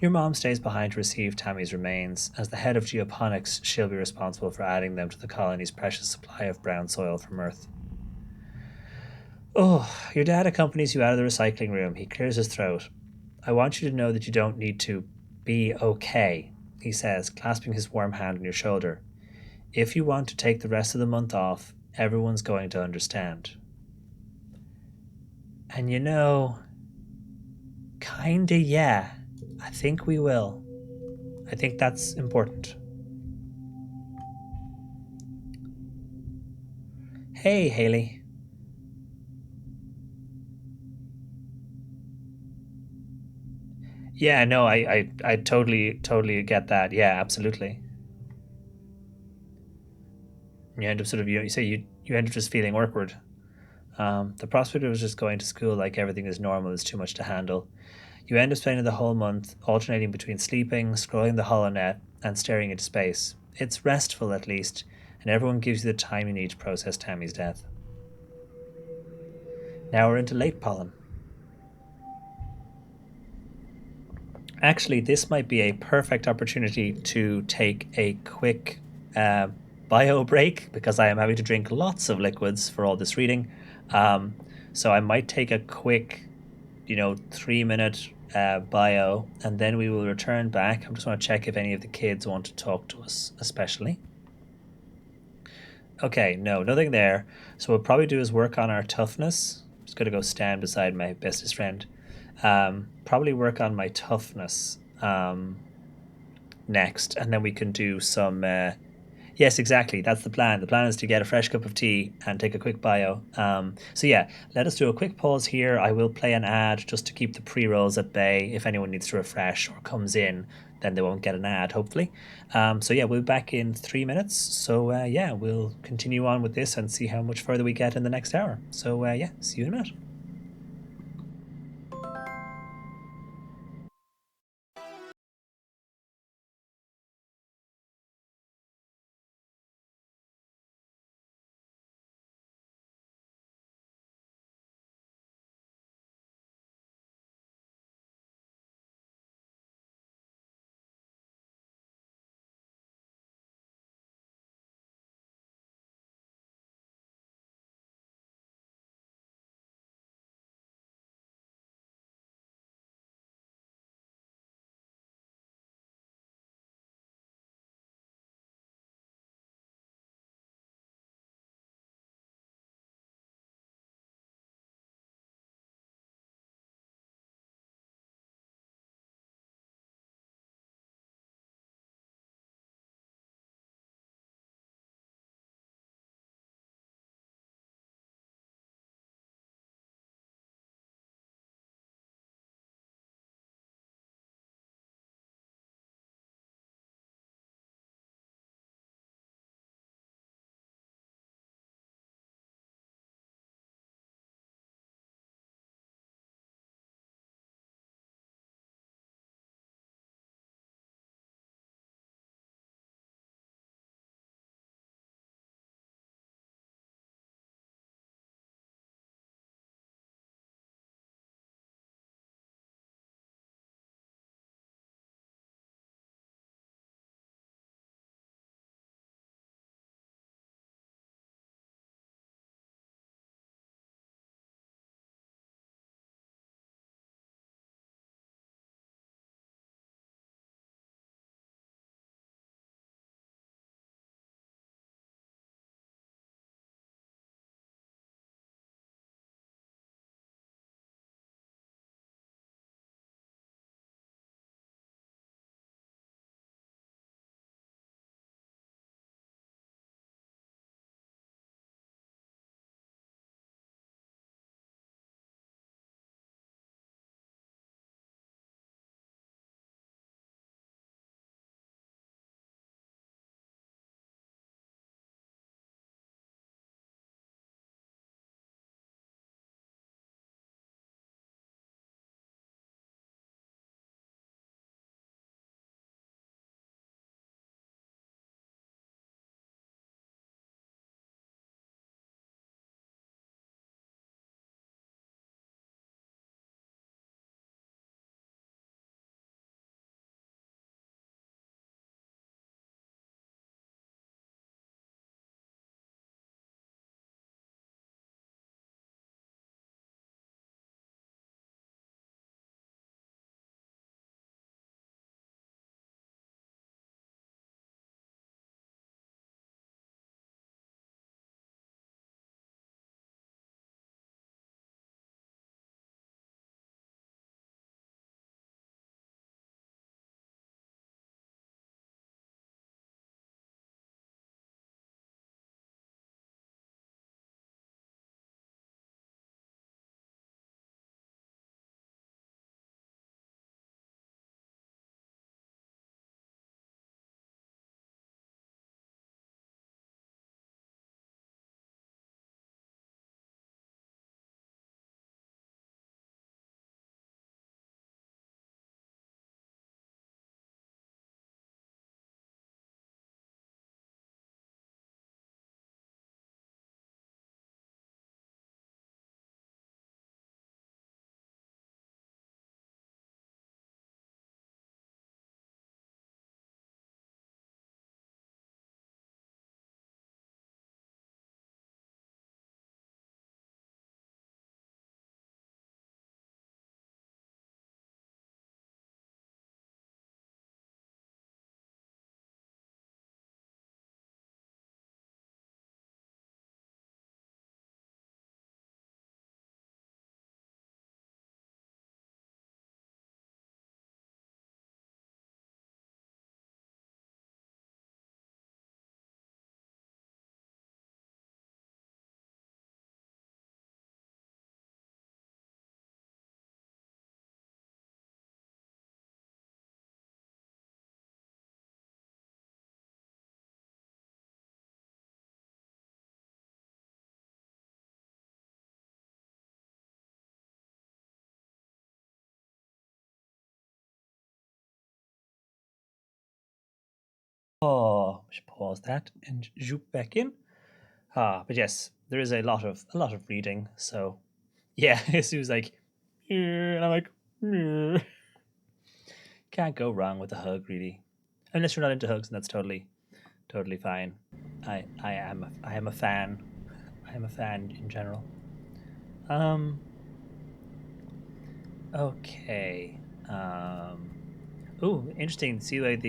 Your mom stays behind to receive Tammy's remains. As the head of geoponics, she'll be responsible for adding them to the colony's precious supply of brown soil from Earth. Oh, your dad accompanies you out of the recycling room. He clears his throat. I want you to know that you don't need to be okay, he says, clasping his warm hand on your shoulder. If you want to take the rest of the month off, everyone's going to understand. And kinda yeah. I think we will. I think that's important. Hey, Haley. Yeah, no, I totally get that. Yeah, absolutely. You end up sort of you say you end up just feeling awkward. The prospect of just going to school like everything is normal is too much to handle. You end up spending the whole month alternating between sleeping, scrolling the holonet, and staring into space. It's restful at least, and everyone gives you the time you need to process Tammy's death. Now we're into late pollen. Actually, this might be a perfect opportunity to take a quick uh, bio break because I am having to drink lots of liquids for all this reading. Um, so I might take a quick, 3 minute bio, and then we will return back. I just want to check if any of the kids want to talk to us, especially. Okay, no, nothing there. So what we'll probably do is work on our toughness. I'm just going to go stand beside my bestest friend. Probably work on my toughness next, and then we can do some. Yes, exactly. That's the plan. The plan is to get a fresh cup of tea and take a quick bio. So yeah, let us do a quick pause here. I will play an ad just to keep the pre-rolls at bay. If anyone needs to refresh or comes in, then they won't get an ad, hopefully. So yeah, we'll be back in 3 minutes. So yeah, we'll continue on with this and see how much further we get in the next hour. So yeah, see you in a minute. Oh, I should pause that and zoom back in. But yes, there is a lot of reading. So yeah, Sue was like, "Yeah," and I'm like, "Yeah." Can't go wrong with a hug, really, unless you're not into hugs, and that's totally fine. I am a fan. I am a fan in general. Um. Okay. Um. Oh, interesting. See, like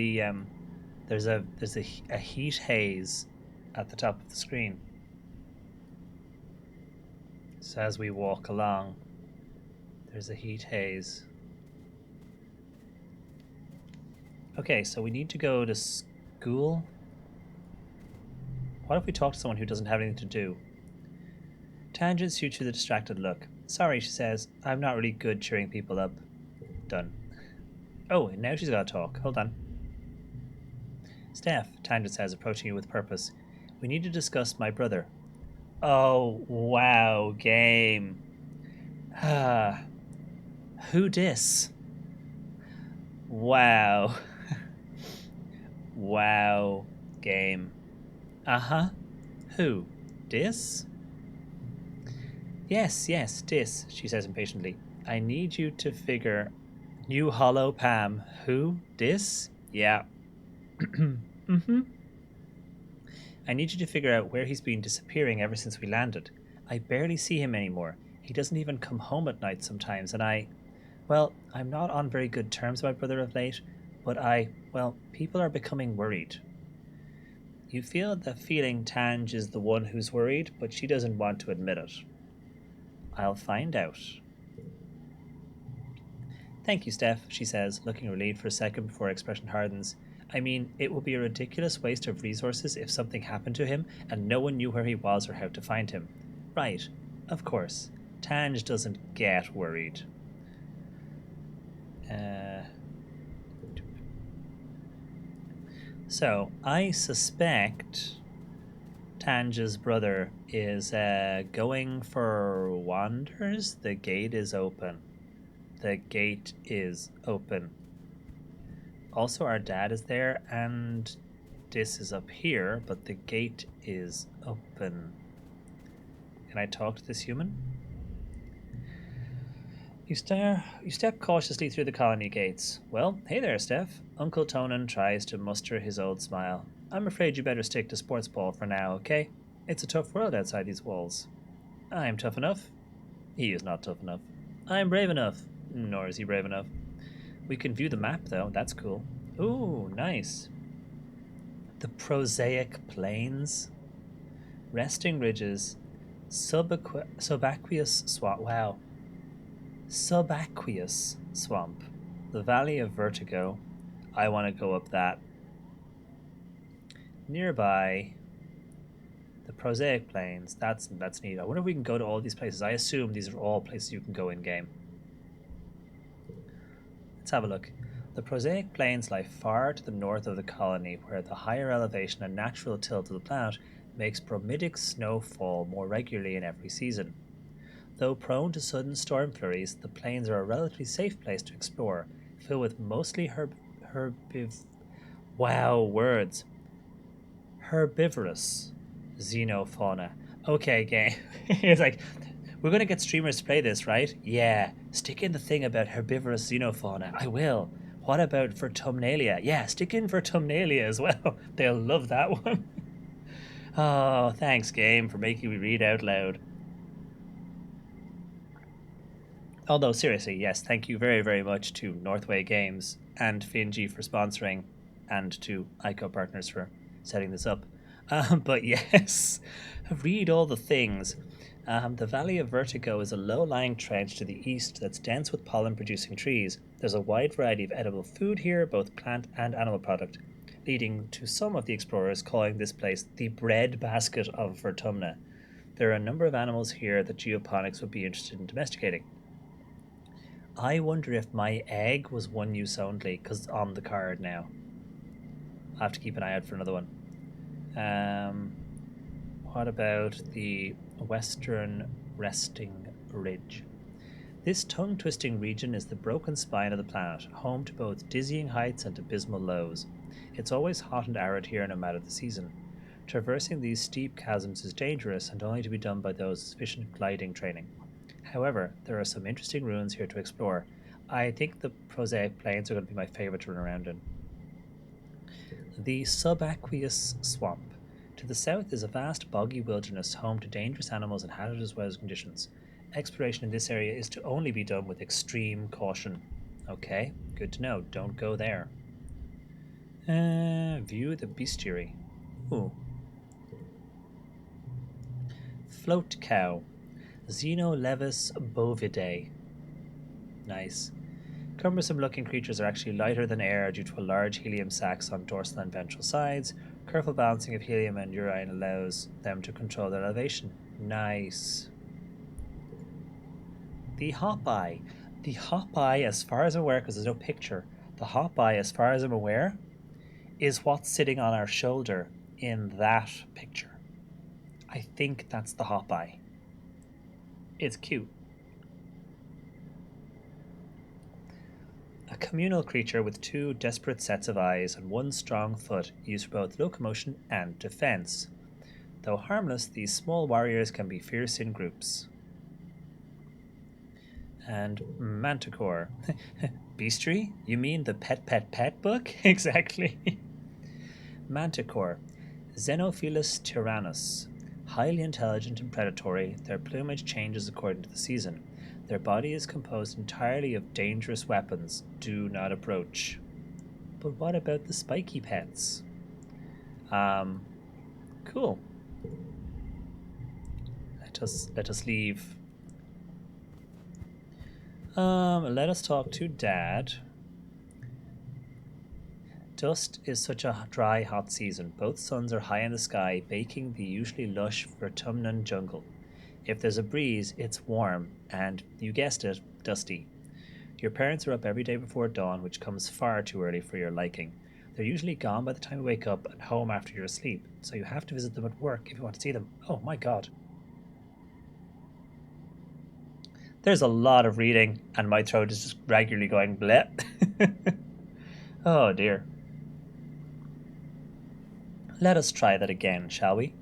there's a heat haze at the top of the screen. So as we walk along, there's a heat haze. Okay, so we need to go to school. What if we talk to someone who doesn't have anything to do? Tangent suits you the distracted look. Sorry, she says. I'm not really good cheering people up. Done. Oh, and now she's got to talk. Hold on. Steph, Tangent says, approaching you with purpose. We need to discuss my brother. Oh, wow, game. Ah, who dis? Wow. Wow, game. Uh huh. Who? Dis? Yes, yes, dis, she says impatiently. I need you to figure. New hollow Pam. Who? Dis? Yeah. Mm hmm. I need you to figure out where he's been disappearing ever since we landed. I barely see him anymore. He doesn't even come home at night sometimes, and well, I'm not on very good terms with my brother of late, but well, people are becoming worried. You feel the feeling Tange is the one who's worried, but she doesn't want to admit it. I'll find out. Thank you, Steph, she says, looking relieved for a second before her expression hardens. I mean, it would be a ridiculous waste of resources if something happened to him and no one knew where he was or how to find him. Right, of course. Tange doesn't get worried. Uh, so, I suspect Tange's brother is going for wanders. The gate is open. The gate is open. Also, our dad is there, and this is up here, but the gate is open. Can I talk to this human? You step cautiously through the colony gates. Well, hey there, Steph. Uncle Tonin tries to muster his old smile. I'm afraid you better stick to sports ball for now, okay? It's a tough world outside these walls. I'm tough enough. He is not tough enough. I'm brave enough. Nor is he brave enough. We can view the map, though. That's cool. Ooh, nice. The prosaic plains, resting ridges, subaqueous swamp. Wow. Subaqueous swamp. The Valley of Vertigo. I want to go up that. Nearby, the prosaic plains. That's neat. I wonder if we can go to all these places. I assume these are all places you can go in game. Let's have a look. The prosaic plains lie far to the north of the colony, where the higher elevation and natural tilt of the planet makes bromidic snow fall more regularly in every season. Though prone to sudden storm flurries, the plains are a relatively safe place to explore, filled with mostly words. Herbivorous xenofauna. Okay, game. It's like, we're gonna get streamers to play this, right? Yeah. Stick in the thing about herbivorous xenofauna. I will. What about Vertumnalia? Yeah, stick in Vertumnalia as well. They'll love that one. Oh, thanks, game, for making me read out loud. Although, seriously, yes, thank you very, very much to Northway Games and Finji for sponsoring, and to ICO Partners for setting this up. But yes, read all the things. The Valley of Vertigo is a low lying trench to the east that's dense with pollen producing trees. There's a wide variety of edible food here, both plant and animal product, leading to some of the explorers calling this place the bread basket of Vertumna. There are a number of animals here that geoponics would be interested in domesticating. I wonder if my egg was one use only, because on the card now. I'll have to keep an eye out for another one. What about the Western Resting Ridge? This tongue-twisting region is the broken spine of the planet, home to both dizzying heights and abysmal lows. It's always hot and arid here no matter the season. Traversing these steep chasms is dangerous and only to be done by those with sufficient gliding training. However, there are some interesting ruins here to explore. I think the prosaic plains are going to be my favorite to run around in. The subaqueous swamp. To the south is a vast boggy wilderness home to dangerous animals and hazardous weather conditions. Exploration in this area is to only be done with extreme caution. Okay, good to know. Don't go there. View the bestiary. Ooh. Float cow. Xenolevis bovidae. Nice. Cumbersome looking creatures are actually lighter than air due to a large helium sacs on dorsal and ventral sides. Careful balancing of helium and urine allows them to control their elevation. Nice. The hop eye. The hop eye, as far as I'm aware, because there's no picture, the hop eye, as far as I'm aware, is what's sitting on our shoulder in that picture. I think that's the hop eye. It's cute. A communal creature with two desperate sets of eyes and one strong foot used for both locomotion and defense. Though harmless, these small warriors can be fierce in groups. And Manticore. Bestiary? You mean the pet book? Exactly. Manticore. Xenophilus tyrannus. Highly intelligent and predatory, their plumage changes according to the season. Their body is composed entirely of dangerous weapons. Do not approach. But what about the spiky pets? Cool. Let us leave. Let us talk to Dad. Dust is such a dry, hot season. Both suns are high in the sky, baking the usually lush Vertumnan jungle. If there's a breeze, it's warm, and, you guessed it, dusty. Your parents are up every day before dawn, which comes far too early for your liking. They're usually gone by the time you wake up and home after you're asleep, so you have to visit them at work if you want to see them. Oh my god. There's a lot of reading, and my throat is just regularly going bleh. Oh dear. Let us try that again, shall we?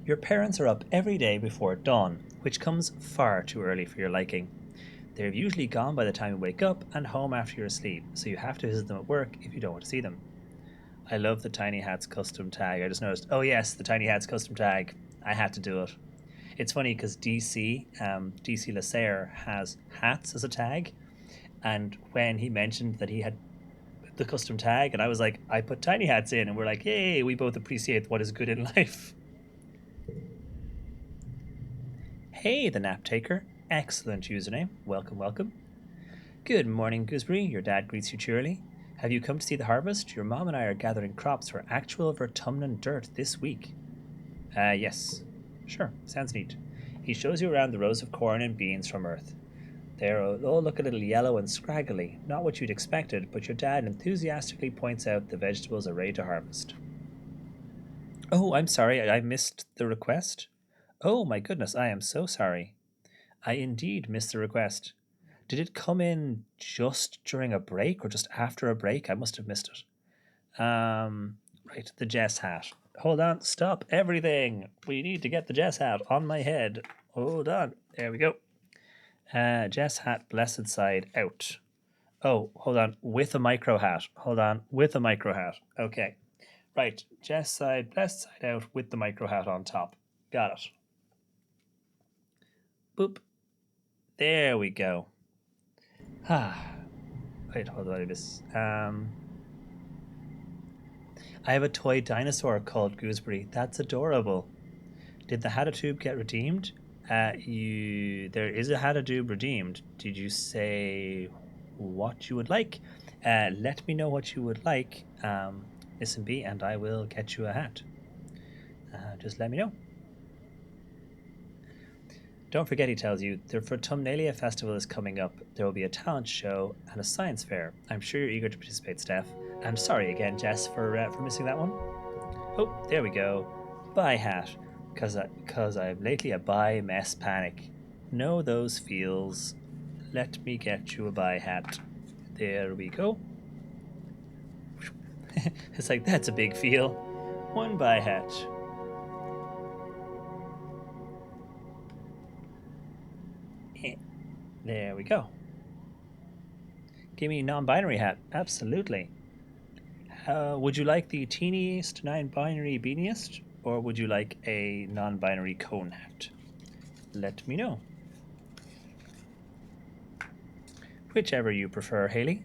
Your parents are up every day before dawn, which comes far too early for your liking. They're usually gone by the time you wake up and home after you're asleep, so you have to visit them at work if you don't want to see them. I love the Tiny Hats custom tag. I just noticed, oh yes, the Tiny Hats custom tag. I had to do it. It's funny because DC Lasser has hats as a tag, and when he mentioned that he had the custom tag, and I was like, I put Tiny Hats in, and we're like, hey, we both appreciate what is good in life. Hey, the Nap Taker. Excellent username. Welcome, welcome. Good morning, Gooseberry. Your dad greets you cheerily. Have you come to see the harvest? Your mom and I are gathering crops for actual Vertumnan dirt this week. Yes. Sure, sounds neat. He shows you around the rows of corn and beans from Earth. They all look a little yellow and scraggly, not what you'd expected, but your dad enthusiastically points out the vegetables are ready to harvest. Oh, I'm sorry, I missed the request. Oh my goodness, I am so sorry. I indeed missed the request. Did it come in just during a break or just after a break? I must have missed it. Right, the Jess hat. Hold on, stop everything. We need to get the Jess hat on my head. Hold on, there we go. Jess hat, blessed side out. Oh, hold on, with a micro hat. Hold on, with a micro hat. Okay, right, Jess side, blessed side out with the micro hat on top. Got it. Boop. There we go. Wait, hold on, I have a toy dinosaur called Gooseberry. That's adorable. Did the Hattatube get redeemed? There is a Hattatube redeemed. Did you say what you would like? Let me know what you would like, Listen B, and I will get you a hat. Just let me know. Don't forget, he tells you, the Vertumnalia Festival is coming up. There will be a talent show and a science fair. I'm sure you're eager to participate, Steph. I'm sorry again, Jess, for missing that one. Oh, there we go. Bye hat. Cause I've lately a bye mess panic. Know those feels. Let me get you a bye hat. There we go. It's like, that's a big feel. 1 byhatch. There we go. Give me non-binary hat. Absolutely. Would you like the teeniest non-binary beaniest, or would you like a non-binary cone hat? Let me know. Whichever you prefer, Haley.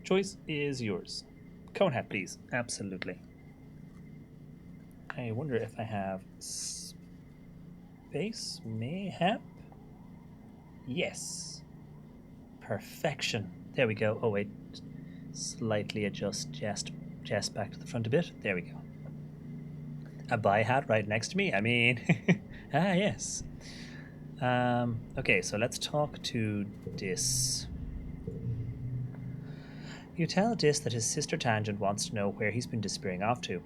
Choice is yours. Cone hat, please. Absolutely. I wonder if I have space mayhap. Yes. Perfection. There we go. Oh wait, slightly adjust just back to the front a bit. There we go. A buy hat right next to me. I mean, yes. Okay, so let's talk to Dis. You tell Dis that his sister Tangent wants to know where he's been disappearing off to.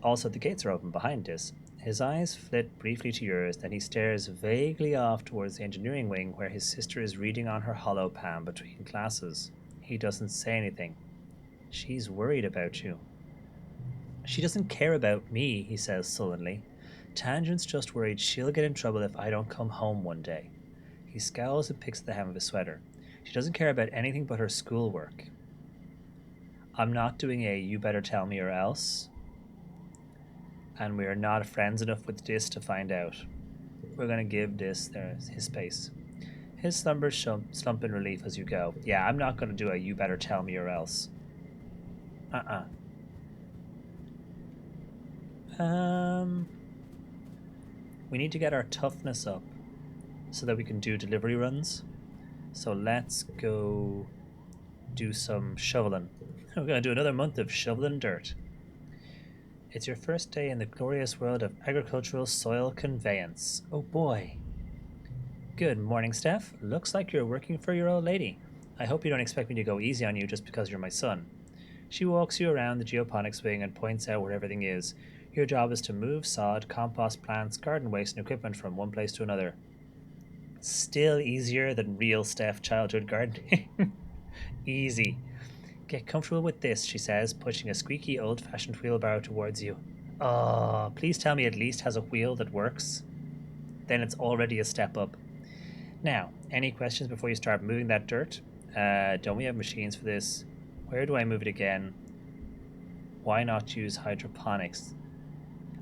Also, the gates are open behind Dis. His eyes flit briefly to yours, then he stares vaguely off towards the engineering wing where his sister is reading on her holopam between classes. He doesn't say anything. She's worried about you. She doesn't care about me, he says sullenly. Tangent's just worried she'll get in trouble if I don't come home one day. He scowls and picks at the hem of his sweater. She doesn't care about anything but her schoolwork. I'm not doing a you better tell me or else. And we are not friends enough with Dis to find out. We're going to give Dis his space. His slumbers slump in relief as you go. Yeah, I'm not going to do a you better tell me or else. We need to get our toughness up so that we can do delivery runs. So let's go do some shoveling. We're going to do another month of shoveling dirt. It's your first day in the glorious world of agricultural soil conveyance. Oh boy. Good morning, Steph. Looks like you're working for your old lady. I hope you don't expect me to go easy on you just because you're my son. She walks you around the geoponics wing and points out where everything is. Your job is to move sod, compost plants, garden waste, and equipment from one place to another. Still easier than real Steph childhood gardening. Easy. Get comfortable with this, she says, pushing a squeaky old-fashioned wheelbarrow towards you. Oh, please tell me at least has a wheel that works. Then it's already a step up. Now, any questions before you start moving that dirt? Don't we have machines for this? Where do I move it again? Why not use hydroponics?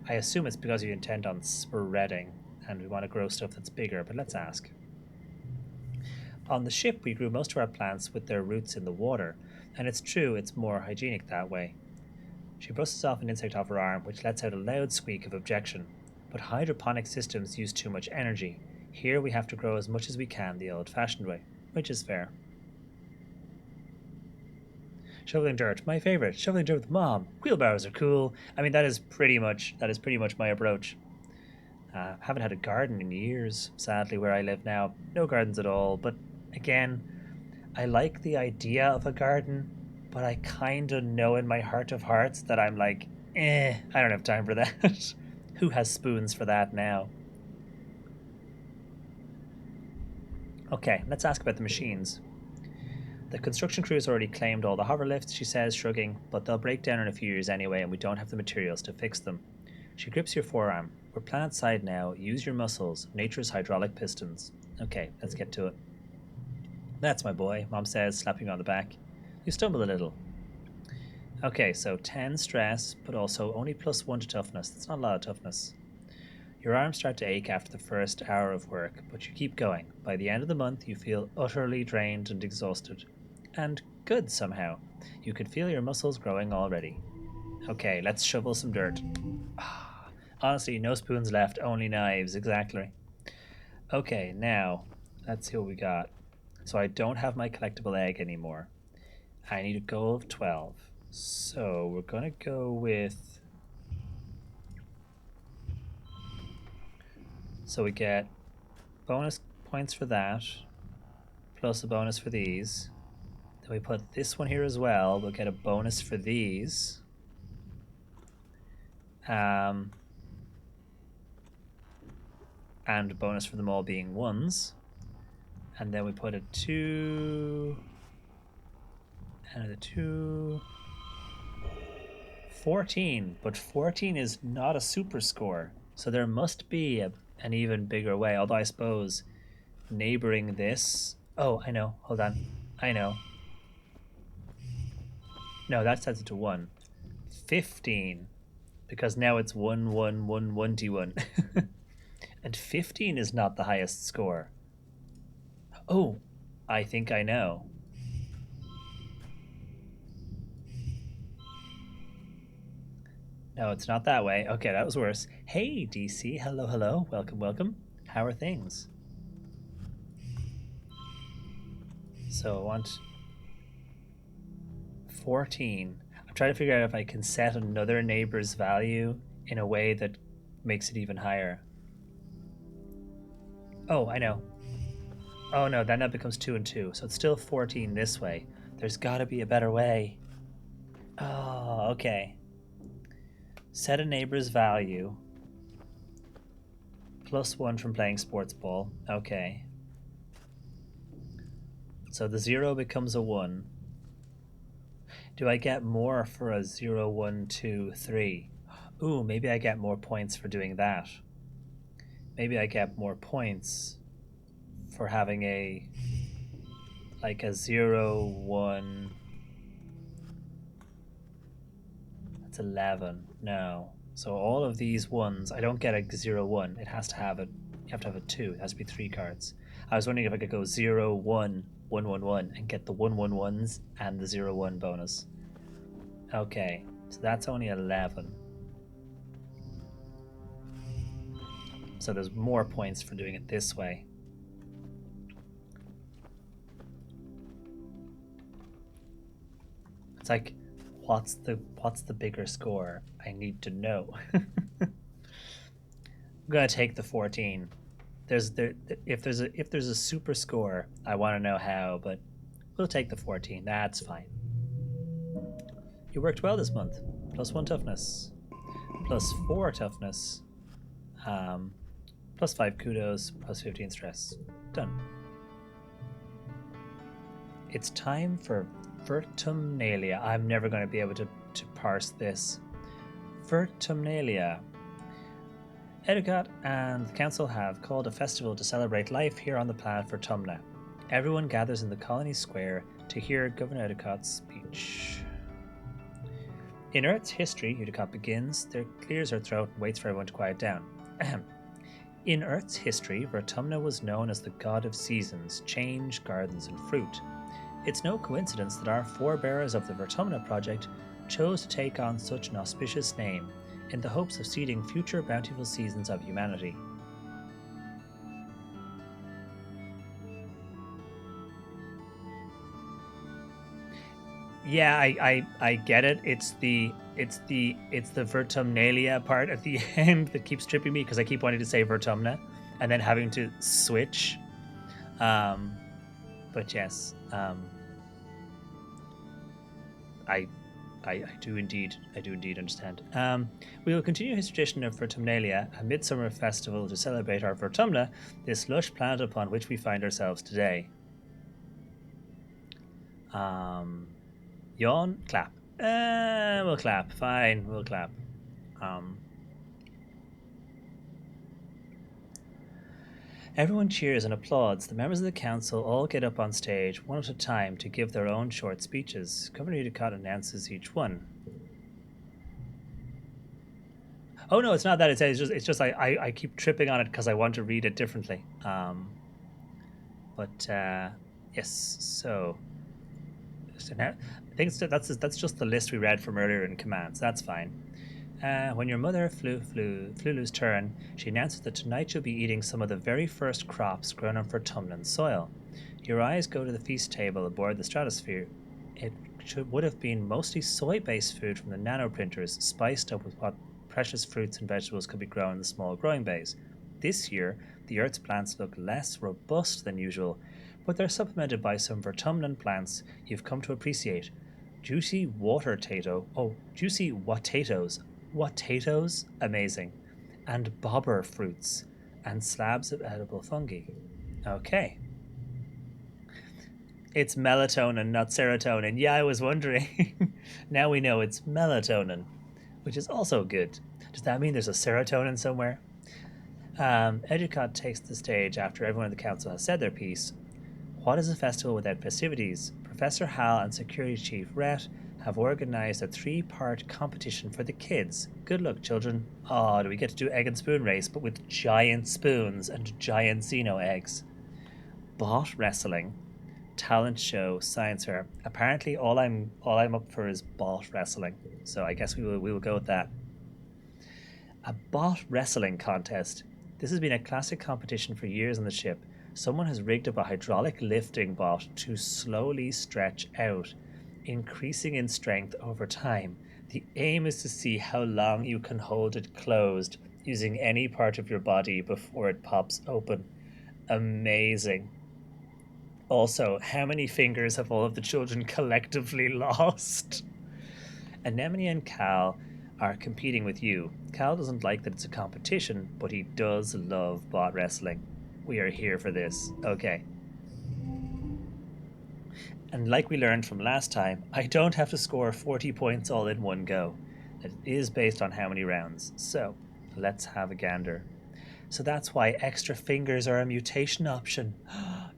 I assume it's because you intend on spreading and we want to grow stuff that's bigger, but let's ask. On the ship, we grew most of our plants with their roots in the water, and it's true it's more hygienic that way. She brushes off an insect off her arm, which lets out a loud squeak of objection. But hydroponic systems use too much energy. Here we have to grow as much as we can the old-fashioned way, which is fair. Shoveling dirt, my favorite. Shoveling dirt with mom. Wheelbarrows are cool. I mean, that is pretty much my approach. Haven't had a garden in years, sadly, where I live now. No gardens at all. But again, I like the idea of a garden, but I kind of know in my heart of hearts that I'm like, I don't have time for that. Who has spoons for that now? Okay, let's ask about the machines. The construction crew has already claimed all the hover lifts, she says, shrugging, but they'll break down in a few years anyway, and we don't have the materials to fix them. She grips your forearm. We're planet side now. Use your muscles. Nature's hydraulic pistons. Okay, let's get to it. That's my boy, Mom says, slapping you on the back. You stumble a little. Okay, so 10 stress, but also only +1 to toughness. That's not a lot of toughness. Your arms start to ache after the first hour of work, but you keep going. By the end of the month, you feel utterly drained and exhausted. And good somehow. You can feel your muscles growing already. Okay, let's shovel some dirt. Honestly, no spoons left, only knives, exactly. Okay, now, let's see what we got. So I don't have my collectible egg anymore. I need a goal of 12. So we're going to go with... So we get bonus points for that, plus a bonus for these. Then we put this one here as well. We'll get a bonus for these. And a bonus for them all being ones. And then we put a 2 Another 2. 14, but 14 is not a super score. So there must be an even bigger way. Although I suppose neighboring this. Oh, I know. Hold on. I know. No, that sets it to 1. 15. Because now it's 1 1 1 1 1. And 15 is not the highest score. Oh, I think I know. No, it's not that way. Okay, that was worse. Hey, DC. Hello, hello. Welcome, welcome. How are things? So I want 14. I'm trying to figure out if I can set another neighbor's value in a way that makes it even higher. Oh, I know. Oh no, then that becomes 2 and 2. So it's still 14 this way. There's got to be a better way. Oh, okay. Set a neighbor's value. +1 from playing sports ball. Okay. So the 0 becomes a 1. Do I get more for a 0, 1, 2, 3? Ooh, maybe I get more points for doing that. Maybe I get more points for having a 0, 1. That's 11. No. So all of these ones, I don't get a 0, 1. It has to have it. You have to have a 2. It has to be 3 cards. I was wondering if I could go 0, 1, 1, 1, 1 and get the 1, 1, 1s and the 0, 1 bonus. Okay. So that's only 11. So there's more points for doing it this way. It's like, what's the bigger score? I need to know. I'm gonna take the 14. If there's a super score, I want to know how, but we'll take the 14. That's fine. You worked well this month. +1 toughness, +4 toughness, +5 kudos, +15 stress. Done. It's time for Vertumnalia. I'm never going to be able to parse this. Vertumnalia. Edicott and the council have called a festival to celebrate life here on the planet Vertumna. Everyone gathers in the colony square to hear Governor Edicott's speech. In Earth's history, Edicott begins, clears her throat and waits for everyone to quiet down. Ahem. In Earth's history, Vertumna was known as the god of seasons, change, gardens, and fruit. It's no coincidence that our forebearers of the Vertumna project chose to take on such an auspicious name, in the hopes of seeding future bountiful seasons of humanity. Yeah, I get it. It's the Vertumnalia part at the end that keeps tripping me because I keep wanting to say Vertumna and then having to switch. But yes, I do indeed understand. We will continue his tradition of Vertumnalia, a midsummer festival to celebrate our Vertumna, this lush planet upon which we find ourselves today. Yawn, clap. We'll clap. Fine, we'll clap. Everyone cheers and applauds. The members of the council all get up on stage, one at a time, to give their own short speeches. Governor Edicott announces each one. Oh no, it's not that. It's just I keep tripping on it because I want to read it differently. Yes. So I think that's just the list we read from earlier in commands. That's fine. When your mother Flulu's turn, she announces that tonight you'll be eating some of the very first crops grown on Vertumnan soil. Your eyes go to the feast table aboard the Stratosphere. It would have been mostly soy-based food from the nanoprinters, spiced up with what precious fruits and vegetables could be grown in the small growing bays. This year, the Earth's plants look less robust than usual, but they're supplemented by some Vertumnan plants you've come to appreciate. Juicy juicy Watatoes, amazing, and bobber fruits, and slabs of edible fungi. Okay. It's melatonin, not serotonin. Yeah, I was wondering. Now we know it's melatonin, which is also good. Does that mean there's a serotonin somewhere? Educot takes the stage after everyone in the council has said their piece. What is a festival without festivities? Professor Hal and Security Chief Rhett have organized a 3-part competition for the kids. Good luck, children. Oh, do we get to do egg and spoon race, but with giant spoons and giant Xeno eggs? Bot wrestling, talent show, science fair. Apparently, all I'm up for is bot wrestling. So I guess we will go with that. A bot wrestling contest. This has been a classic competition for years on the ship. Someone has rigged up a hydraulic lifting bot to slowly stretch out, increasing in strength over time. The aim is to see how long you can hold it closed using any part of your body before it pops open. Amazing. Also, how many fingers have all of the children collectively lost? Anemone and Cal are competing with you. Cal doesn't like that it's a competition, but he does love bot wrestling. We are here for this. Okay. And like we learned from last time, I don't have to score 40 points all in one go. It is based on how many rounds. So, let's have a gander. So that's why extra fingers are a mutation option.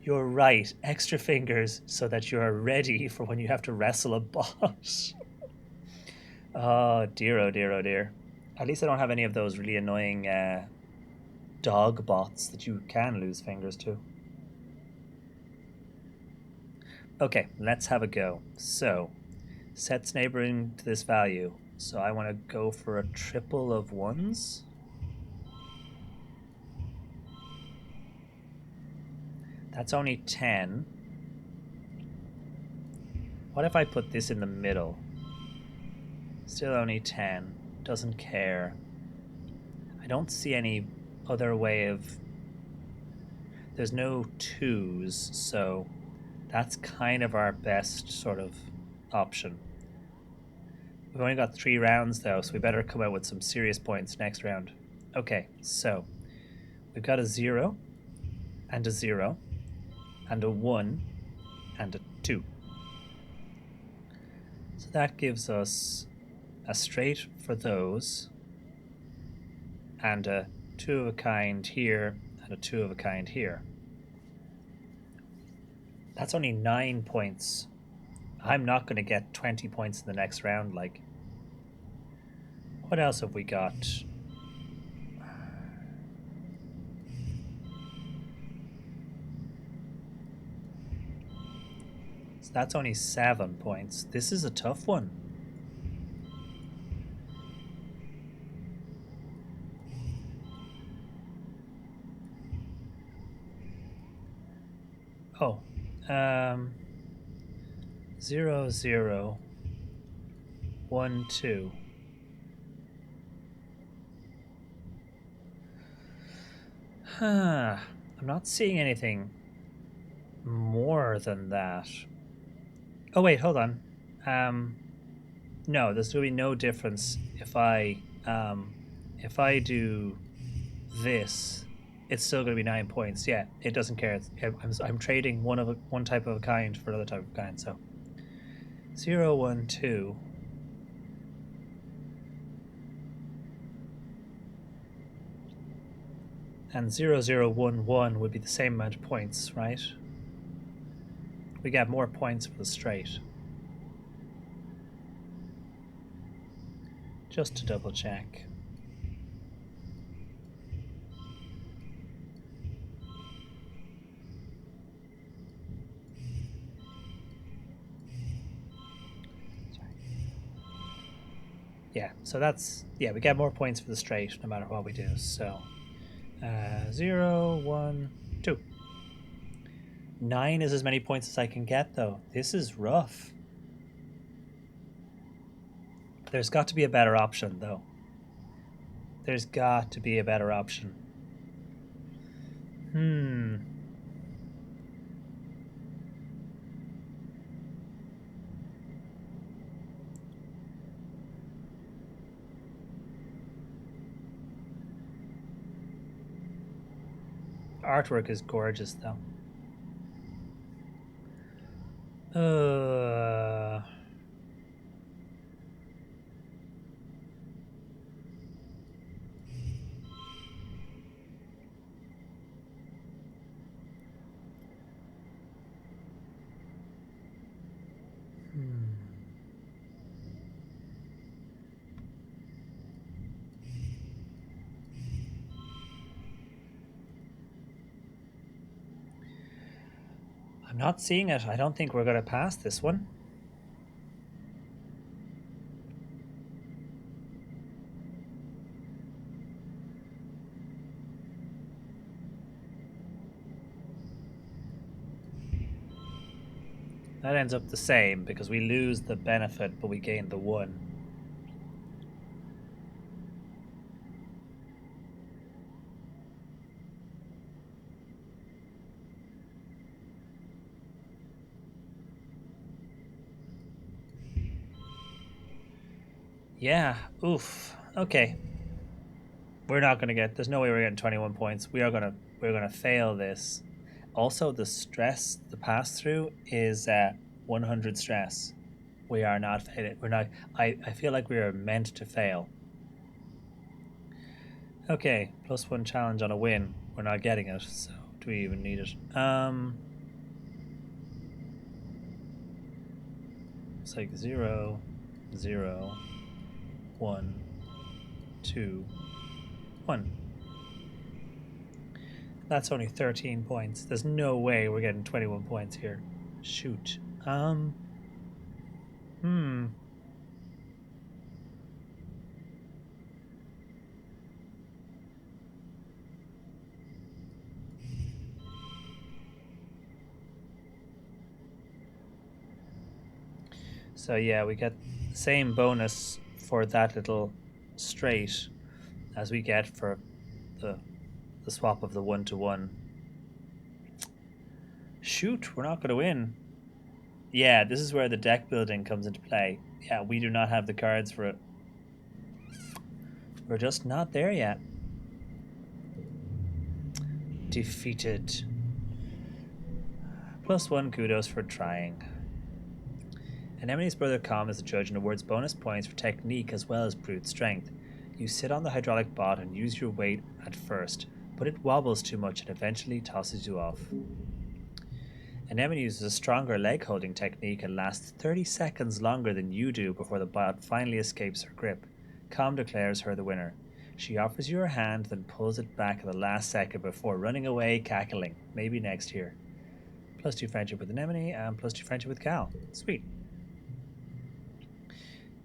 You're right, extra fingers so that you're ready for when you have to wrestle a bot. Oh dear, oh dear, oh dear. At least I don't have any of those really annoying dog bots that you can lose fingers to. Okay, let's have a go. So, sets neighboring to this value. So I want to go for a triple of ones. That's only 10. What if I put this in the middle? Still only 10. Doesn't care. I don't see any other way of... There's no 2s, so that's kind of our best sort of option. We've only got 3 rounds though, so we better come out with some serious points next round. Okay, so we've got a 0 and a 0 and a 1 and a 2. So that gives us a straight for those and a 2 of a kind here and a 2 of a kind here. That's only 9 points. I'm not going to get 20 points in the next round. Like, what else have we got? So that's only 7 points. This is a tough one. Oh, 0, 0, 1, 2. Huh. I'm not seeing anything more than that. Oh wait, hold on. No, there's going to be no difference if I do this. It's still going to be 9 points. Yeah, it doesn't care. I'm trading one type of a kind for another type of kind. So 0, 1, 2. And 0, 0, 1, 1 would be the same amount of points, right? We get more points for the straight. Just to double check. Yeah, so that's, yeah, we get more points for the straight no matter what we do. So 0, 1, 2. 9 is as many points as I can get, though. This is rough. There's got to be a better option, though. There's got to be a better option. Artwork is gorgeous, though. Uh, I'm not seeing it. I don't think we're going to pass this one. That ends up the same because we lose the benefit, but we gain the one. Yeah. Oof. Okay. We're not going to get. There's no way we're getting 21 points. We're gonna fail this. Also, the stress, the pass through is 100 stress. We are not failing. We're not. I feel like we are meant to fail. Okay, +1 challenge on a win. We're not getting it. So do we even need it? It's like 0, 0, 1, 2, 1. That's only 13 points. There's no way we're getting 21 points here. Shoot. Hmm. So yeah, we get the same bonus for that little straight as we get for the the swap of the 1-to-1. Shoot, we're not going to win. Yeah, this is where the deck building comes into play. Yeah, we do not have the cards for it. We're just not there yet. Defeated. +1 kudos for trying. Anemone's brother Com is the judge and awards bonus points for technique as well as brute strength. You sit on the hydraulic bot and use your weight at first, but it wobbles too much and eventually tosses you off. Anemone uses a stronger leg holding technique and lasts 30 seconds longer than you do before the bot finally escapes her grip. Com declares her the winner. She offers you her hand, then pulls it back at the last second before running away, cackling. Maybe next year. +2 friendship with Anemone and +2 friendship with Cal. Sweet.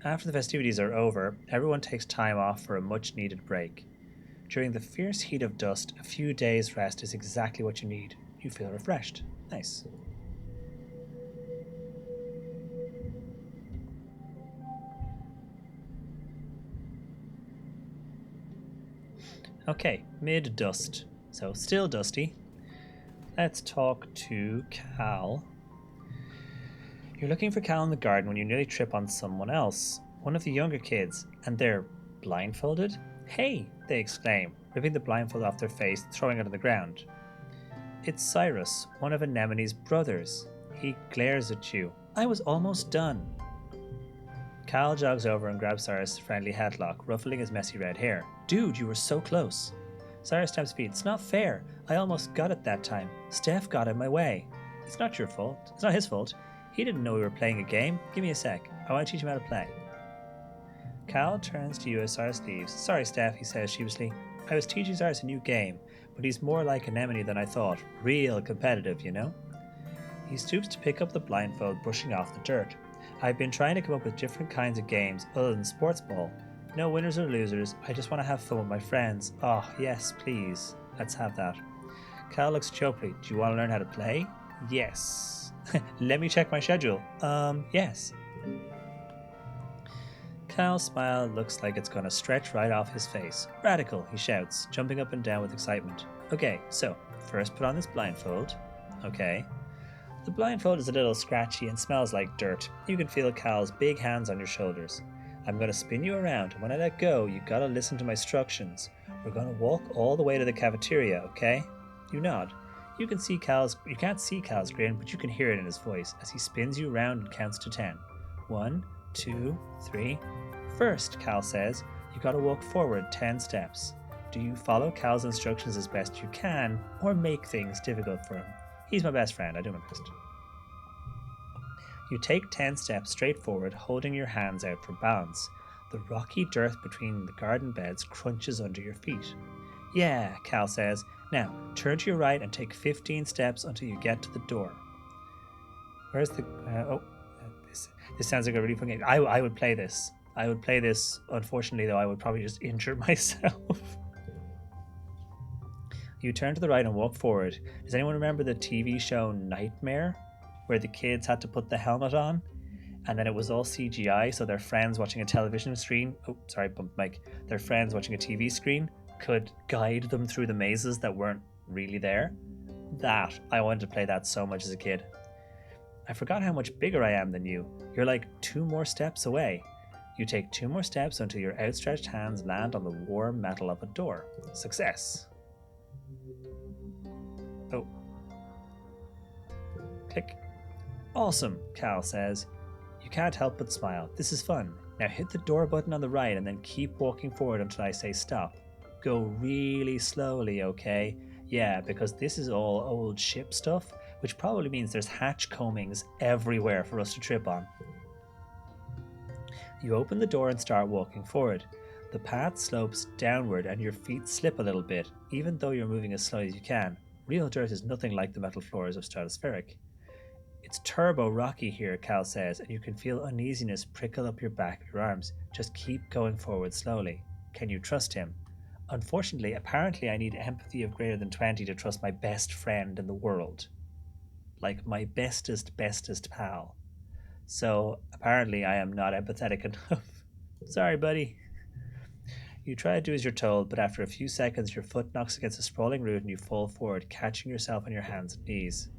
After the festivities are over, everyone takes time off for a much needed break. During the fierce heat of dust, a few days' rest is exactly what you need. You feel refreshed. Nice. Okay, mid dust. So still dusty. Let's talk to Cal. You're looking for Cal in the garden when you nearly trip on someone else, one of the younger kids, and they're blindfolded? Hey! They exclaim, ripping the blindfold off their face, throwing it on the ground. It's Cyrus, one of Anemone's brothers. He glares at you. I was almost done. Cal jogs over and grabs Cyrus' friendly headlock, ruffling his messy red hair. Dude, you were so close. Cyrus stamps feet. It's not fair. I almost got it that time. Steph got in my way. It's not your fault. It's not his fault. He didn't know we were playing a game. Give me a sec. I want to teach him how to play. Cal turns to you as Cyrus leaves. Sorry, Steph, he says sheepishly. I was teaching Cyrus a new game, but he's more like Anemone than I thought. Real competitive, you know? He stoops to pick up the blindfold, brushing off the dirt. I've been trying to come up with different kinds of games other than sports ball. No winners or losers. I just want to have fun with my friends. Oh, yes, please. Let's have that. Cal looks choply. Do you want to learn how to play? Yes. Let me check my schedule. Yes. Cal's smile looks like it's going to stretch right off his face. Radical, he shouts, jumping up and down with excitement. Okay, so, first put on this blindfold. Okay. The blindfold is a little scratchy and smells like dirt. You can feel Cal's big hands on your shoulders. I'm going to spin you around, and when I let go, you gotta listen to my instructions. We're going to walk all the way to the cafeteria, okay? You nod. You can't see Cal's grin, but you can hear it in his voice as he spins you round and counts to 10. 1, 2, 3. First, Cal says, you gotta walk forward 10 steps. Do you follow Cal's instructions as best you can, or make things difficult for him? He's my best friend, I do my best. You take 10 steps straight forward, holding your hands out for balance. The rocky dirt between the garden beds crunches under your feet. Yeah, Cal says. Now, turn to your right and take 15 steps until you get to the door. Where's the... this sounds like a really fun game. I would play this. I would play this. Unfortunately, though, I would probably just injure myself. You turn to the right and walk forward. Does anyone remember the TV show Nightmare, where the kids had to put the helmet on and then it was all CGI, so their friends watching a television screen, their friends watching a TV screen could guide them through the mazes that weren't really there? I wanted to play that so much as a kid. I forgot how much bigger I am than you. You're like 2 more steps away. You take 2 more steps until your outstretched hands land on the warm metal of a door. Success. Oh. Click. Awesome, Cal says. You can't help but smile. This is fun. Now hit the door button on the right and then keep walking forward until I say stop. Go really slowly, okay? Yeah, because this is all old ship stuff, which probably means there's hatch combings everywhere for us to trip on. You open the door and start walking forward. The path slopes downward and your feet slip a little bit, even though you're moving as slow as you can. Real dirt is nothing like the metal floors of Stratospheric. It's turbo rocky here, Cal says, and you can feel uneasiness prickle up your back and your arms. Just keep going forward slowly. Can you trust him? Unfortunately, apparently I need empathy of greater than 20 to trust my best friend in the world. Like my bestest pal. So apparently I am not empathetic enough. Sorry, buddy. You try to do as you're told, but after a few seconds your foot knocks against a sprawling root and you fall forward, catching yourself on your hands and knees.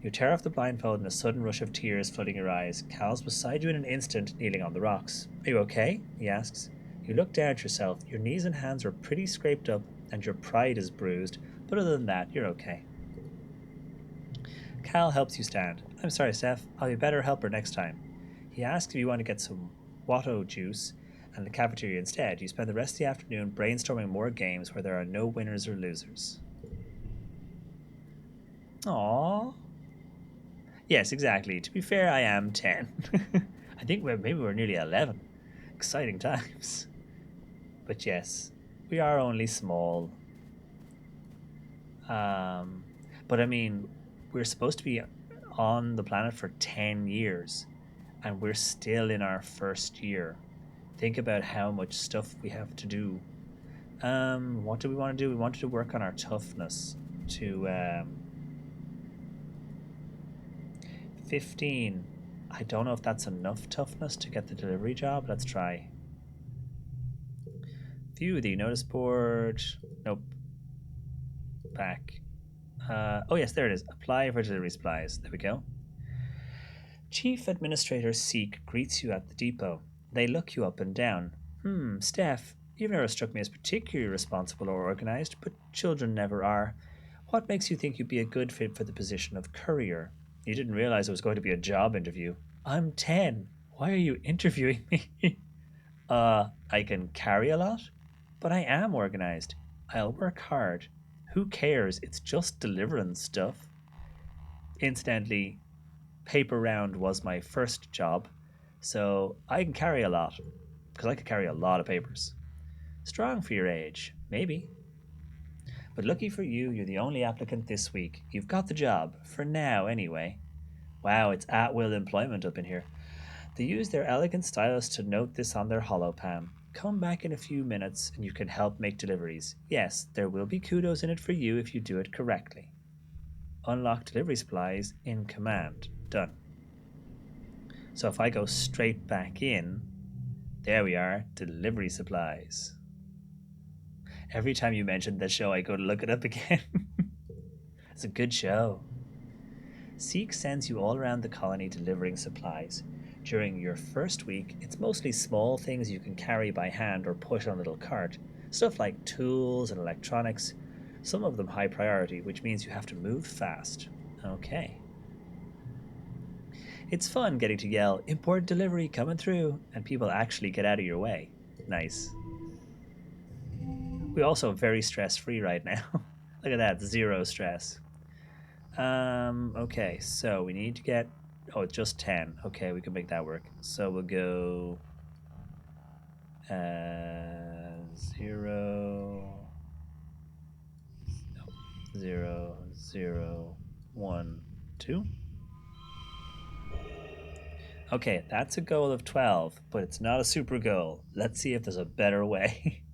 You tear off the blindfold and a sudden rush of tears flooding your eyes. Cal's beside you in an instant, kneeling on the rocks. Are you okay? He asks. You look down at yourself. Your knees and hands are pretty scraped up and your pride is bruised, but other than that, you're okay. Cal helps you stand. I'm sorry, Steph. I'll be a better helper next time. He asks if you want to get some Watto juice and the cafeteria instead. You spend the rest of the afternoon brainstorming more games where there are no winners or losers. Aww. Yes, exactly. To be fair, I am 10. I think maybe we're nearly 11. Exciting times. But yes, we are only small. But I mean, we're supposed to be on the planet for 10 years, and we're still in our first year. Think about how much stuff we have to do. What do we want to do? We wanted to work on our toughness to 15. I don't know if that's enough toughness to get the delivery job. Let's try. View the notice board. Nope. Back. Oh yes, there it is. Apply for delivery supplies. There we go. Chief Administrator Seek greets you at the depot. They look you up and down. Steph, you've never struck me as particularly responsible or organized, but children never are. What makes you think you'd be a good fit for the position of courier? You didn't realize it was going to be a job interview. I'm 10. Why are you interviewing me? I can carry a lot, but I am organized. I'll work hard. Who cares? It's just delivering stuff. Incidentally, paper round was my first job, so I can carry a lot, because I could carry a lot of papers. Strong for your age, maybe. But lucky for you, you're the only applicant this week. You've got the job, for now anyway. Wow, it's at-will employment up in here. They use their elegant stylus to note this on their holopam. Come back in a few minutes and you can help make deliveries. Yes, there will be kudos in it for you if you do it correctly. Unlock delivery supplies in command. Done. So if I go straight back in, there we are, delivery supplies. Every time you mention that show, I go to look it up again. It's a good show. Seek sends you all around the colony delivering supplies. During your first week, it's mostly small things you can carry by hand or push on a little cart. Stuff like tools and electronics. Some of them high priority, which means you have to move fast. Okay. It's fun getting to yell, "Important delivery coming through," and people actually get out of your way. Nice. We're also very stress-free right now. Look at that, 0 stress. Okay, so we need to get... Oh, it's just 10. Okay, we can make that work. So we'll go... 0... 0, 0, 1, 2. Okay, that's a goal of 12, but it's not a super goal. Let's see if there's a better way.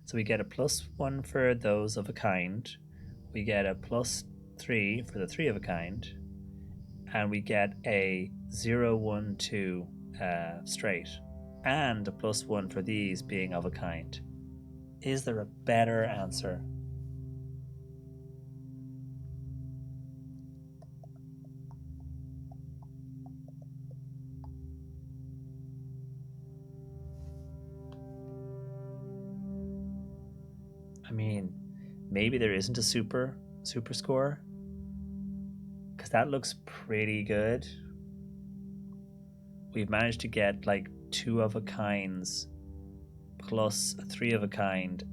So we get a +1 for those of a kind. We get a +3 for the 3 of a kind. And we get a 0, 1, 2 straight. And a +1 for these being of a kind. Is there a better answer? I mean, maybe there isn't a super score, because that looks pretty good. We've managed to get like 2 of a kinds plus a 3 of a kind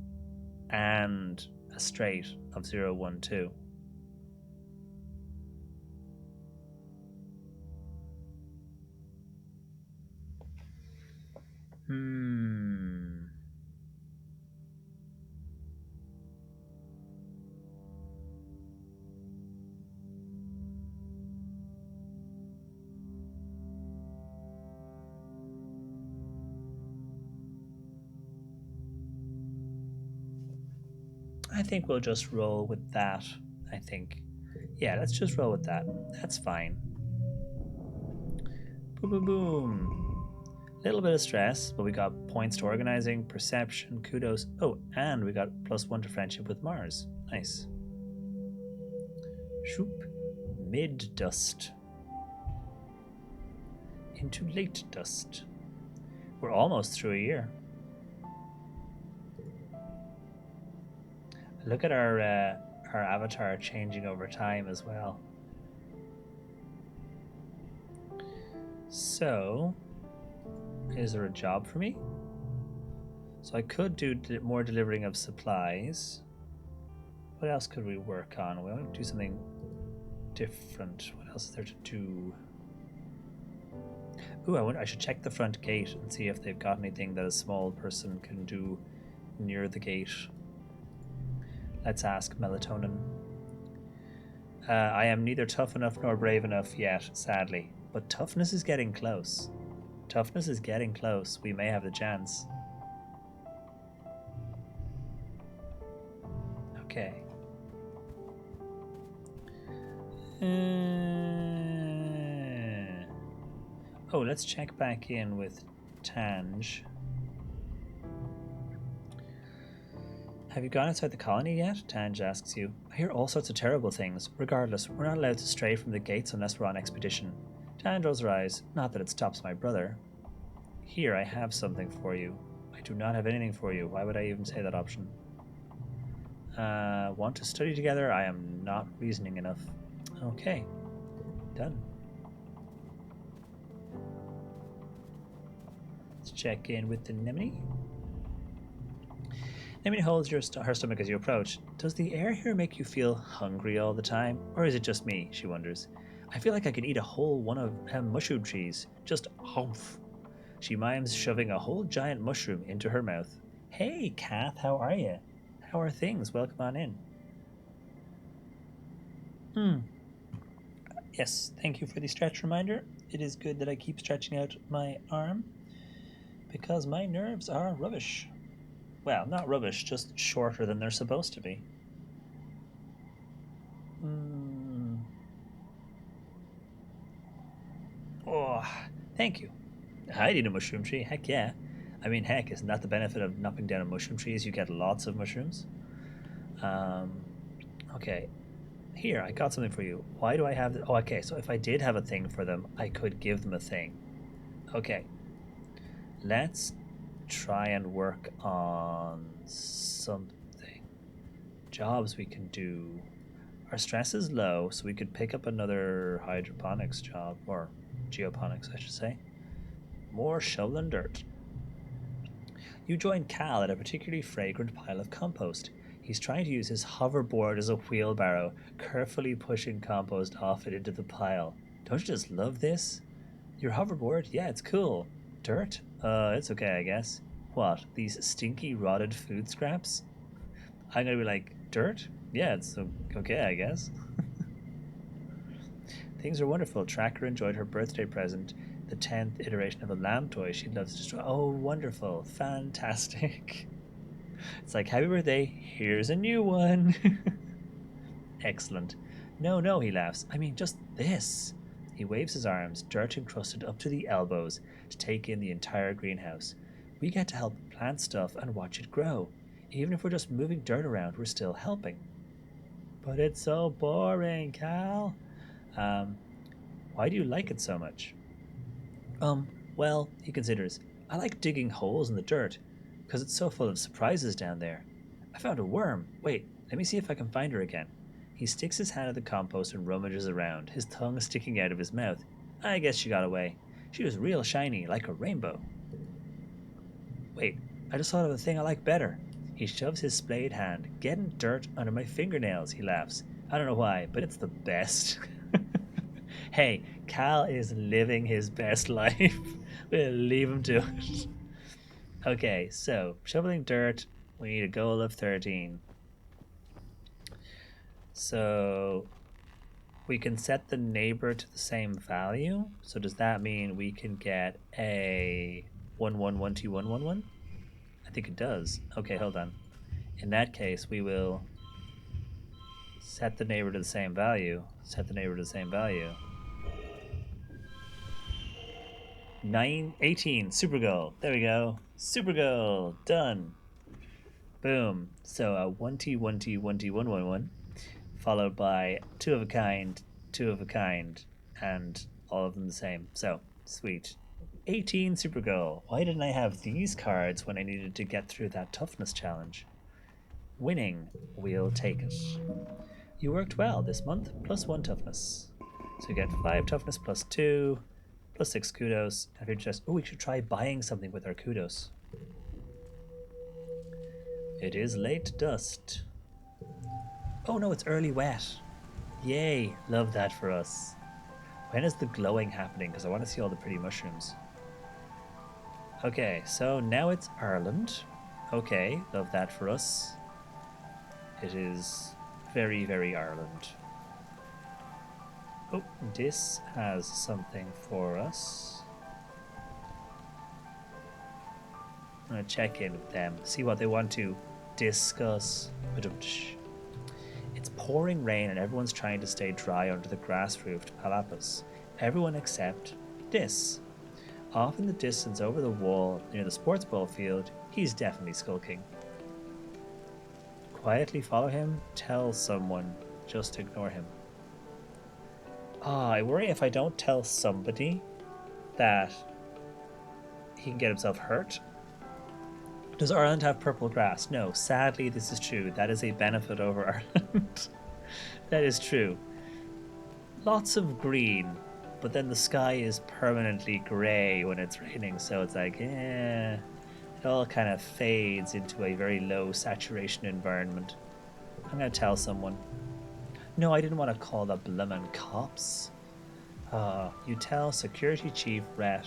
and a straight of 0, 1, 2. I think we'll just roll with that. I think. Yeah, let's just roll with that. That's fine. Boom, boom, boom. Little bit of stress, but we got points to organizing, perception, kudos. Oh, and we got +1 to friendship with Mars. Nice. Shoop. Mid dust. Into late dust. We're almost through a year. Look at our avatar changing over time as well. So, is there a job for me? So I could do more delivering of supplies. What else could we work on? We want to do something different. What else is there to do? Ooh, I should check the front gate and see if they've got anything that a small person can do near the gate. Let's ask Melatonin. I am neither tough enough nor brave enough yet, sadly. But toughness is getting close. Toughness is getting close. We may have the chance. Okay. Oh, let's check back in with Tange. Have you gone outside the colony yet? Tange asks you. I hear all sorts of terrible things. Regardless, we're not allowed to stray from the gates unless we're on expedition. Tange rolls her eyes. Not that it stops my brother. Here, I have something for you. I do not have anything for you. Why would I even say that option? Want to study together? I am not reasoning enough. Okay. Done. Let's check in with the Nemini. Nemini holds her stomach as you approach. Does the air here make you feel hungry all the time? Or is it just me? She wonders. I feel like I could eat a whole one of mushroom trees. Just humph. She mimes shoving a whole giant mushroom into her mouth. Hey, Kath, how are you? How are things? Welcome on in. Yes, thank you for the stretch reminder. It is good that I keep stretching out my arm because my nerves are rubbish. Well, not rubbish, just shorter than they're supposed to be. Oh, thank you. I need a mushroom tree. Heck yeah. I mean, heck, isn't that the benefit of knocking down a mushroom tree is you get lots of mushrooms? Okay. Here, I got something for you. Why do I have... Oh, okay, so if I did have a thing for them, I could give them a thing. Okay. Let's try and work on something. jobs we can do. Our stress is low, so we could pick up another hydroponics job, or geoponics, I should say. More shoveling dirt. You join Cal at a particularly fragrant pile of compost. He's trying to use his hoverboard as a wheelbarrow, carefully pushing compost off it into the pile. Don't you just love this? Your hoverboard? Yeah, it's cool. Dirt? It's okay, I guess. What, these stinky, rotted food scraps? I'm gonna be like, dirt? Yeah, it's okay, I guess. Things are wonderful. Tracker enjoyed her birthday present, the 10th iteration of a lamb toy she loves to destroy. Oh, wonderful. Fantastic. It's like, happy birthday, here's a new one. Excellent. No, no, he laughs. I mean, just this. He waves his arms, dirt encrusted up to the elbows, to take in the entire greenhouse. We get to help plant stuff and watch it grow. Even if we're just moving dirt around, we're still helping. But it's so boring, Cal. Why do you like it so much? Well, he considers, I like digging holes in the dirt, because it's so full of surprises down there. I found a worm. Wait, let me see if I can find her again. He sticks his hand in the compost and rummages around, his tongue sticking out of his mouth. I guess she got away. She was real shiny, like a rainbow. Wait, I just thought of a thing I like better. He shoves his splayed hand, getting dirt under my fingernails, he laughs. I don't know why, but it's the best. Hey, Cal is living his best life. We'll leave him to it. Okay, so shoveling dirt, we need a goal of 13. So we can set the neighbor to the same value. So does that mean we can get a 11121111? I think it does. Okay, hold on. In that case, we will set the neighbor to the same value. Set the neighbor to the same value. 18, super goal. There we go. Super goal. Done. Boom. So a 1T, 1T, 1T, 111, followed by two of a kind, and all of them the same. So, sweet. 18 super goal. Why didn't I have these cards when I needed to get through that toughness challenge? Winning. We'll take it. You worked well this month, plus 1 toughness. So you get 5 toughness plus 2, plus 6 kudos. If you're just, oh, we should try buying something with our kudos. It is late dust. Oh no, it's early wet. Yay, love that for us. When is the glowing happening? Because I want to see all the pretty mushrooms. Okay, so now it's Ireland. Okay, love that for us. It is very, very Ireland. Oh, this has something for us. I'm going to check in with them, see what they want to discuss. It's pouring rain and everyone's trying to stay dry under the grass-roofed palapas. Everyone except this. Off in the distance over the wall near the sports ball field, he's definitely skulking. Quietly follow him, tell someone, just ignore him. I worry if I don't tell somebody that he can get himself hurt. Does Ireland have purple grass? No, sadly this is true. That is a benefit over Ireland. That is true. Lots of green, but then the sky is permanently grey when it's raining, so it's like, it all kind of fades into a very low saturation environment. I'm going to tell someone. No, I didn't want to call the bloomin' cops. You tell Security Chief Rhett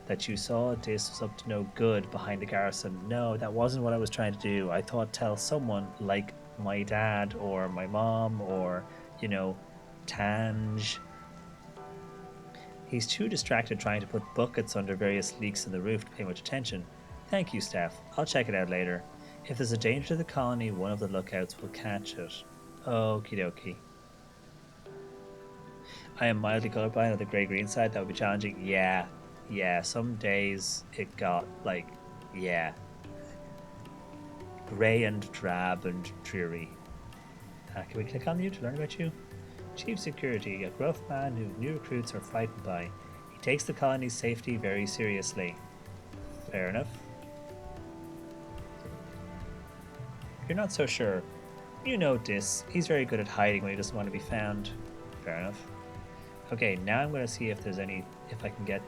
that you saw this was up to no good behind the garrison. No, that wasn't what I was trying to do. I thought tell someone like my dad or my mom or, Tange. He's too distracted trying to put buckets under various leaks in the roof to pay much attention. Thank you, Steph. I'll check it out later. If there's a danger to the colony, one of the lookouts will catch it. Okie dokie. I am mildly colorblind on the grey-green side. That would be challenging. Yeah, some days it got, grey and drab and dreary. Can we click on you to learn about you? Chief Security, a gruff man who new recruits are frightened by. He takes the colony's safety very seriously. Fair enough. You're not so sure. You know Dis. He's very good at hiding when he doesn't want to be found. Fair enough. Okay, now I'm going to see if there's if I can get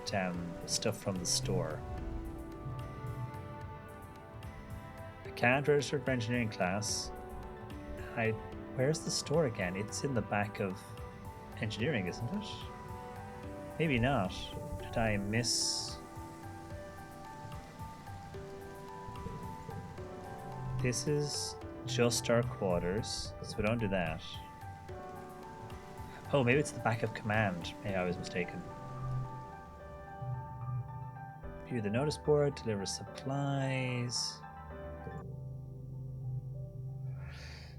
stuff from the store. I can't register for engineering class. Where's the store again? It's in the back of engineering, isn't it? Maybe not. Did I miss? This is just our quarters, so we don't do that. Oh, maybe it's the back of command. Maybe I was mistaken. View the notice board, deliver supplies.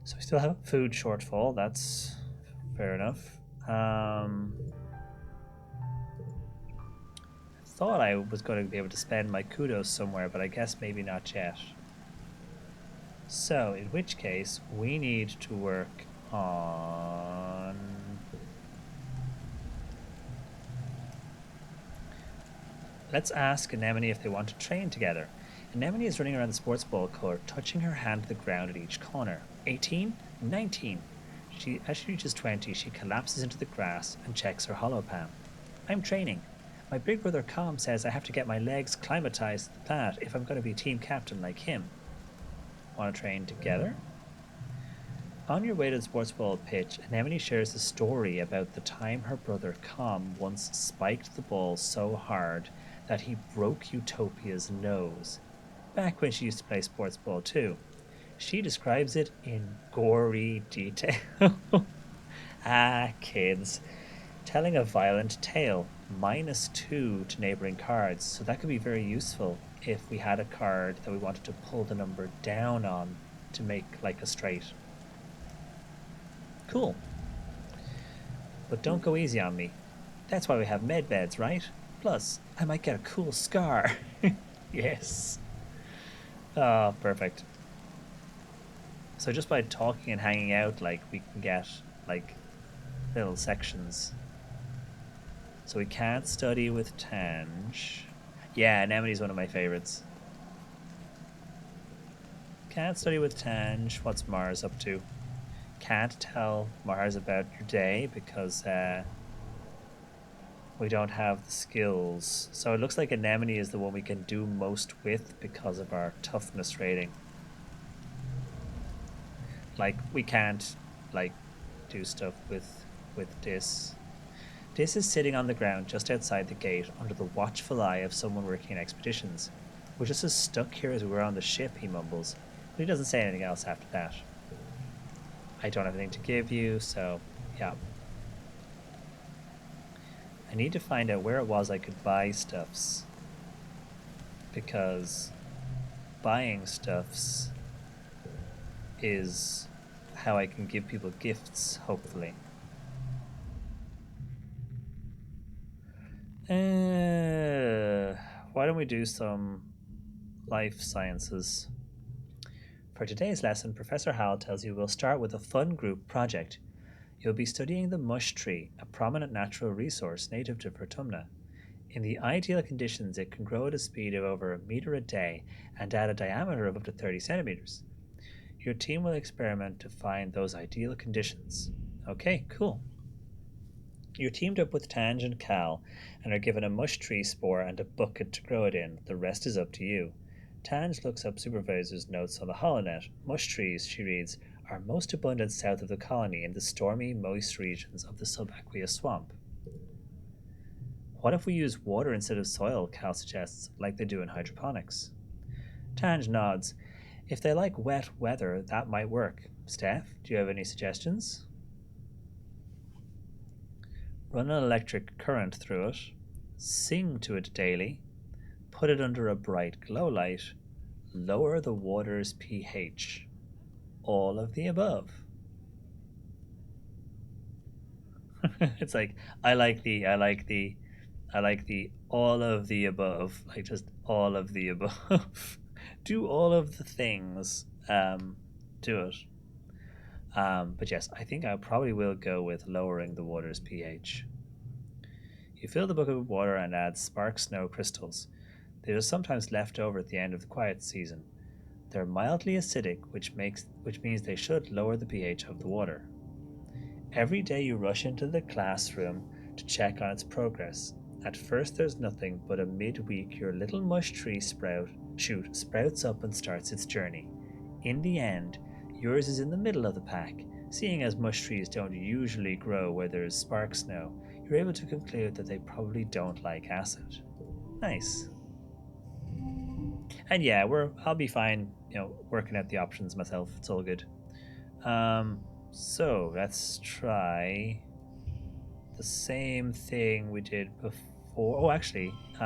So we still have a food shortfall. That's fair enough. I thought I was going to be able to spend my kudos somewhere, but I guess maybe not yet. So, in which case, we need to work on... Let's ask Anemone if they want to train together. Anemone is running around the sports ball court, touching her hand to the ground at each corner. 18? 19. As she reaches 20, she collapses into the grass and checks her holopam. I'm training. My big brother Com says I have to get my legs climatized to the plat if I'm going to be team captain like him. Want to train together? On your way to the sports ball pitch, Anemone shares a story about the time her brother Com once spiked the ball so hard that he broke Utopia's nose. Back when she used to play sports ball too. She describes it in gory detail. Ah, kids. Telling a violent tale. -2 to neighboring cards, so that could be very useful if we had a card that we wanted to pull the number down on to make like a straight. Cool. But don't go easy on me. That's why we have med beds, right? Plus, I might get a cool scar. Yes. Oh, perfect. So just by talking and hanging out, like, we can get, like, little sections. So we can't study with Tange. Yeah, Anemone's one of my favorites. Can't study with Tange. What's Mars up to? Can't tell Mars about your day because we don't have the skills. So it looks like Anemone is the one we can do most with because of our toughness rating. Like, we can't, like, do stuff with Dis. Dis is sitting on the ground just outside the gate under the watchful eye of someone working in expeditions. We're just as stuck here as we were on the ship, he mumbles. But he doesn't say anything else after that. I don't have anything to give you, so yeah. I need to find out where it was I could buy stuffs. Because buying stuffs is how I can give people gifts, hopefully. Why don't we do some life sciences? For today's lesson, Professor Howell tells you we'll start with a fun group project. You'll be studying the mush tree, a prominent natural resource native to Vertumna. In the ideal conditions, it can grow at a speed of over a meter a day and at a diameter of up to 30 centimeters. Your team will experiment to find those ideal conditions. Okay, cool. You're teamed up with Tange and Cal and are given a mush tree spore and a bucket to grow it in. The rest is up to you. Tange looks up supervisor's notes on the holonet. Mush trees, she reads, are most abundant south of the colony in the stormy, moist regions of the subaqueous swamp. What if we use water instead of soil, Cal suggests, like they do in hydroponics? Tange nods. If they like wet weather, that might work. Steph, do you have any suggestions? Run an electric current through it, sing to it daily, put it under a bright glow light, lower the water's pH. All of the above. It's like, I like the all of the above, like just all of the above. Do all of the things, do it. But yes, I think I probably will go with lowering the water's pH. You fill the bucket with water and add spark snow crystals. They are sometimes left over at the end of the quiet season. They're mildly acidic, which means they should lower the pH of the water. Every day you rush into the classroom to check on its progress. At first there's nothing, but a midweek your little mush tree shoot sprouts up and starts its journey. In the end, yours is in the middle of the pack. Seeing as mush trees don't usually grow where there's spark snow, you're able to conclude that they probably don't like acid. Nice. And yeah, I'll be fine, working out the options myself. It's all good. So let's try the same thing we did before. Oh, actually, if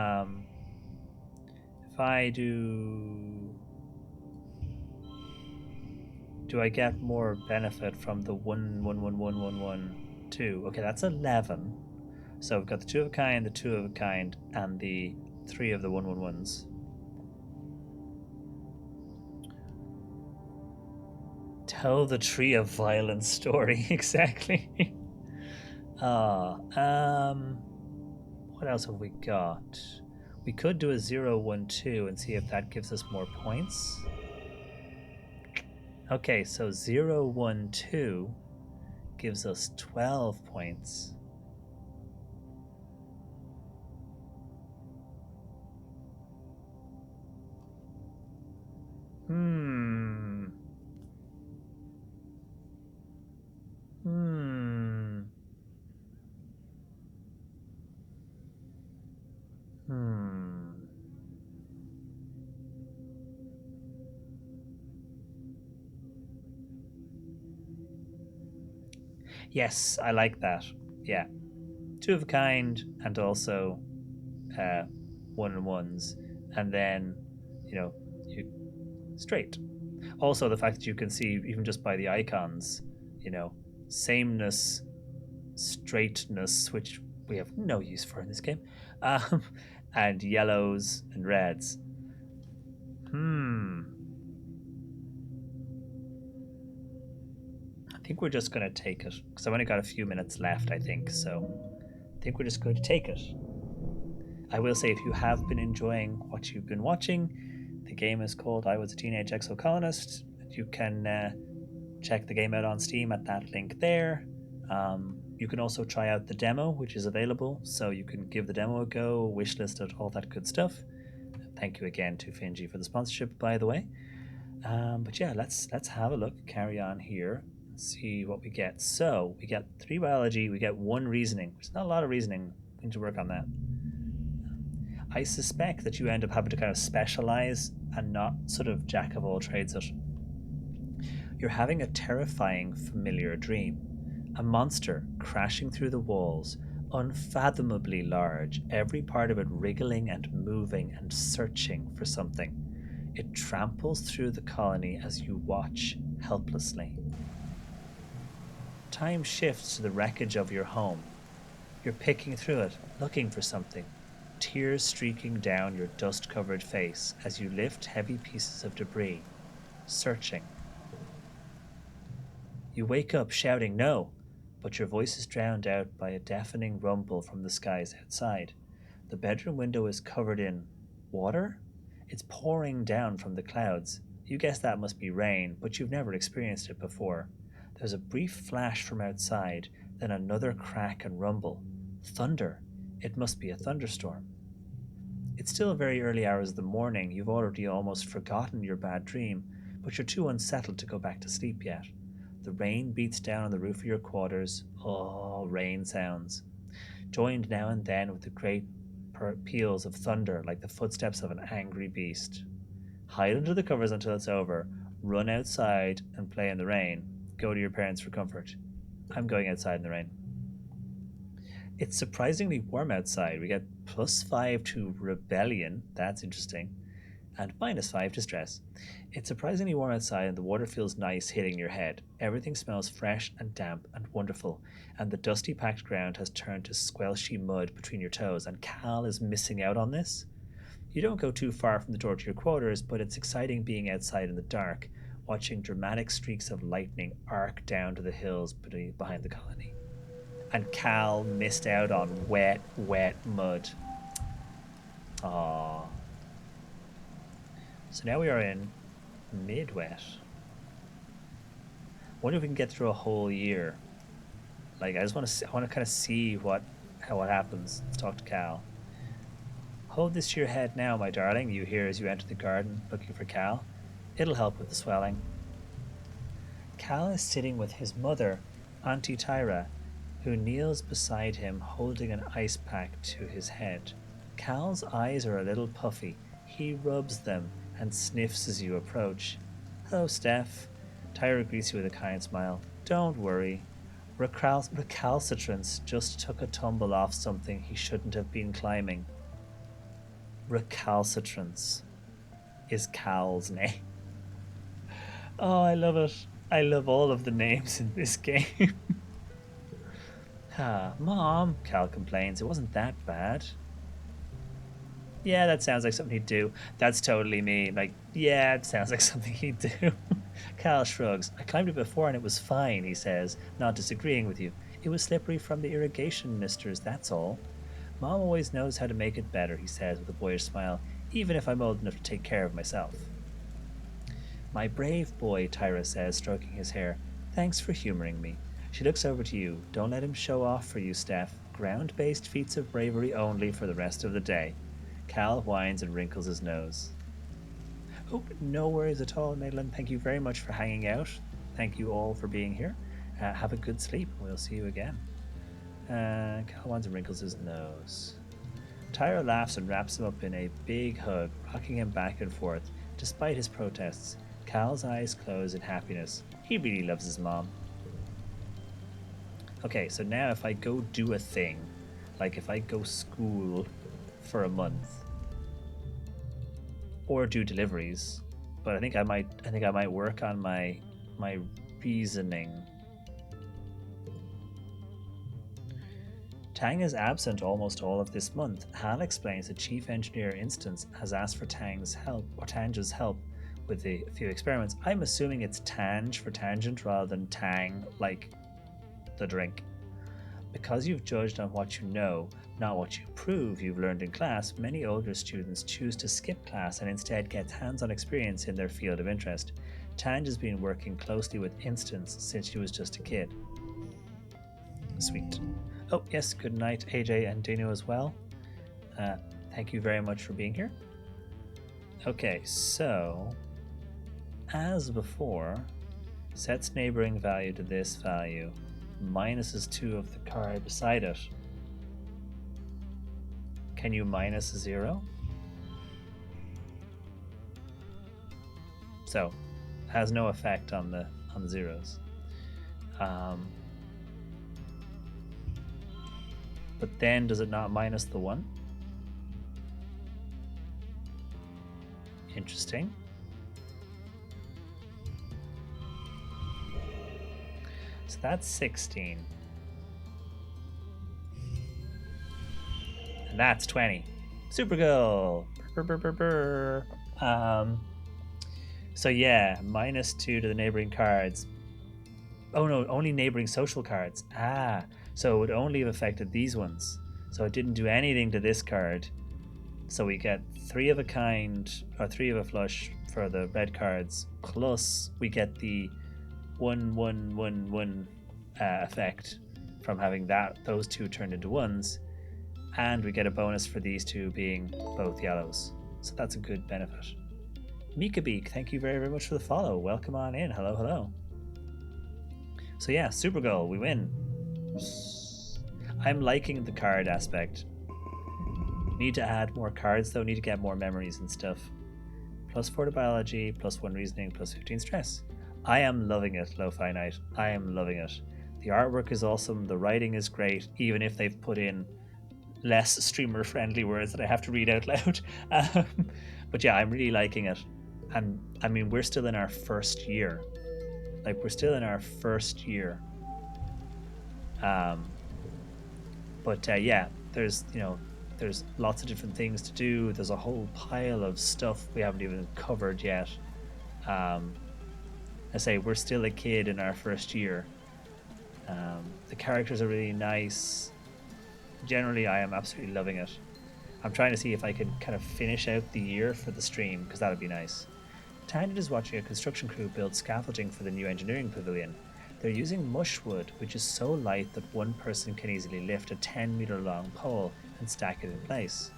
I do I get more benefit from the 1 1 1 1 1 1 2? Okay, that's 11. So we've got the 2 of a kind, the 2 of a kind, and the 3 of the 1 1 1s. Tell the tree of violence story. Exactly. What else have we got? We could do a 0 1 2 and see if that gives us more points. Okay, so 0 1 2 gives us 12 points. Hmm. Hmm. Hmm. Yes, I like that. Yeah. 2 of a kind and also 1 1s. And then, you straight. Also, the fact that you can see, even just by the icons, sameness, straightness, which we have no use for in this game, um, and yellows and reds. Hmm. I think we're just going to take it because I've only got a few minutes left, I think. So I think we're just going to take it. I will say, if you have been enjoying what you've been watching, the game is called I Was a Teenage Exocolonist. You can check the game out on Steam at that link there. You can also try out the demo, which is available, so you can give the demo a go, wishlist it, all that good stuff. Thank you again to Finji for the sponsorship, by the way. But yeah, let's have a look, carry on here, see what we get. So we get 3 biology, we get 1 reasoning, which is not a lot of reasoning. We need to work on that. I suspect that you end up having to kind of specialize and not sort of jack of all trades it. You're having a terrifying familiar dream. A monster crashing through the walls, unfathomably large, every part of it wriggling and moving and searching for something. It tramples through the colony as you watch helplessly. Time shifts to the wreckage of your home. You're picking through it, looking for something, tears streaking down your dust-covered face as you lift heavy pieces of debris, searching. You wake up shouting no, but your voice is drowned out by a deafening rumble from the skies outside. The bedroom window is covered in water? It's pouring down from the clouds. You guess that must be rain, but you've never experienced it before. There's a brief flash from outside, then another crack and rumble. Thunder. It must be a thunderstorm. It's still very early hours of the morning. You've already almost forgotten your bad dream, but you're too unsettled to go back to sleep yet. The rain beats down on the roof of your quarters. Oh, rain sounds. Joined now and then with the great peals of thunder like the footsteps of an angry beast. Hide under the covers until it's over. Run outside and play in the rain. Go to your parents for comfort. I'm going outside in the rain. It's surprisingly warm outside. We get +5 to rebellion. That's interesting. And -5 to stress. It's surprisingly warm outside and the water feels nice hitting your head. Everything smells fresh and damp and wonderful, and the dusty packed ground has turned to squelchy mud between your toes, and Cal is missing out on this. You don't go too far from the door to your quarters, but it's exciting being outside in the dark, watching dramatic streaks of lightning arc down to the hills behind the colony. And Cal missed out on wet, wet mud. Aww. So now we are in Mid-wet. Wonder if we can get through a whole year. Like, I just want to, I want to kind of see what happens. Let's talk to Cal. Hold this to your head now, my darling, you hear as you enter the garden looking for Cal. It'll help with the swelling. Cal is sitting with his mother, Auntie Tyra, who kneels beside him holding an ice pack to his head. Cal's eyes are a little puffy. He rubs them and sniffs as you approach. Hello, Steph. Tyra greets you with a kind smile. Don't worry. Recalcitrance just took a tumble off something he shouldn't have been climbing. Recalcitrance is Cal's name. Oh, I love it. I love all of the names in this game. Mom, Cal complains. It wasn't that bad. Yeah, that sounds like something he'd do. That's totally me. Like, yeah, it sounds like something he'd do. Cal shrugs. I climbed it before and it was fine, he says, not disagreeing with you. It was slippery from the irrigation misters, that's all. Mom always knows how to make it better, he says with a boyish smile, even if I'm old enough to take care of myself. My brave boy, Tyra says, stroking his hair. Thanks for humoring me. She looks over to you. Don't let him show off for you, Steph. Ground-based feats of bravery only for the rest of the day. Cal whines and wrinkles his nose. Oh, no worries at all, Madeline. Thank you very much for hanging out. Thank you all for being here. Have a good sleep. We'll see you again. Cal whines and wrinkles his nose. Tyra laughs and wraps him up in a big hug, rocking him back and forth. Despite his protests, Cal's eyes close in happiness. He really loves his mom. Okay, so now if I go do a thing, like if I go school for a month, or do deliveries, but I think I might work on my reasoning. Tang is absent almost all of this month. Hal explains the chief engineer Instance has asked for Tange's help with a few experiments. I'm assuming it's Tange for tangent rather than Tang, like the drink. Because you've judged on what you know, not what you prove you've learned in class, many older students choose to skip class and instead get hands-on experience in their field of interest. Tange has been working closely with Instance since she was just a kid. Sweet. Oh, yes, good night, AJ and Dino as well. Thank you very much for being here. Okay, so, as before, sets neighboring value to this value, minuses 2 of the card beside it. Can you minus 0? So, has no effect on the zeros. But then does it not minus the 1? Interesting. So that's 16. And that's 20. Supergirl! Brr, brr, brr, brr. So yeah, minus 2 to the neighboring cards. Oh no, only neighboring social cards. So it would only have affected these ones. So it didn't do anything to this card. So we get 3 of a kind, or 3 of a flush for the red cards, plus we get the 1/1/1/1 effect from having those 2 turned into 1s, and we get a bonus for these 2 being both yellows. So that's a good benefit. Mika Beak, thank you very, very much for the follow. Welcome on in. Hello, hello. So yeah, Supergirl, we win. I'm liking the card aspect. Need to add more cards though, need to get more memories and stuff. +4 to biology, +1 reasoning, +15 stress. I am loving it, Lo-Fi Night. I am loving it. The artwork is awesome, the writing is great, even if they've put in less streamer friendly words that I have to read out loud. But yeah, I'm really liking it. And I mean, we're still in our first year. Like, we're still in our first year. But yeah, there's lots of different things to do. There's a whole pile of stuff we haven't even covered yet. I say we're still a kid in our first year. The characters are really nice. Generally, I am absolutely loving it. I'm trying to see if I can kind of finish out the year for the stream, because that would be nice. Tangent is watching a construction crew build scaffolding for the new engineering pavilion. They're using mushwood, which is so light that one person can easily lift a 10-meter long pole and stack it in place.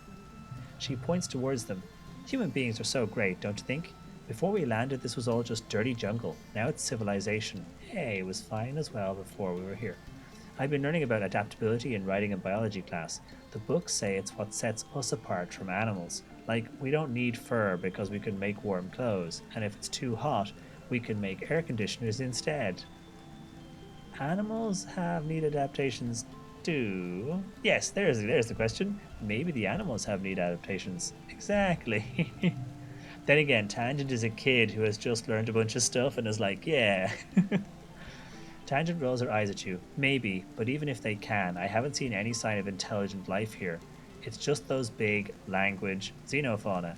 She points towards them. Human beings are so great, don't you think? Before we landed, this was all just dirty jungle. Now it's civilization. Hey, it was fine as well before we were here. I've been learning about adaptability in writing and biology class. The books say it's what sets us apart from animals. Like, we don't need fur because we can make warm clothes, and if it's too hot, we can make air conditioners instead. Animals have need adaptations too. Yes, there's the question. Maybe the animals have need adaptations. Exactly. Then again, Tangent is a kid who has just learned a bunch of stuff and is like, yeah. Tangent rolls her eyes at you. Maybe, but even if they can, I haven't seen any sign of intelligent life here. It's just those big language xenofauna.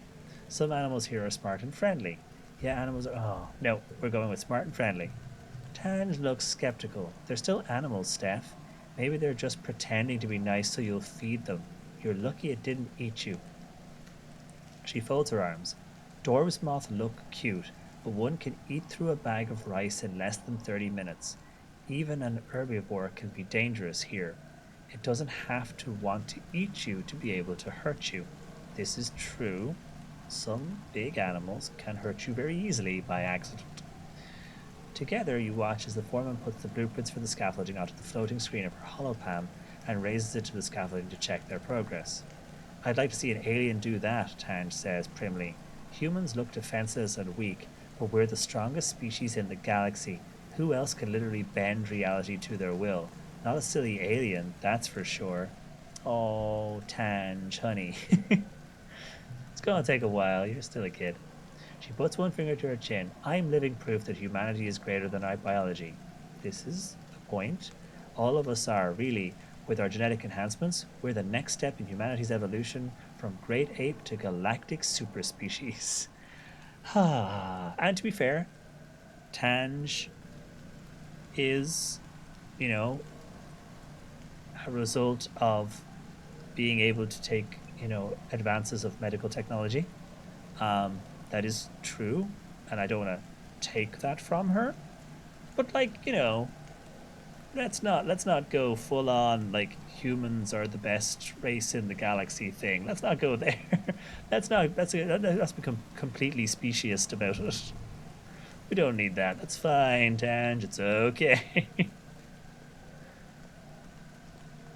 Some animals here are smart and friendly. Yeah, animals are. Oh, no, we're going with smart and friendly. Tange looks skeptical. They're still animals, Steph. Maybe they're just pretending to be nice so you'll feed them. You're lucky it didn't eat you. She folds her arms. Dwarves moth look cute, but one can eat through a bag of rice in less than 30 minutes. Even an herbivore can be dangerous here. It doesn't have to want to eat you to be able to hurt you. This is true. Some big animals can hurt you very easily by accident. Together, you watch as the foreman puts the blueprints for the scaffolding onto the floating screen of her holopam and raises it to the scaffolding to check their progress. I'd like to see an alien do that, Tange says primly. Humans look defenseless and weak, but we're the strongest species in the galaxy. Who else can literally bend reality to their will? Not a silly alien, that's for sure. Oh, Tange, honey. It's gonna take a while, you're still a kid. She puts one finger to her chin. I'm living proof that humanity is greater than our biology. This is the point. All of us are, really. With our genetic enhancements, we're the next step in humanity's evolution from great ape to galactic superspecies. And to be fair, Tange is, you know, a result of being able to take, advances of medical technology. That is true, and I don't want to take that from her. But let's not go full on like humans are the best race in the galaxy thing. Let's not go there. Let's become completely speciesist about it. We don't need that. That's fine, Tange. It's okay.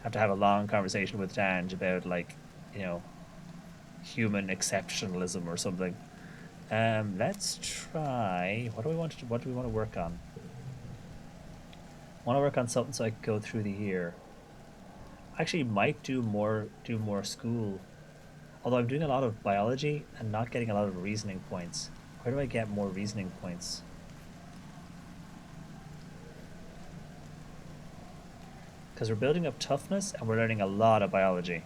Have to have a long conversation with Tange about you know, human exceptionalism or something. Let's try. What do we want to work on? I want to work on something so I can go through the year. Actually, might do more school. Although I'm doing a lot of biology and not getting a lot of reasoning points. Where do I get more reasoning points? Because we're building up toughness and we're learning a lot of biology.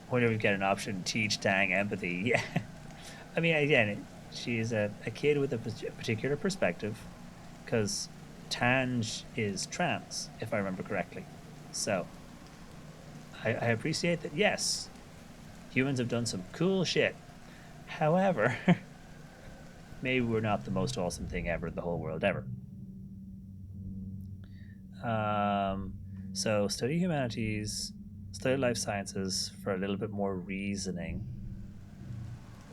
Where do we get an option to teach dang empathy? Yeah. I mean, again, she's a kid with a particular perspective because Tange is trans, if I remember correctly. So, I appreciate that, yes, humans have done some cool shit. However, maybe we're not the most awesome thing ever in the whole world ever. So, study humanities, study life sciences for a little bit more reasoning.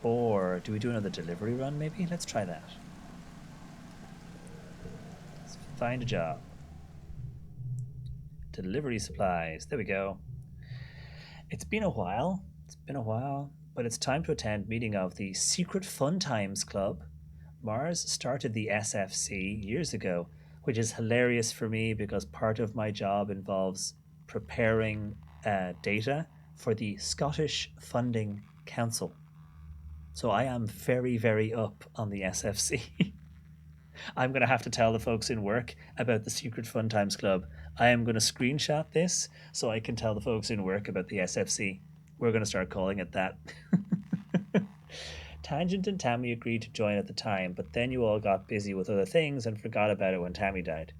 Or do we do another delivery run maybe? Let's try that. Let's find a job. Delivery supplies. There we go. It's been a while. But it's time to attend meeting of the Secret Fun Times Club. Mars started the SFC years ago, which is hilarious for me because part of my job involves preparing data for the Scottish Funding Council. So I am very, very up on the SFC. I'm going to have to tell the folks in work about the Secret Fun Times Club. I am going to screenshot this so I can tell the folks in work about the SFC. We're going to start calling it that. Tangent and Tammy agreed to join at the time, but then you all got busy with other things and forgot about it when Tammy died.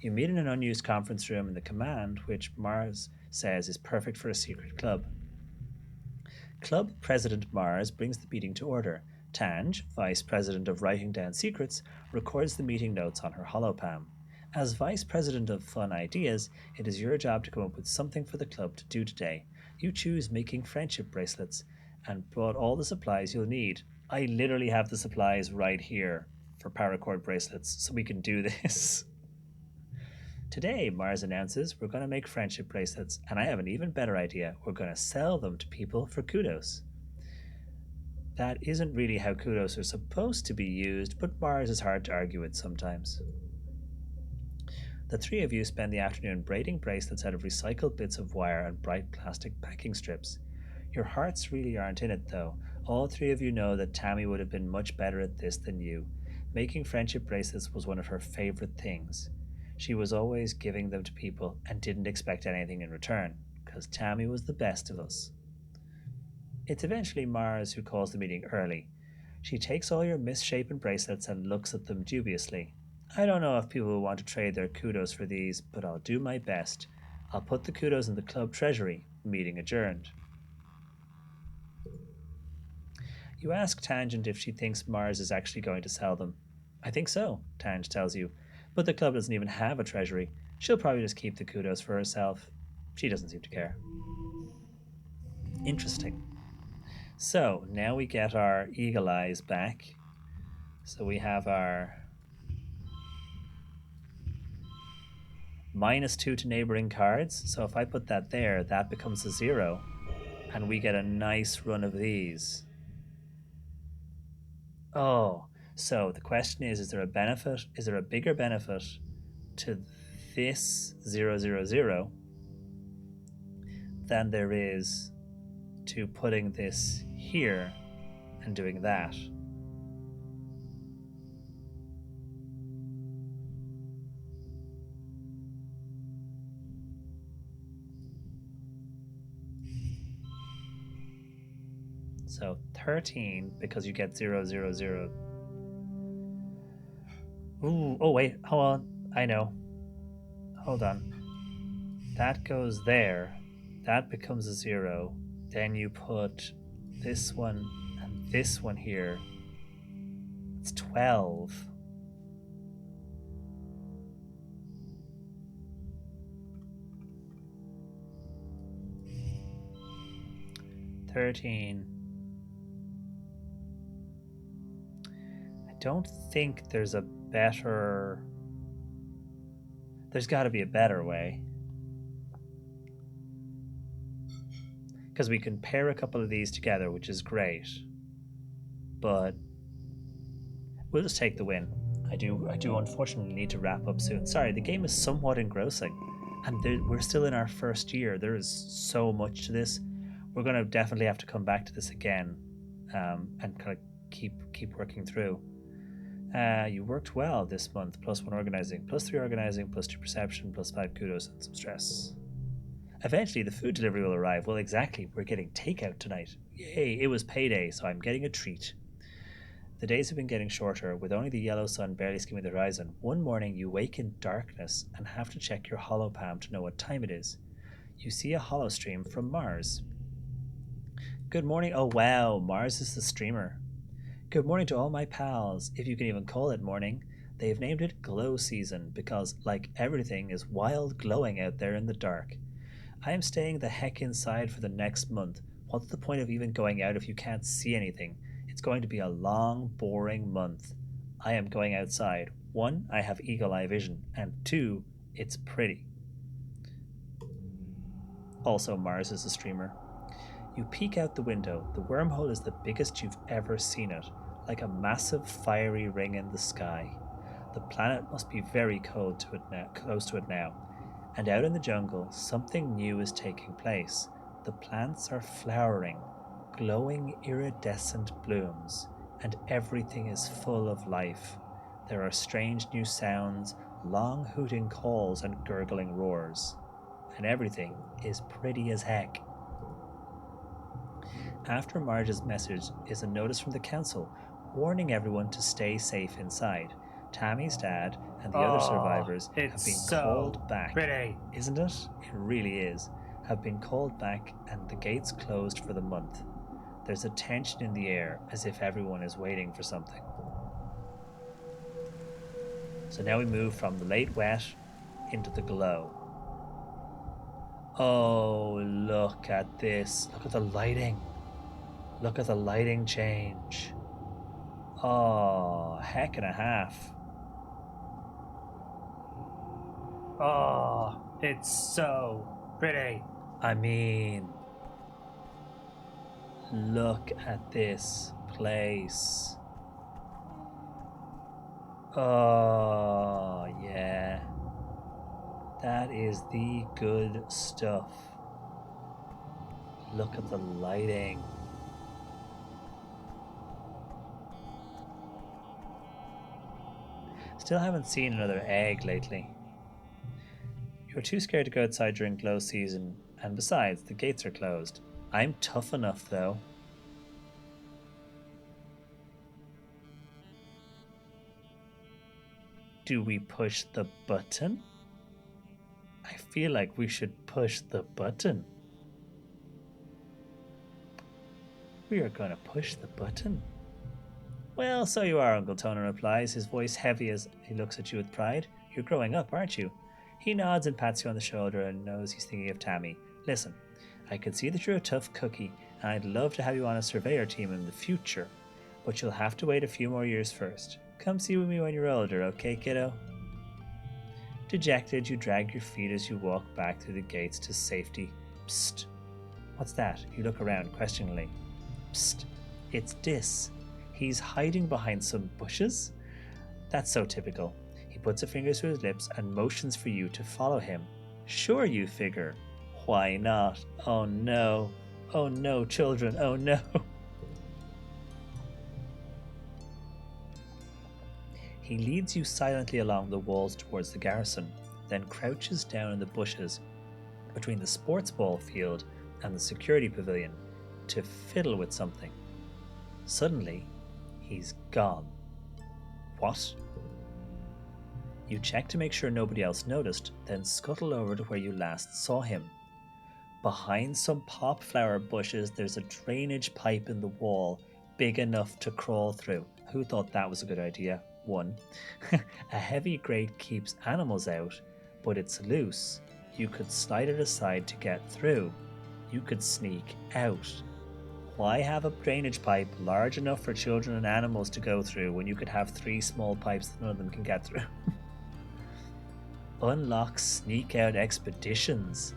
You meet in an unused conference room in the command, which Mars says is perfect for a secret club. Club President Mars brings the meeting to order. Tange, Vice President of Writing Down Secrets, records the meeting notes on her holopalm. As Vice President of Fun Ideas, it is your job to come up with something for the club to do today. You choose making friendship bracelets and brought all the supplies you'll need. I literally have the supplies right here for paracord bracelets, so we can do this. Today, Mars announces we're going to make friendship bracelets, and I have an even better idea. We're going to sell them to people for kudos. That isn't really how kudos are supposed to be used, but Mars is hard to argue with sometimes. The three of you spend the afternoon braiding bracelets out of recycled bits of wire and bright plastic packing strips. Your hearts really aren't in it, though. All three of you know that Tammy would have been much better at this than you. Making friendship bracelets was one of her favorite things. She was always giving them to people and didn't expect anything in return, because Tammy was the best of us. It's eventually Mars who calls the meeting early. She takes all your misshapen bracelets and looks at them dubiously. I don't know if people will want to trade their kudos for these, but I'll do my best. I'll put the kudos in the club treasury. Meeting adjourned. You ask Tangent if she thinks Mars is actually going to sell them. I think so, Tange tells you, but the club doesn't even have a treasury. She'll probably just keep the kudos for herself. She doesn't seem to care. Interesting. So now we get our eagle eyes back. So we have our -2 to neighboring cards. So if I put that there, that becomes a 0. And we get a nice run of these. Oh, so the question is there a benefit? Is there a bigger benefit to this 000 than there is to putting this here and doing that? So 13 because you get 000. Ooh, oh wait, hold on. I know. Hold on. That goes there. That becomes a 0. Then you put this one and this one here. It's 12. $13. I don't think there's a better... There's got to be a better way. Because we can pair a couple of these together, which is great. But we'll just take the win. I do unfortunately need to wrap up soon. Sorry, the game is somewhat engrossing. And we're still in our first year. There is so much to this. We're going to definitely have to come back to this again and kind of keep working through. You worked well this month. +1 organizing, +3 organizing, +2 perception, +5 kudos, and some stress. Eventually, the food delivery will arrive. Well, exactly. We're getting takeout tonight. Yay, it was payday, so I'm getting a treat. The days have been getting shorter, with only the yellow sun barely skimming the horizon. One morning, you wake in darkness and have to check your holopalm to know what time it is. You see a holostream from Mars. Good morning. Oh, wow. Mars is the streamer. Good morning to all my pals, if you can even call it morning. They've named it Glow Season because, like everything, is wild glowing out there in the dark. I am staying the heck inside for the next month. What's the point of even going out if you can't see anything? It's going to be a long, boring month. I am going outside. 1, I have eagle eye vision, and 2, it's pretty. Also, Mars is a streamer. You peek out the window. The wormhole is the biggest you've ever seen it, like a massive fiery ring in the sky. The planet must be very close to it now. And out in the jungle, something new is taking place. The plants are flowering, glowing iridescent blooms, and everything is full of life. There are strange new sounds, long hooting calls and gurgling roars. And everything is pretty as heck. After Marge's message is a notice from the council warning everyone to stay safe inside. Tammy's dad and the other survivors have been called back. Pretty. Isn't it? It really is. Have been called back and the gates closed for the month. There's a tension in the air, as if everyone is waiting for something. So now we move from the late wet into the glow. Oh, look at this. Look at the lighting. Look at the lighting change. Oh, heck and a half. Oh, it's so pretty. I mean, look at this place. Oh, yeah. That is the good stuff. Look at the lighting. Still haven't seen another egg lately. You're too scared to go outside during glow season, and besides, the gates are closed. I'm tough enough, though. Do we push the button? I feel like we should push the button. We are going to push the button. Well, so you are, Uncle Tony replies, his voice heavy as he looks at you with pride. You're growing up, aren't you? He nods and pats you on the shoulder and knows he's thinking of Tammy. Listen, I can see that you're a tough cookie, and I'd love to have you on a surveyor team in the future, but you'll have to wait a few more years first. Come see me when you're older, okay, kiddo? Dejected, you drag your feet as you walk back through the gates to safety. Psst. What's that? You look around questioningly. Psst. It's Dis. He's hiding behind some bushes? That's so typical. He puts a finger to his lips and motions for you to follow him. Sure, you figure. Why not? Oh no. Oh no, children. Oh no. He leads you silently along the walls towards the garrison, then crouches down in the bushes between the sports ball field and the security pavilion to fiddle with something. Suddenly, he's gone. What? You check to make sure nobody else noticed, then scuttle over to where you last saw him. Behind some popflower bushes, there's a drainage pipe in the wall, big enough to crawl through. Who thought that was a good idea? 1. A heavy grate keeps animals out, but it's loose. You could slide it aside to get through. You could sneak out. Why have a drainage pipe large enough for children and animals to go through when you could have 3 small pipes that none of them can get through? Unlock sneak out expeditions.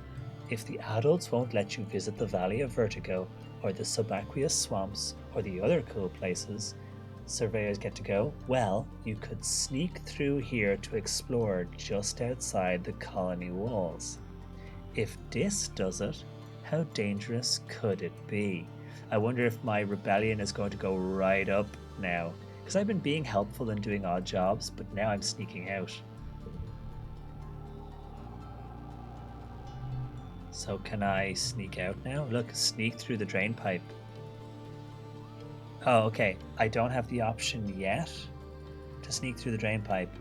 If the adults won't let you visit the Valley of Vertigo, or the subaqueous swamps, or the other cool places surveyors get to go, well, you could sneak through here to explore just outside the colony walls. If Dis does it, how dangerous could it be? I wonder if my rebellion is going to go right up now, because I've been being helpful and doing odd jobs, but now I'm sneaking out. So can I sneak out now? Look, sneak through the drain pipe. Oh, okay. I don't have the option yet to sneak through the drain pipe,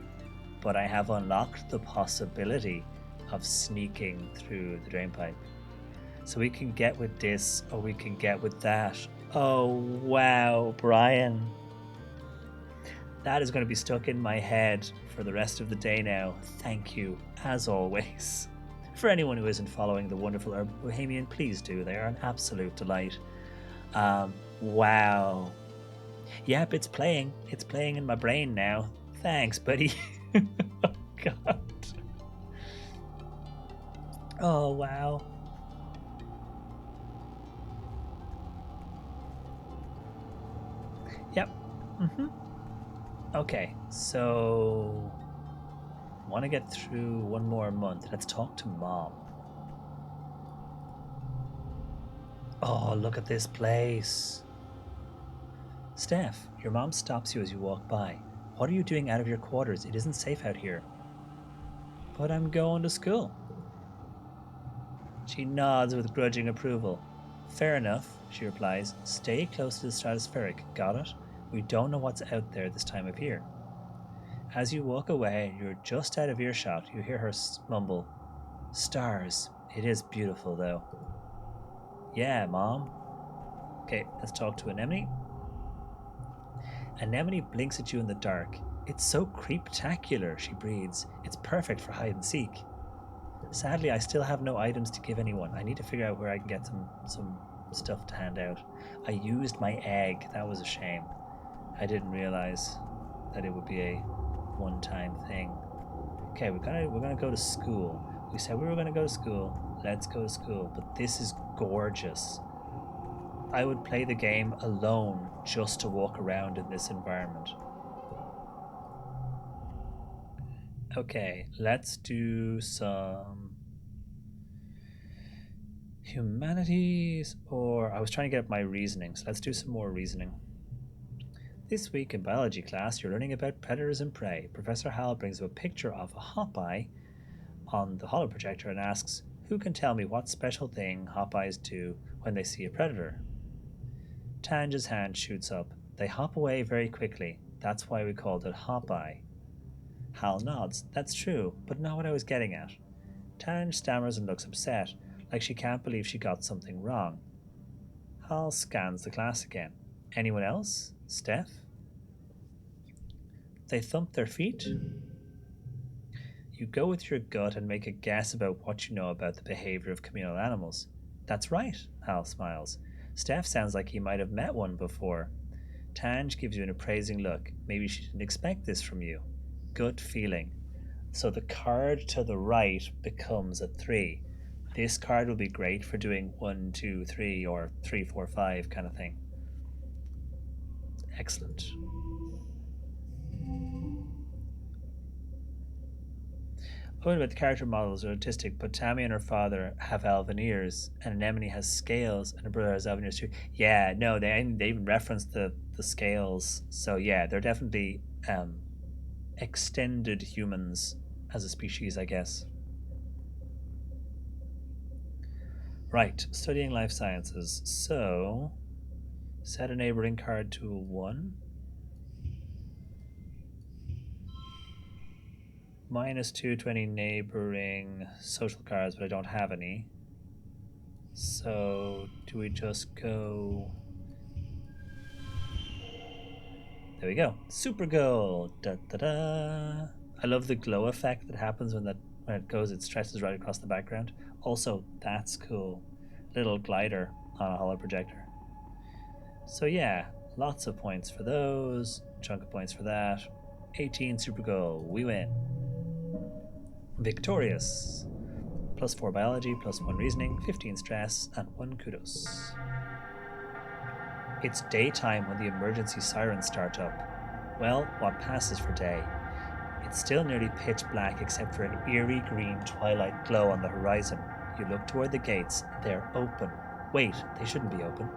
but I have unlocked the possibility of sneaking through the drain pipe. So we can get with this, or we can get with that. Oh, wow, Brian. That is going to be stuck in my head for the rest of the day now. Thank you, as always. For anyone who isn't following the wonderful Urban Bohemian, please do. They are an absolute delight. Wow. Yep, it's playing. It's playing in my brain now. Thanks, buddy. Oh, God. Oh, wow. Yep. Okay, so I want to get through one more month. Let's talk to Mom. Oh, look at this place. Steph, your mom stops you as you walk by. What are you doing out of your quarters? It isn't safe out here. But I'm going to school. She nods with grudging approval. Fair enough, she replies. Stay close to the stratospheric, got it? We don't know what's out there this time of year. As you walk away and you're just out of earshot, you hear her mumble, Stars. It is beautiful, though. Yeah, Mom. Okay, let's talk to Anemone. Anemone blinks at you in the dark. It's so creeptacular, she breathes. It's perfect for hide and seek. Sadly, I still have no items to give anyone. I need to figure out where I can get some stuff to hand out. I used my egg. That was a shame. I didn't realize that it would be a one-time thing. Okay, we're gonna go to school. We said we were gonna go to school. Let's go to school. But this is gorgeous. I would play the game alone just to walk around in this environment. Okay, let's do some humanities, or I was trying to get up my reasoning, so let's do some more reasoning. This week in biology class, you're learning about predators and prey. Professor Hal brings up a picture of a hopeye on the holo projector and asks, who can tell me what special thing hopeyes do when they see a predator? Tange's hand shoots up. They hop away very quickly. That's why we called it hopeye. Hal nods. That's true, but not what I was getting at. Tange stammers and looks upset, like she can't believe she got something wrong. Hal scans the class again. Anyone else? Steph? They thump their feet? You go with your gut and make a guess about what you know about the behavior of communal animals. That's right, Hal smiles. Steph sounds like he might have met one before. Tange gives you an appraising look. Maybe she didn't expect this from you. Gut feeling. So the card to the right becomes a 3. This card will be great for doing 1, 2, 3, or 3, 4, 5 kind of thing. Excellent. About the character models are autistic, but Tammy and her father have elven ears, and Anemone has scales, and her brother has elven ears too. Yeah, no, they even reference the scales. So yeah, they're definitely extended humans as a species, I guess. Right, studying life sciences. So set a neighboring card to a 1. -2 to any neighboring social cards, but I don't have any. So do we just go? There we go. Supergirl. Da da da. I love the glow effect that happens when it goes. It stretches right across the background. Also, that's cool. Little glider on a holo projector. So yeah, lots of points for those. Chunk of points for that. 18 Supergirl. We win. Victorious. +4 biology, +1 reasoning, 15 stress, and 1 kudos. It's daytime when the emergency sirens start up. Well, what passes for day? It's still nearly pitch black except for an eerie green twilight glow on the horizon. You look toward the gates. They're open. Wait, they shouldn't be open.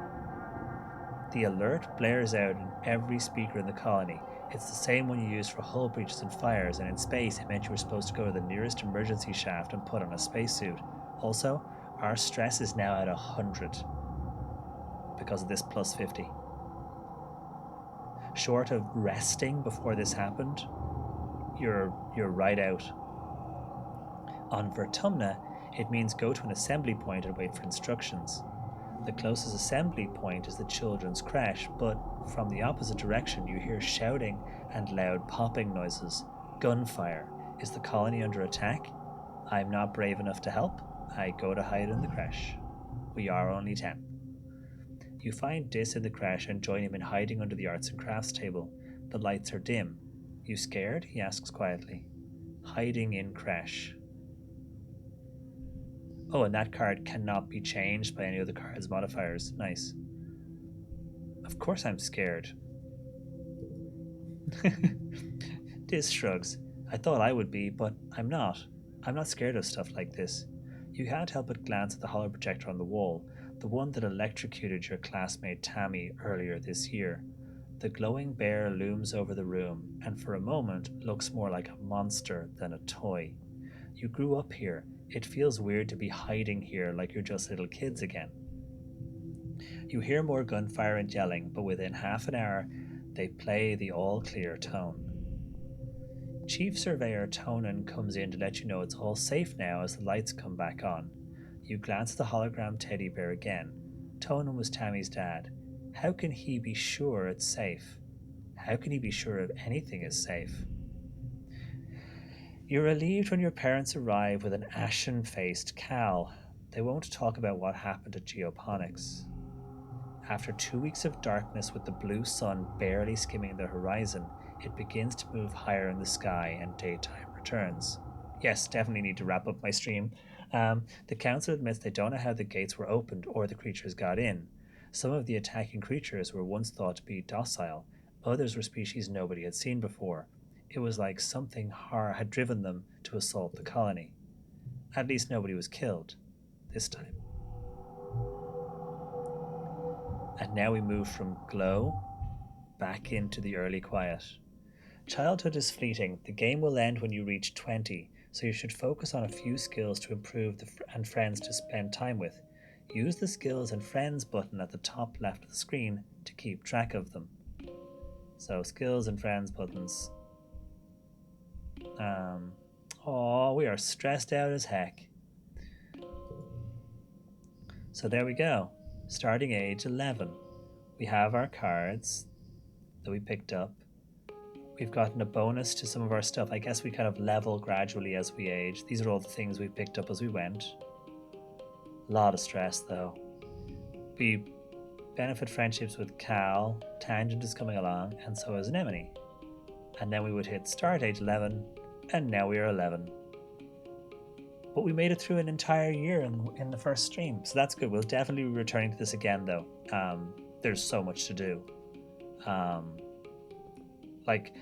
The alert blares out in every speaker in the colony. It's the same one you use for hull breaches and fires, and in space it meant you were supposed to go to the nearest emergency shaft and put on a spacesuit. Also, our stress is now at 100 because of this +50. Short of resting before this happened, you're right out. On Vertumna, it means go to an assembly point and wait for instructions. The closest assembly point is the children's creche, but from the opposite direction you hear shouting and loud popping noises. Gunfire. Is the colony under attack? I'm not brave enough to help. I go to hide in the creche. We are only 10. You find Dis in the creche and join him in hiding under the arts and crafts table. The lights are dim. You scared? He asks quietly. Hiding in creche. Oh, and that card cannot be changed by any of the card's modifiers. Nice. Of course I'm scared. Dis shrugs. I thought I would be, but I'm not. I'm not scared of stuff like this. You can't help but glance at the holo projector on the wall, the one that electrocuted your classmate Tammy earlier this year. The glowing bear looms over the room, and for a moment looks more like a monster than a toy. You grew up here. It feels weird to be hiding here like you're just little kids again. You hear more gunfire and yelling, but within half an hour, they play the all-clear tone. Chief Surveyor Tonin comes in to let you know it's all safe now as the lights come back on. You glance at the hologram teddy bear again. Tonin was Tammy's dad. How can he be sure it's safe? How can he be sure if anything is safe? You're relieved when your parents arrive with an ashen faced Cal. They won't talk about what happened at Geoponics. After 2 weeks of darkness with the blue sun barely skimming the horizon, it begins to move higher in the sky and daytime returns. Yes, definitely need to wrap up my stream. The council admits they don't know how the gates were opened or the creatures got in. Some of the attacking creatures were once thought to be docile, others were species nobody had seen before. It was like something had driven them to assault the colony. At least nobody was killed this time. And now we move from glow back into the early quiet. Childhood is fleeting. The game will end when you reach 20, so you should focus on a few skills to improve and friends to spend time with. Use the skills and friends button at the top left of the screen to keep track of them. So skills and friends buttons. Oh, we are stressed out as heck. So there we go. Starting age 11. We have our cards that we picked up. We've gotten a bonus to some of our stuff. I guess we kind of level gradually as we age. These are all the things we picked up as we went. A lot of stress though. We benefit friendships with Cal. Tangent is coming along, and so is Anemone. And then we would hit start age 11, and now we are 11. But we made it through an entire year in the first stream, so that's good. We'll definitely be returning to this again though. There's so much to do. Like,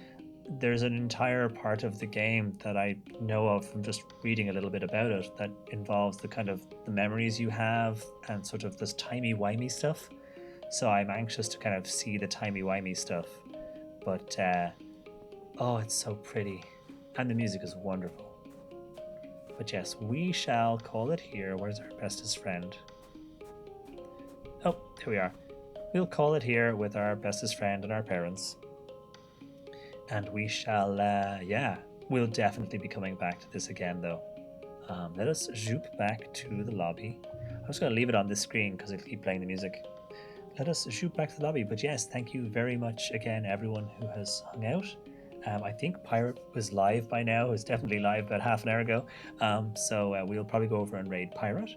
there's an entire part of the game that I know of from just reading a little bit about it that involves the kind of the memories you have and sort of this timey-wimey stuff. So I'm anxious to kind of see the timey-wimey stuff. But oh, it's so pretty, and the music is wonderful. But yes, we shall call it here. Where's our bestest friend? Oh, here we are. We'll call it here with our bestest friend and our parents. And we shall, we'll definitely be coming back to this again though. Let us zoop back to the lobby. I'm just going to leave it on this screen because it'll keep playing the music. Let us shoot back to the lobby. But yes, thank you very much again, everyone who has hung out. I think Pirate was live by now. It was definitely live about half an hour ago. So we'll probably go over and raid Pirate.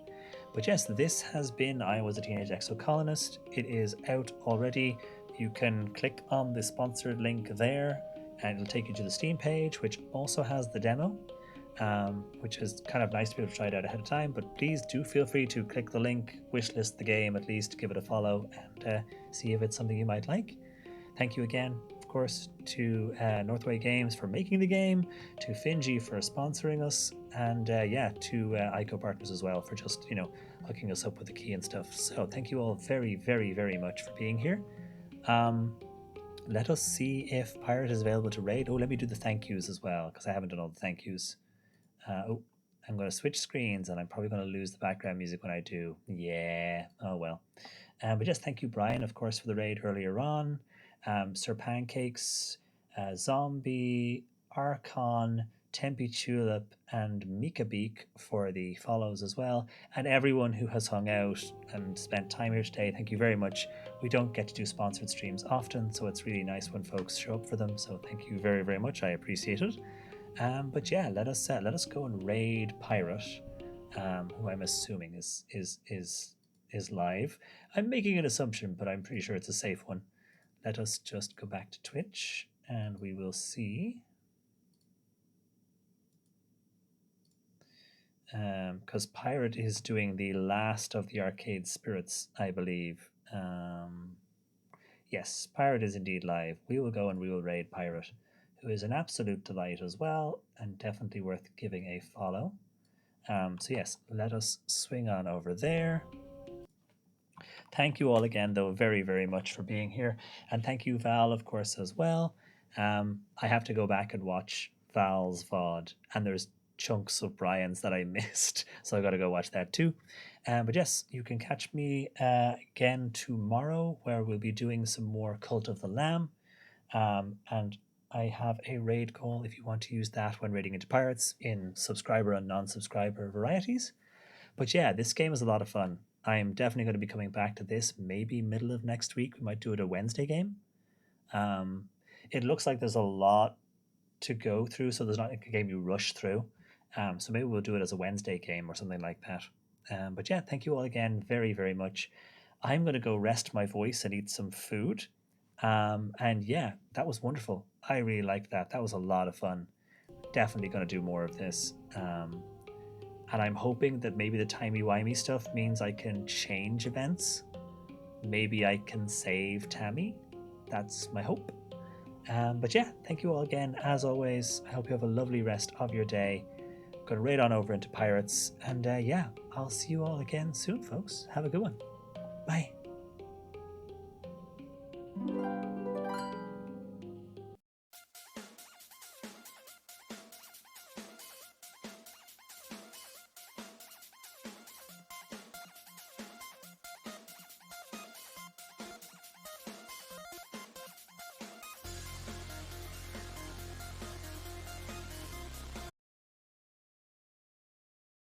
But yes, this has been I Was a Teenage Exocolonist. It is out already. You can click on the sponsored link there, and it'll take you to the Steam page, which also has the demo, which is kind of nice to be able to try it out ahead of time. But please do feel free to click the link, wishlist the game at least, give it a follow, and see if it's something you might like. Thank you again, of course, to Northway Games for making the game, to Finji for sponsoring us, and to ICO Partners as well for just, hooking us up with the key and stuff. So thank you all very, very, very much for being here. Let us see if Pirate is available to raid. Oh, let me do the thank yous as well, because I haven't done all the thank yous. I'm going to switch screens, and I'm probably going to lose the background music when I do. Yeah, oh well. But just thank you, Brian, of course, for the raid earlier on. Sir Pancakes, Zombie, Archon, Tempe Tulip, and Mika Beak for the follows as well. And everyone who has hung out and spent time here today, thank you very much. We don't get to do sponsored streams often, so it's really nice when folks show up for them. So thank you very, very much. I appreciate it. But yeah, let us go and raid Pirate, who I'm assuming is live. I'm making an assumption, but I'm pretty sure it's a safe one. Let us just go back to Twitch, and we will see. Because Pirate is doing the last of the arcade spirits, I believe. Yes, Pirate is indeed live. We will go and we will raid Pirate, who is an absolute delight as well, and definitely worth giving a follow. So yes, let us swing on over there. Thank you all again, though, very, very much for being here. And thank you, Val, of course, as well. I have to go back and watch Val's VOD, and there's chunks of Brian's that I missed, so I got to go watch that too. But yes, you can catch me again tomorrow, where we'll be doing some more Cult of the Lamb. And I have a raid goal if you want to use that when raiding into Pirates in subscriber and non subscriber varieties. But yeah, this game is a lot of fun. I'm definitely going to be coming back to this maybe middle of next week. We might do it a Wednesday game. Um, it looks like there's a lot to go through, so there's not like a game you rush through. So maybe we'll do it as a Wednesday game or something like that. But yeah, thank you all again very, very much. I'm going to go rest my voice and eat some food. And yeah, that was wonderful. I really liked that. That was a lot of fun. Definitely going to do more of this. And I'm hoping that maybe the timey-wimey stuff means I can change events. Maybe I can save Tammy. That's my hope. But yeah, thank you all again. As always, I hope you have a lovely rest of your day. Going right on over into Pirates. And yeah, I'll see you all again soon, folks. Have a good one. Bye.